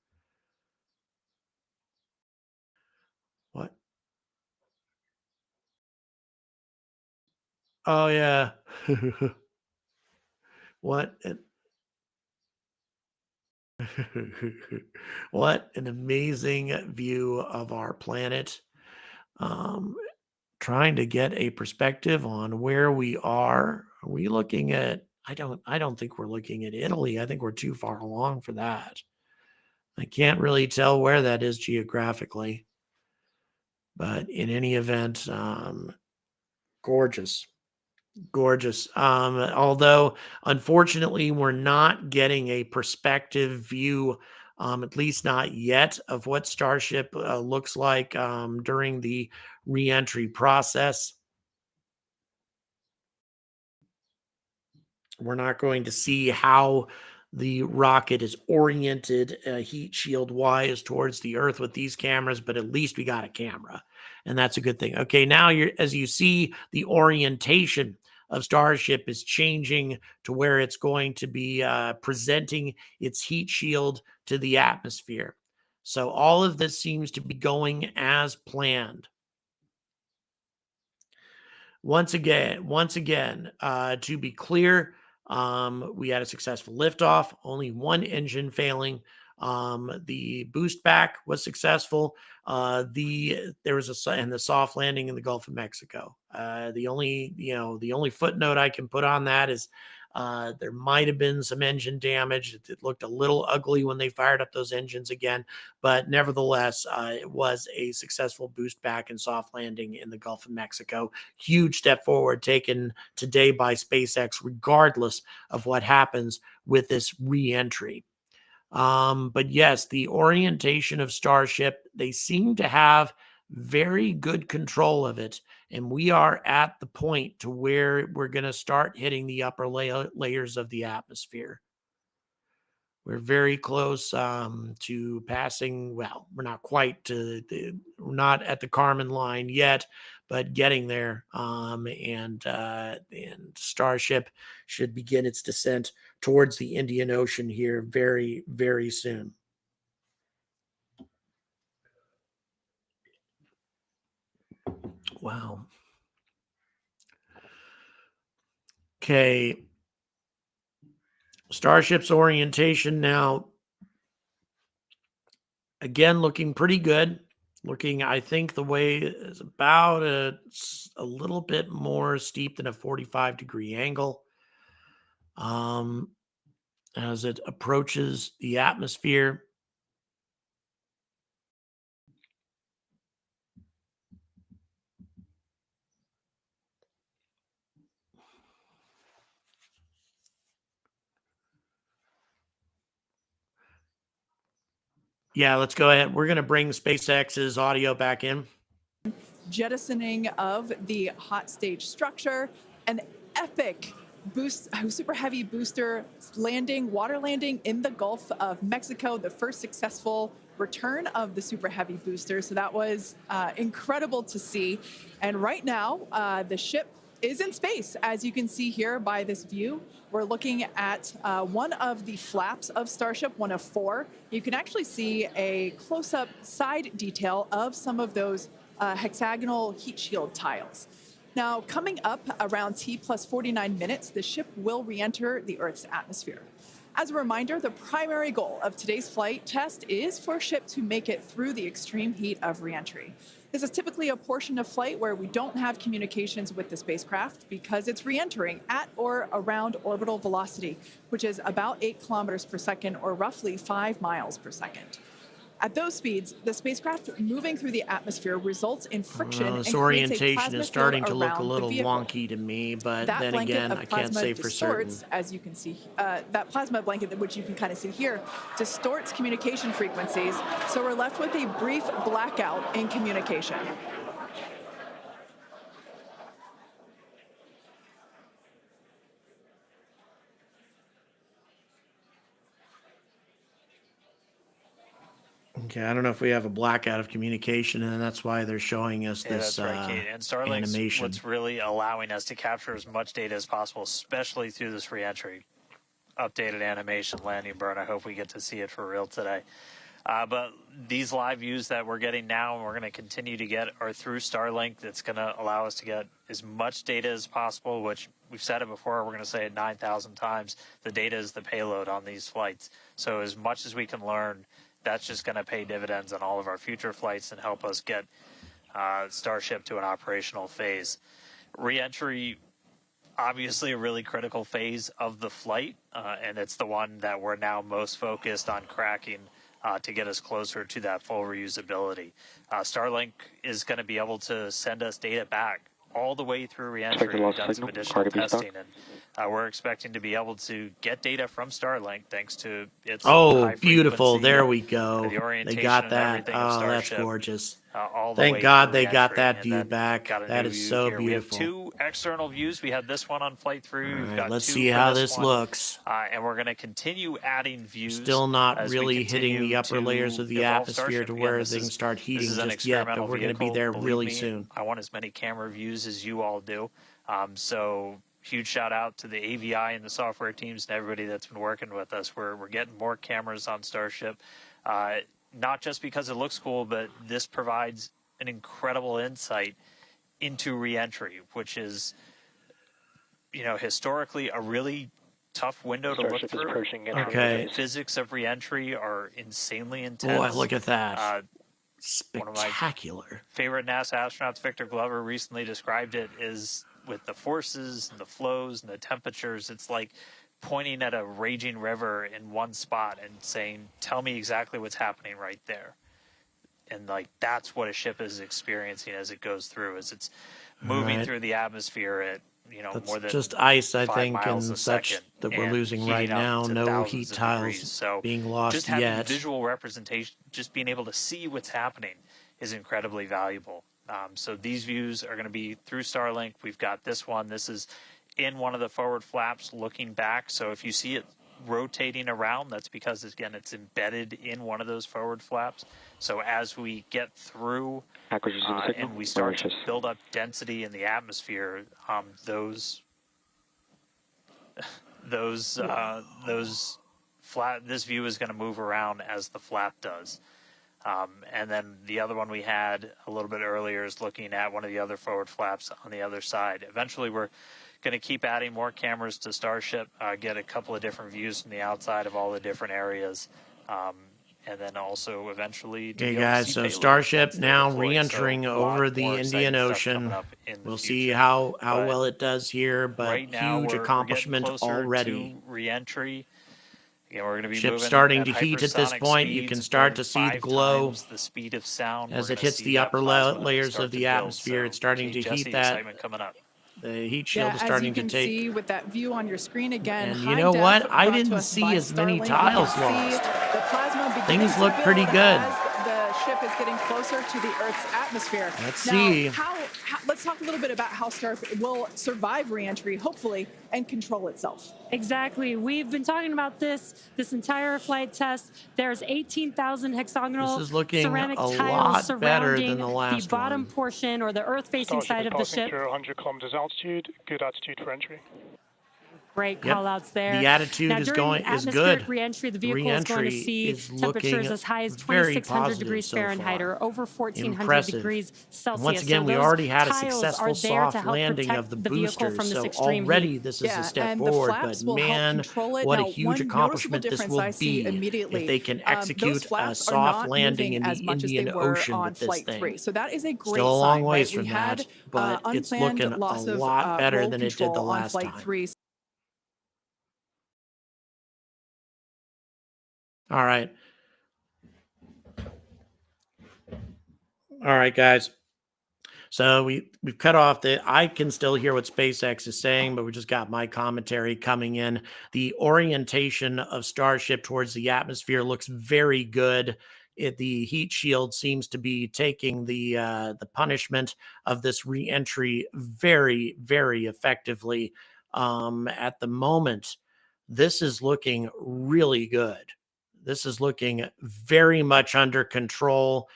What? Oh, yeah. What? What an amazing view of our planet. Trying to get a perspective on where we are. Are we looking at, I don't think we're looking at Italy. I think we're too far along for that. I can't really tell where that is geographically. But in any event, gorgeous. Gorgeous. Although, unfortunately, we're not getting a perspective view, at least not yet, of what Starship looks like during the reentry process. We're not going to see how the rocket is oriented heat shield wise towards the Earth with these cameras, but at least we got a camera, and that's a good thing. Okay, now as you see, the orientation of Starship is changing to where it's going to be presenting its heat shield to the atmosphere. So all of this seems to be going as planned. Once again, to be clear, we had a successful liftoff, only one engine failing. The boost back was successful. There was and the soft landing in the Gulf of Mexico. The only footnote I can put on that is there might have been some engine damage. It looked a little ugly when they fired up those engines again, but nevertheless, it was a successful boost back and soft landing in the Gulf of Mexico. Huge step forward taken today by SpaceX, regardless of what happens with this re-entry. But yes, the orientation of Starship, they seem to have very good control of it. And we are at the point to where we're going to start hitting the upper layers of the atmosphere. We're very close to passing. Well, we're not quite we're not at the Kármán line yet, but getting there. And Starship should begin its descent towards the Indian Ocean here very, very soon. Wow. Okay. Starship's orientation now, again, looking pretty good. Looking, I think the way is about a little bit more steep than a 45-degree angle. As it approaches the atmosphere. Yeah, let's go ahead. We're going to bring SpaceX's audio back in. Jettisoning of the hot stage structure, an epic super heavy booster landing, water landing in the Gulf of Mexico, the first successful return of the super heavy booster. So that was incredible to see. And right now, the ship is in space. As you can see here by this view, we're looking at one of the flaps of Starship, one of 4. You can actually see a close-up side detail of some of those hexagonal heat shield tiles. Now, coming up around T plus 49 minutes, the ship will re-enter the Earth's atmosphere. As a reminder, the primary goal of today's flight test is for a ship to make it through the extreme heat of re-entry. This is typically a portion of flight where we don't have communications with the spacecraft because it's re-entering at or around orbital velocity, which is about 8 kilometers per second or roughly 5 miles per second. At those speeds, the spacecraft moving through the atmosphere results in friction and This creates a orientation plasma is starting field to look a around little the vehicle. wonky to me, but That then blanket again, of I can't plasma say for certain. distorts, as you can see, that plasma blanket, which you can kind of see here, distorts communication frequencies, so we're left with a brief blackout in communication. Okay, I don't know if we have a blackout of communication, and that's why they're showing us this that's right, Kate. And Starlink's animation. what's really allowing us to capture as much data as possible, especially through this re-entry. Updated animation, landing burn. I hope we get to see it for real today. But these live views that we're getting now and we're going to continue to get are through Starlink. That's going to allow us to get as much data as possible, which we've said it before, we're going to say it 9,000 times. The data is the payload on these flights. So as much as we can learn, that's just going to pay dividends on all of our future flights and help us get Starship to an operational phase. Re-entry, obviously a really critical phase of the flight, and it's the one that we're now most focused on cracking to get us closer to that full reusability. Starlink is going to be able to send us data back all the way through re-entry. We've done some additional testing, and we're expecting to be able to get data from Starlink thanks to its high beautiful. frequency, There we go. the orientation They got and that. everything of Oh, that's Starship, gorgeous. all the Thank way God through they got re-entry, that and view then back. got a That new is view so here. beautiful. We have 2 external views. We had this one on flight through. We've All got right, let's 2 see for how this this one. looks. And we're going to continue adding views. Still not as we really hitting continue the upper to layers of the evolve atmosphere Starship. to Again, where this they can is- start This heating is an just yet, but experimental we're going to be vehicle. there Believe really me, soon. I want as many camera views as you all do. So huge shout out to the AVI and the software teams and everybody that's been working with us. We're getting more cameras on Starship, not just because it looks cool, but this provides an incredible insight into re-entry, which is, historically a really tough window to look Starship is through. approaching Okay. The physics of re-entry are insanely Boy, intense. look at that. One of my Spectacular. favorite NASA astronauts, Victor Glover, recently described it as with the forces and the flows and the temperatures, it's like pointing at a raging river in one spot and saying, tell me exactly what's happening right there. And that's what a ship is experiencing as it goes through, as it's moving through the atmosphere at That's more than just ice, I 5 think, miles and a such second, that we're and losing heating right up now. to No thousands heat of tiles degrees. So being lost just having yet. visual representation, just being able to see what's happening is incredibly valuable. So these views are going to be through Starlink. We've got this one. This is in one of the forward flaps looking back. So if you see it rotating around, that's because, again, it's embedded in one of those forward flaps. So as we get through and we start to build up density in the atmosphere, this view is going to move around as the flap does. And then the other one we had a little bit earlier is looking at one of the other forward flaps on the other side. Eventually, we're going to keep adding more cameras to Starship, get a couple of different views from the outside of all the different areas, and then also eventually to Okay, be able to guys, see so payloads Starship once they're now deployed. re-entering So a lot over the more exciting Indian stuff coming Ocean. up in the We'll see future. how But well it does here, but right now huge we're accomplishment getting closer already. to re-entry. Again, we're going to be Ship's moving starting at to heat at this hypersonic point. You speeds, can start more to than see the 5 glow times the speed of sound. as We're it gonna hits see the that upper plasma layers start of to the build. atmosphere. So, It's starting Kate, to Jesse, heat that. excitement coming up. The heat shield is As starting you to can take. see with that view on your screen again, And high you know def what? I brought to didn't us see by as many Starlink. tiles You can see lost. the plasma beginning Things to look build pretty good. as the ship Starship is getting closer to the Earth's atmosphere. Let's now, see. Let's talk a little bit about how Starship will survive re-entry, hopefully, and control itself. Exactly. We've been talking about this entire flight test. There's 18,000 hexagonal ceramic tiles surrounding the bottom portion or the Earth-facing side of the ship. Through 100 kilometers altitude, good attitude for entry. Great call-outs there. The attitude now, is during atmospheric good. re-entry, the vehicle is going to see temperatures as high as 2,600 degrees Fahrenheit or over 1,400 degrees Celsius. Once again, so we already had a successful soft landing of the vehicle from this so extreme already heat. this is a step and forward. The flaps but will man, help control it. what now, a huge accomplishment this will be if they can execute a soft landing in the Indian Ocean with this thing. So that is a great Still a long sign, ways right? from that, but it's looking a lot better than it did the last time. All right. All right, guys. So we've cut off I can still hear what SpaceX is saying, but we just got my commentary coming in. The orientation of Starship towards the atmosphere looks very good. The heat shield seems to be taking the punishment of this re-entry very, very effectively. At the moment, this is looking really good. This is looking very much under control.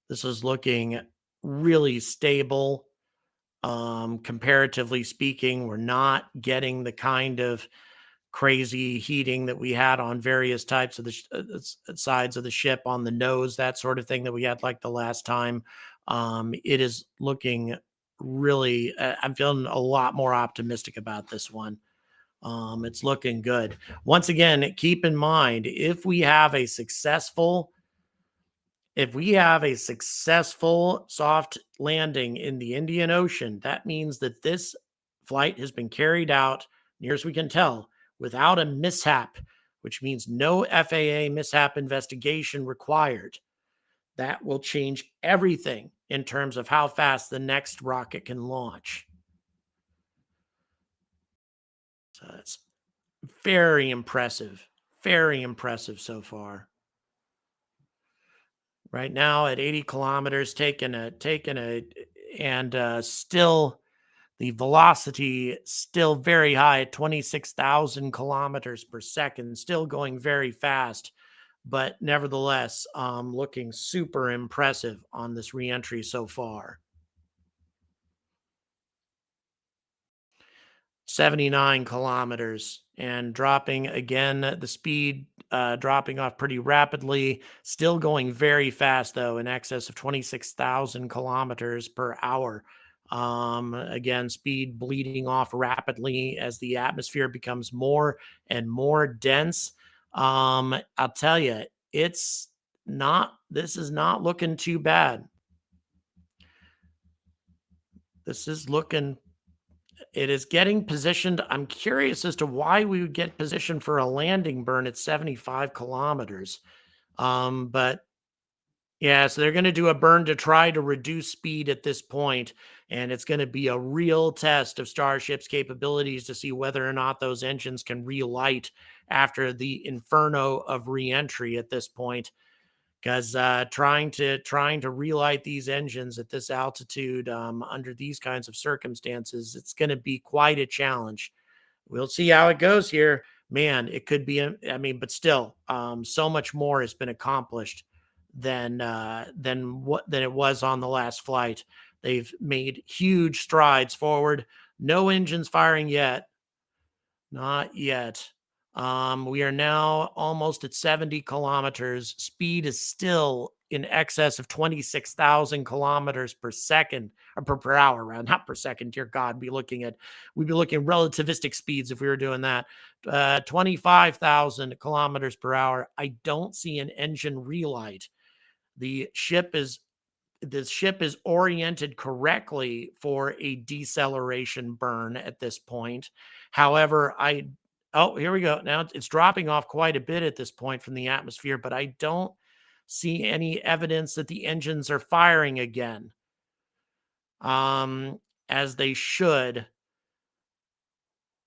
This is looking really stable. Comparatively speaking, we're not getting the kind of crazy heating that we had on various types of the sides of the ship, on the nose, that sort of thing that we had like the last time. It is looking really, I'm feeling a lot more optimistic about this one. It's looking good. Once again, keep in mind, if we have a successful soft landing in the Indian Ocean, that means that this flight has been carried out, near as we can tell, without a mishap, which means no FAA mishap investigation required. That will change everything in terms of how fast the next rocket can launch. So that's very impressive so far. Right now at 80 kilometers, and still the velocity still very high at 26,000 kilometers per second, still going very fast, but nevertheless, looking super impressive on this reentry so far. 79 kilometers and dropping again, the speed dropping off pretty rapidly, still going very fast though, in excess of 26,000 kilometers per hour. Again, speed bleeding off rapidly as the atmosphere becomes more and more dense. I'll tell you, this is not looking too bad. It is getting positioned. I'm curious as to why we would get positioned for a landing burn at 75 kilometers. But yeah, so they're going to do a burn to try to reduce speed at this point, and it's going to be a real test of Starship's capabilities to see whether or not those engines can relight after the inferno of re-entry at this point. Because trying to relight these engines at this altitude under these kinds of circumstances, it's going to be quite a challenge. We'll see how it goes here. Man, it could be. But still, so much more has been accomplished than it was on the last flight. They've made huge strides forward. No engines firing yet. Not yet. We are now almost at 70 kilometers. Speed is still in excess of 26,000 kilometers per second, or per hour, right? Not per second. Dear God, we'd be looking at relativistic speeds if we were doing that. 25,000 kilometers per hour. I don't see an engine relight. The ship is oriented correctly for a deceleration burn at this point. However, here we go. Now it's dropping off quite a bit at this point from the atmosphere, but I don't see any evidence that the engines are firing again, as they should.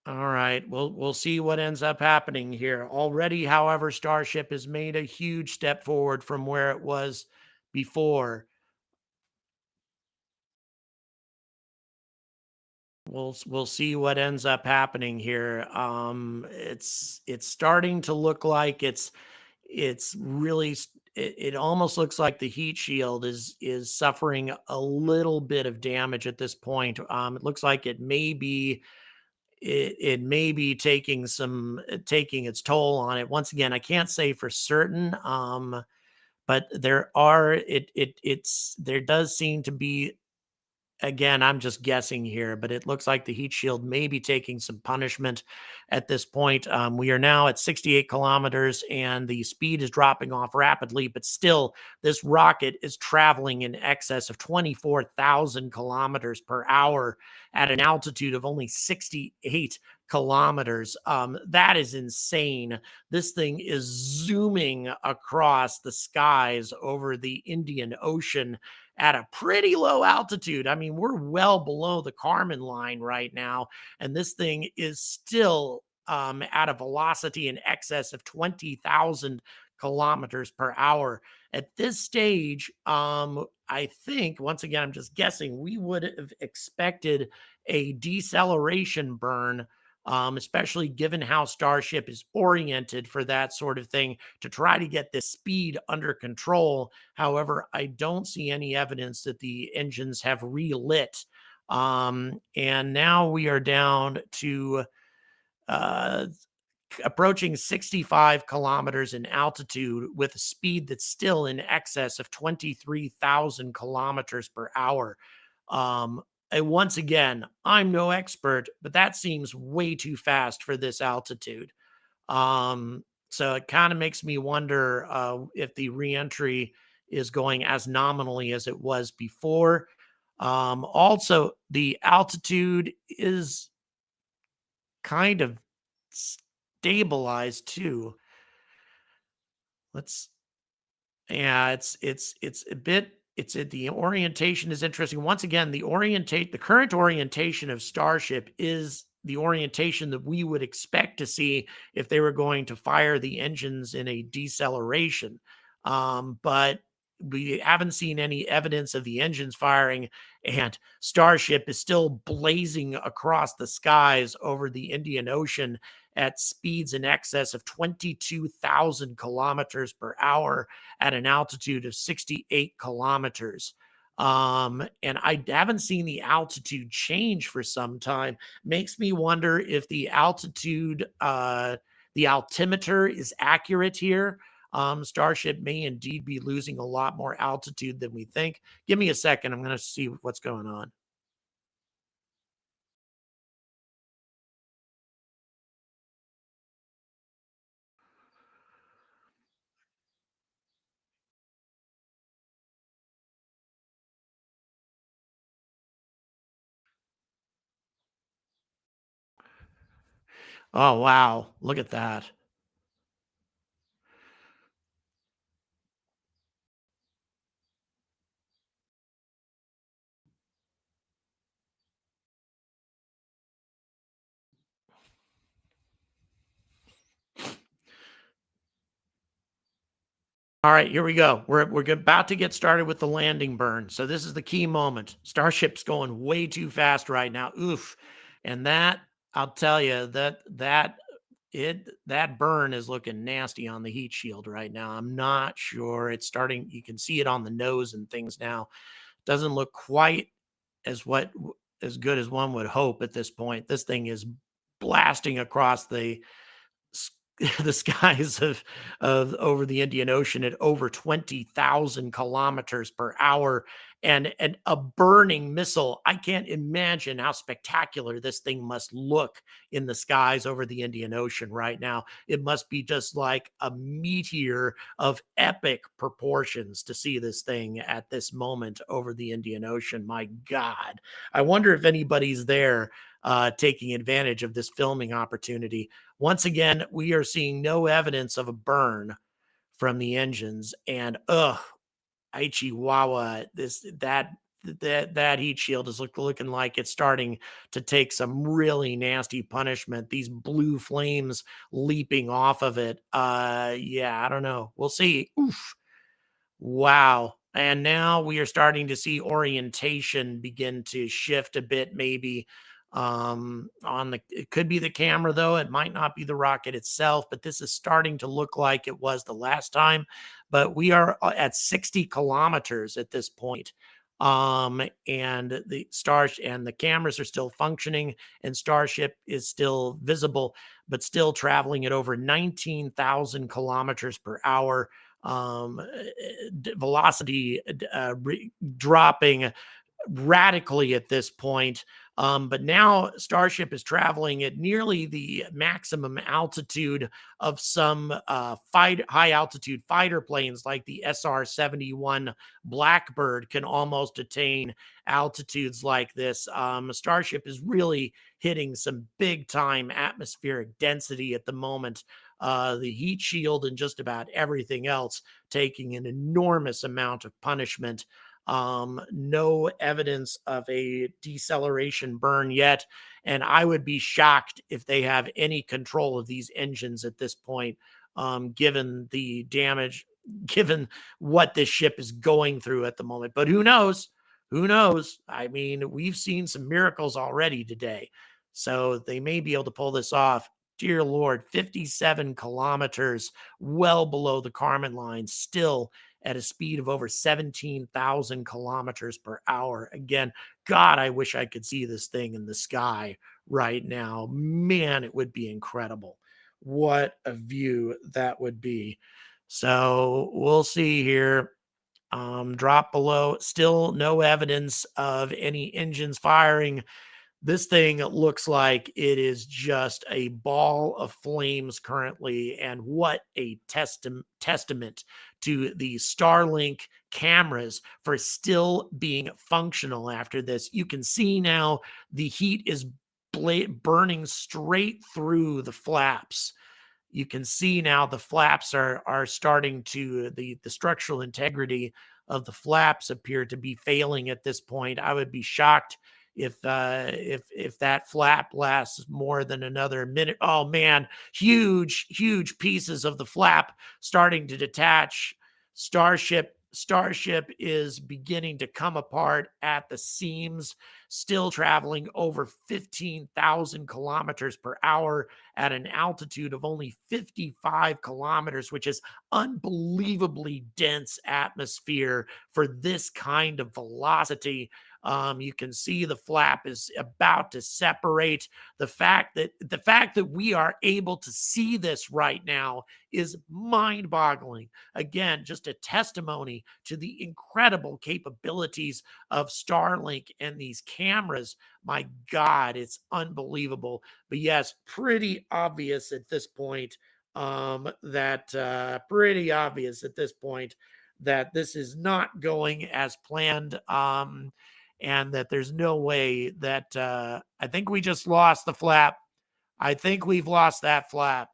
All right, we'll see what ends up happening here. Already, however, Starship has made a huge step forward from where it was before. We'll see what ends up happening here. It's starting to look like it's really it almost looks like the heat shield is suffering a little bit of damage at this point. It looks like it may be taking its toll on it. Once again, I can't say for certain. But there does seem to be, again, I'm just guessing here, but it looks like the heat shield may be taking some punishment at this point. We are now at 68 kilometers and the speed is dropping off rapidly, but still this rocket is traveling in excess of 24,000 kilometers per hour at an altitude of only 68 kilometers. That is insane. This thing is zooming across the skies over the Indian Ocean at a pretty low altitude. I mean, we're well below the Kármán line right now, and this thing is still at a velocity in excess of 20,000 kilometers per hour. At this stage, I think, once again, I'm just guessing, we would have expected a deceleration burn, especially given how Starship is oriented for that sort of thing, to try to get this speed under control. However, I don't see any evidence that the engines have relit. And now we are down to approaching 65 kilometers in altitude with a speed that's still in excess of 23,000 kilometers per hour. And once again, I'm no expert, but that seems way too fast for this altitude. So it kind of makes me wonder if the reentry is going as nominally as it was before. Also, the altitude is kind of stabilized too. It's a bit. The orientation is interesting. Once again, the current orientation of Starship is the orientation that we would expect to see if they were going to fire the engines in a deceleration. But we haven't seen any evidence of the engines firing, and Starship is still blazing across the skies over the Indian Ocean at speeds in excess of 22,000 kilometers per hour at an altitude of 68 kilometers. And I haven't seen the altitude change for some time. Makes me wonder if the altitude, the altimeter is accurate here. Starship may indeed be losing a lot more altitude than we think. Give me a second. I'm going to see what's going on. Oh, wow. Look at that. All right, here we go. We're about to get started with the landing burn. So this is the key moment. Starship's going way too fast right now. Oof. And that, I'll tell you, that burn is looking nasty on the heat shield right now. I'm not sure. It's starting, you can see it on the nose and things now. Doesn't look quite as good as one would hope at this point. This thing is blasting across the skies of over the Indian Ocean at over 20,000 kilometers per hour, and a burning missile. I can't imagine how spectacular this thing must look in the skies over the Indian Ocean right now. It must be just like a meteor of epic proportions to see this thing at this moment over the Indian Ocean. My God, I wonder if anybody's there taking advantage of this filming opportunity. Once again, we are seeing no evidence of a burn from the engines, and Chihuahua, that heat shield is looking like it's starting to take some really nasty punishment. These blue flames leaping off of it. Yeah, I don't know. We'll see. Oof. Wow. And now we are starting to see orientation begin to shift a bit, maybe it could be the camera, though. It might not be the rocket itself, but this is starting to look like it was the last time. But we are at 60 kilometers at this point. And the cameras are still functioning, and Starship is still visible, but still traveling at over 19,000 kilometers per hour. Velocity dropping radically at this point. But now Starship is traveling at nearly the maximum altitude of some high altitude fighter planes, like the SR-71 Blackbird can almost attain altitudes like this. Starship is really hitting some big time atmospheric density at the moment. The heat shield and just about everything else taking an enormous amount of punishment. No evidence of a deceleration burn yet, and I would be shocked if they have any control of these engines at this point, given the damage, given what this ship is going through at the moment. But who knows? Who knows? I mean, we've seen some miracles already today, so they may be able to pull this off. Dear Lord, 57 kilometers, well below the Kármán line, still at a speed of over 17,000 kilometers per hour. Again, God, I wish I could see this thing in the sky right now. Man, it would be incredible. What a view that would be. So we'll see here. Drop below. Still no evidence of any engines firing. This thing looks like it is just a ball of flames currently, and what a testament to the Starlink cameras for still being functional after this. You can see now the heat is burning straight through the flaps. You can see now the flaps are starting to, the structural integrity of the flaps appear to be failing at this point. I would be shocked if that flap lasts more than another minute. Oh man, huge pieces of the flap starting to detach. Starship is beginning to come apart at the seams, still traveling over 15,000 kilometers per hour at an altitude of only 55 kilometers, which is unbelievably dense atmosphere for this kind of velocity. You can see the flap is about to separate. The fact that we are able to see this right now is mind-boggling. Again, just a testimony to the incredible capabilities of Starlink and these cameras. My God, it's unbelievable. But yes, pretty obvious at this point that this is not going as planned. And that there's no way that I think we just lost the flap. I think we've lost that flap.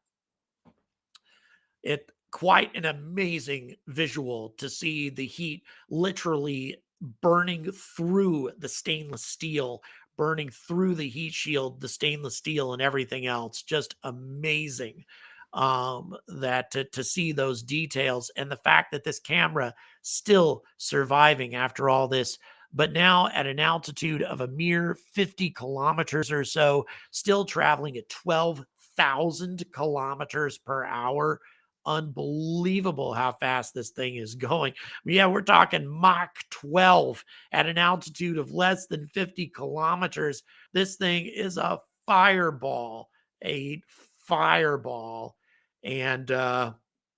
It quite an amazing visual to see the heat literally burning through the stainless steel, burning through the heat shield, the stainless steel, and everything else. Just amazing that to see those details, and the fact that this camera still surviving after all this, but now at an altitude of a mere 50 kilometers or so, still traveling at 12,000 kilometers per hour. Unbelievable how fast this thing is going. Yeah, we're talking Mach 12 at an altitude of less than 50 kilometers. This thing is a fireball. And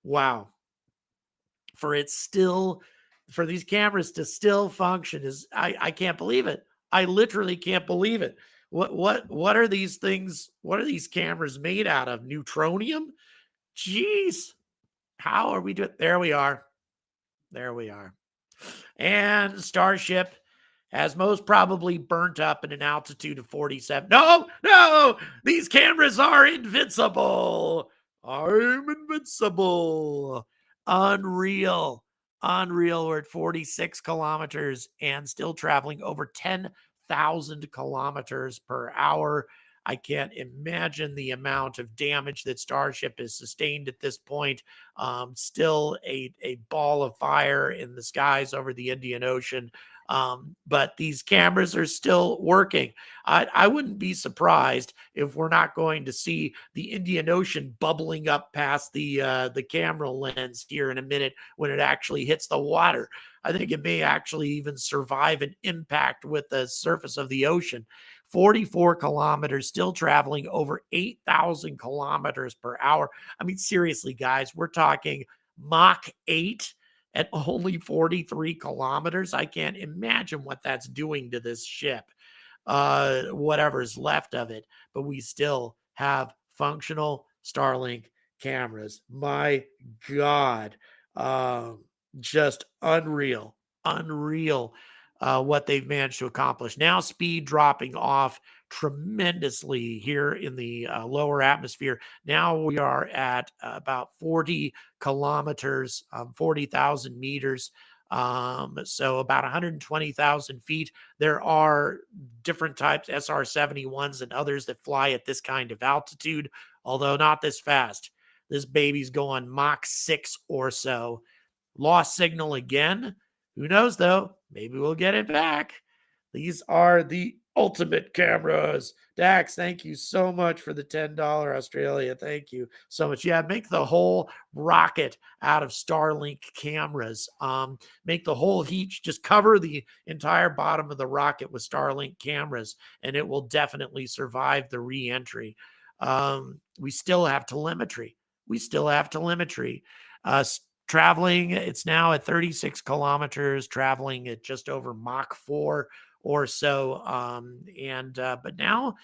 wow, for these cameras to still function is, I can't believe it. I literally can't believe it. What are these things? What are these cameras made out of? Neutronium? Jeez. How are we doing? There we are. And Starship has most probably burnt up at an altitude of 47. No, these cameras are invincible. I'm invincible. Unreal. We're at 46 kilometers and still traveling over 10,000 kilometers per hour. I can't imagine the amount of damage that Starship has sustained at this point. Still a ball of fire in the skies over the Indian Ocean. But these cameras are still working. I wouldn't be surprised if we're not going to see the Indian Ocean bubbling up past the camera lens here in a minute when it actually hits the water. I think it may actually even survive an impact with the surface of the ocean. 44 kilometers, still traveling over 8,000 kilometers per hour. I mean, seriously, guys, we're talking Mach 8 at only 43 kilometers. I can't imagine what that's doing to this ship, whatever's left of it. But we still have functional Starlink cameras. My God, just unreal, unreal. What they've managed to accomplish. Now speed dropping off tremendously here in the lower atmosphere. Now we are at about 40 kilometers, 40,000 meters. So about 120,000 feet. There are different types, SR-71s and others that fly at this kind of altitude, although not this fast. This baby's going Mach 6 or so. Lost signal again. Who knows, though? Maybe we'll get it back. These are the ultimate cameras. Dax, thank you so much for the $10 Australia. Thank you so much. Yeah, make the whole rocket out of Starlink cameras. Make the whole heat, just cover the entire bottom of the rocket with Starlink cameras, and it will definitely survive the re-entry. We still have telemetry. Traveling, it's now at 36 kilometers, traveling at just over Mach 4 or so. But now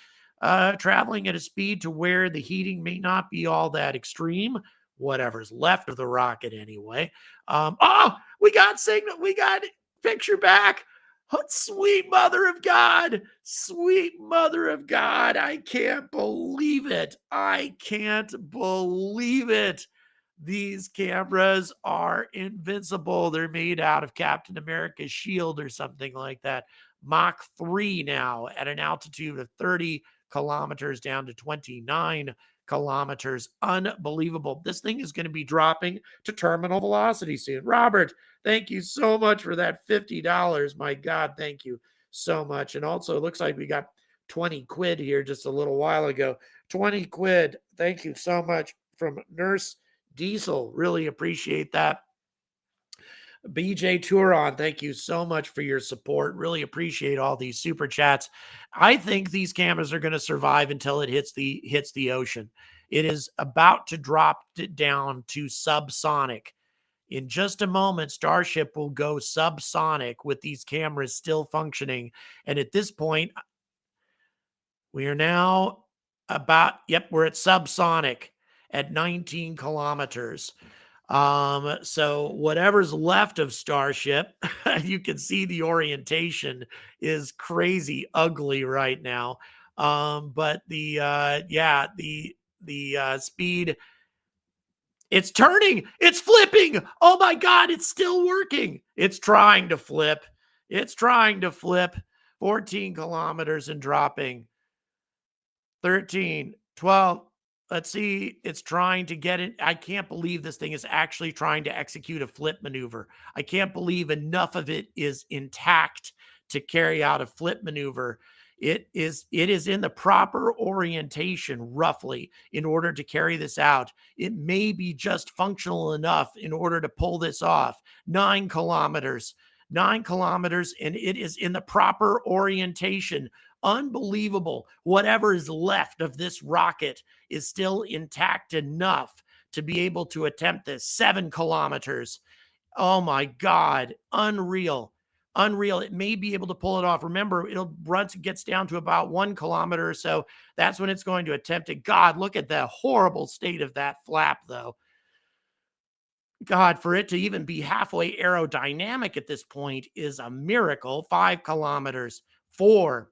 traveling at a speed to where the heating may not be all that extreme, whatever's left of the rocket anyway. We got signal. We got picture back. Oh, sweet mother of God. Sweet mother of God. I can't believe it. These cameras are invincible. They're made out of Captain America's shield or something like that. Mach 3 now at an altitude of 30 kilometers down to 29 kilometers. Unbelievable. This thing is going to be dropping to terminal velocity soon. Robert, thank you so much for that $50. My God, thank you so much. And also, it looks like we got 20 quid here just a little while ago. 20 quid. Thank you so much from Nurse Diesel. Really appreciate that. BJ Turon, thank you so much for your support. Really appreciate all these super chats. I think these cameras are going to survive until it hits the ocean. It is about to drop it down to subsonic. In just a moment, Starship will go subsonic with these cameras still functioning. And at this point, we are now we're at subsonic at 19 kilometers. So whatever's left of Starship, you can see the orientation is crazy ugly right now. But the speed, it's turning, it's flipping. Oh my God, it's still working. It's trying to flip. 14 kilometers and dropping. 13, 12. Let's see. It's trying to get it. I can't believe this thing is actually trying to execute a flip maneuver. I can't believe enough of it is intact to carry out a flip maneuver. It is in the proper orientation, roughly, in order to carry this out. It may be just functional enough in order to pull this off. 9 kilometers, and it is in the proper orientation. Unbelievable. Whatever is left of this rocket is still intact enough to be able to attempt this. 7 kilometers. Oh my God. Unreal. It may be able to pull it off. Remember, it gets down to about 1 kilometer or so. That's when it's going to attempt it. God, look at the horrible state of that flap, though. God, for it to even be halfway aerodynamic at this point is a miracle. 5 kilometers. 4.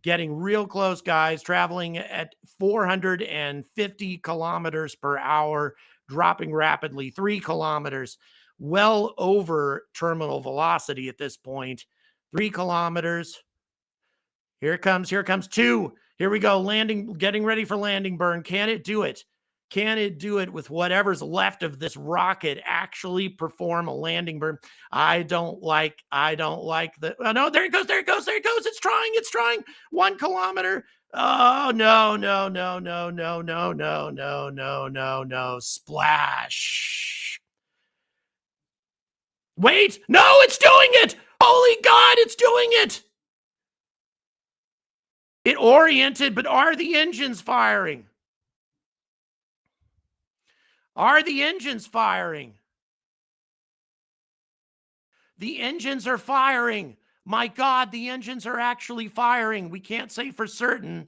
Getting real close, guys, traveling at 450 kilometers per hour, dropping rapidly. 3 kilometers, well over terminal velocity at this point. 3 kilometers. Here comes 2. Here we go. Landing, getting ready for landing burn. Can it do it? Can it do it with whatever's left of this rocket actually perform a landing burn? I don't like the, oh no, there it goes. It's trying 1 kilometer. Oh, no. Splash. Wait, no, it's doing it. Holy God, it's doing it. It oriented, but are the engines firing? Are the engines firing? The engines are firing. My God, the engines are actually firing. We can't say for certain.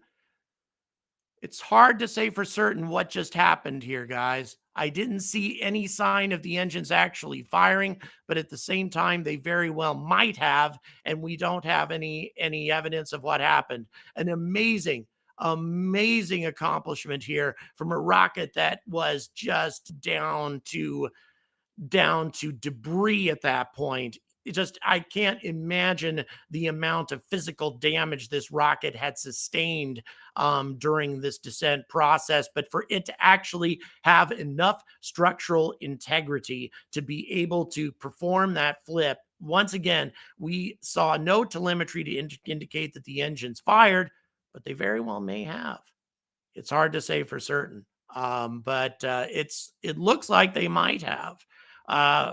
It's hard to say for certain what just happened here, guys. I didn't see any sign of the engines actually firing, but at the same time, they very well might have, and we don't have any evidence of what happened. An amazing accomplishment here from a rocket that was just down to debris at that point. I can't imagine the amount of physical damage this rocket had sustained during this descent process, but for it to actually have enough structural integrity to be able to perform that flip. Once again, we saw no telemetry to indicate that the engines fired, but they very well may have. It's hard to say for certain, but it looks like they might have,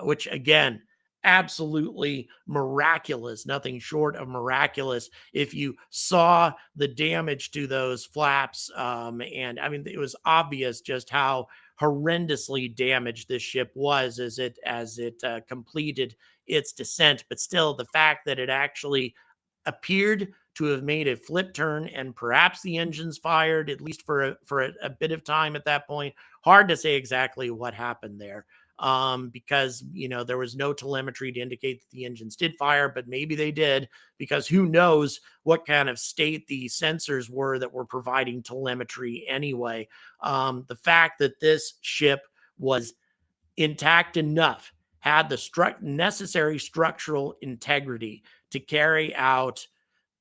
which again, absolutely miraculous, nothing short of miraculous. If you saw the damage to those flaps, and I mean, it was obvious just how horrendously damaged this ship was as it completed its descent. But still, the fact that it actually appeared to have made a flip turn and perhaps the engines fired, at least for a bit of time at that point. Hard to say exactly what happened there, because, you know, there was no telemetry to indicate that the engines did fire, but maybe they did, because who knows what kind of state the sensors were that were providing telemetry anyway. The fact that this ship was intact enough, had the necessary structural integrity to carry out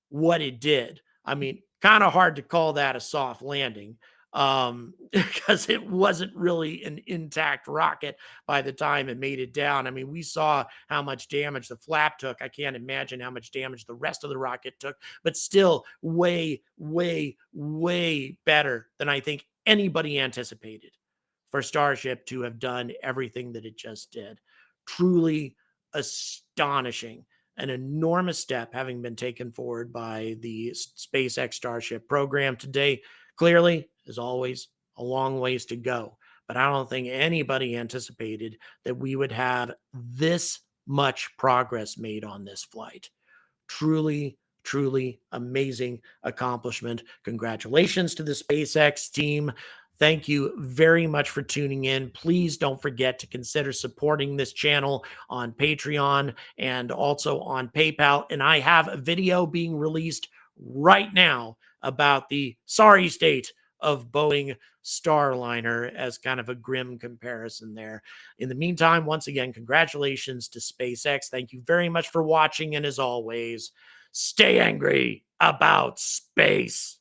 what it did. I mean, kind of hard to call that a soft landing, because it wasn't really an intact rocket by the time it made it down. I mean, we saw how much damage the flap took. I can't imagine how much damage the rest of the rocket took, but still way, way, way better than I think anybody anticipated for Starship to have done everything that it just did. Truly astonishing. An enormous step having been taken forward by the SpaceX Starship program today. Clearly, as always, a long ways to go. But I don't think anybody anticipated that we would have this much progress made on this flight. Truly, truly amazing accomplishment. Congratulations to the SpaceX team. Thank you very much for tuning in. Please don't forget to consider supporting this channel on Patreon and also on PayPal. And I have a video being released right now about the sorry state of Boeing Starliner as kind of a grim comparison there. In the meantime, once again, congratulations to SpaceX. Thank you very much for watching. And as always, stay angry about space.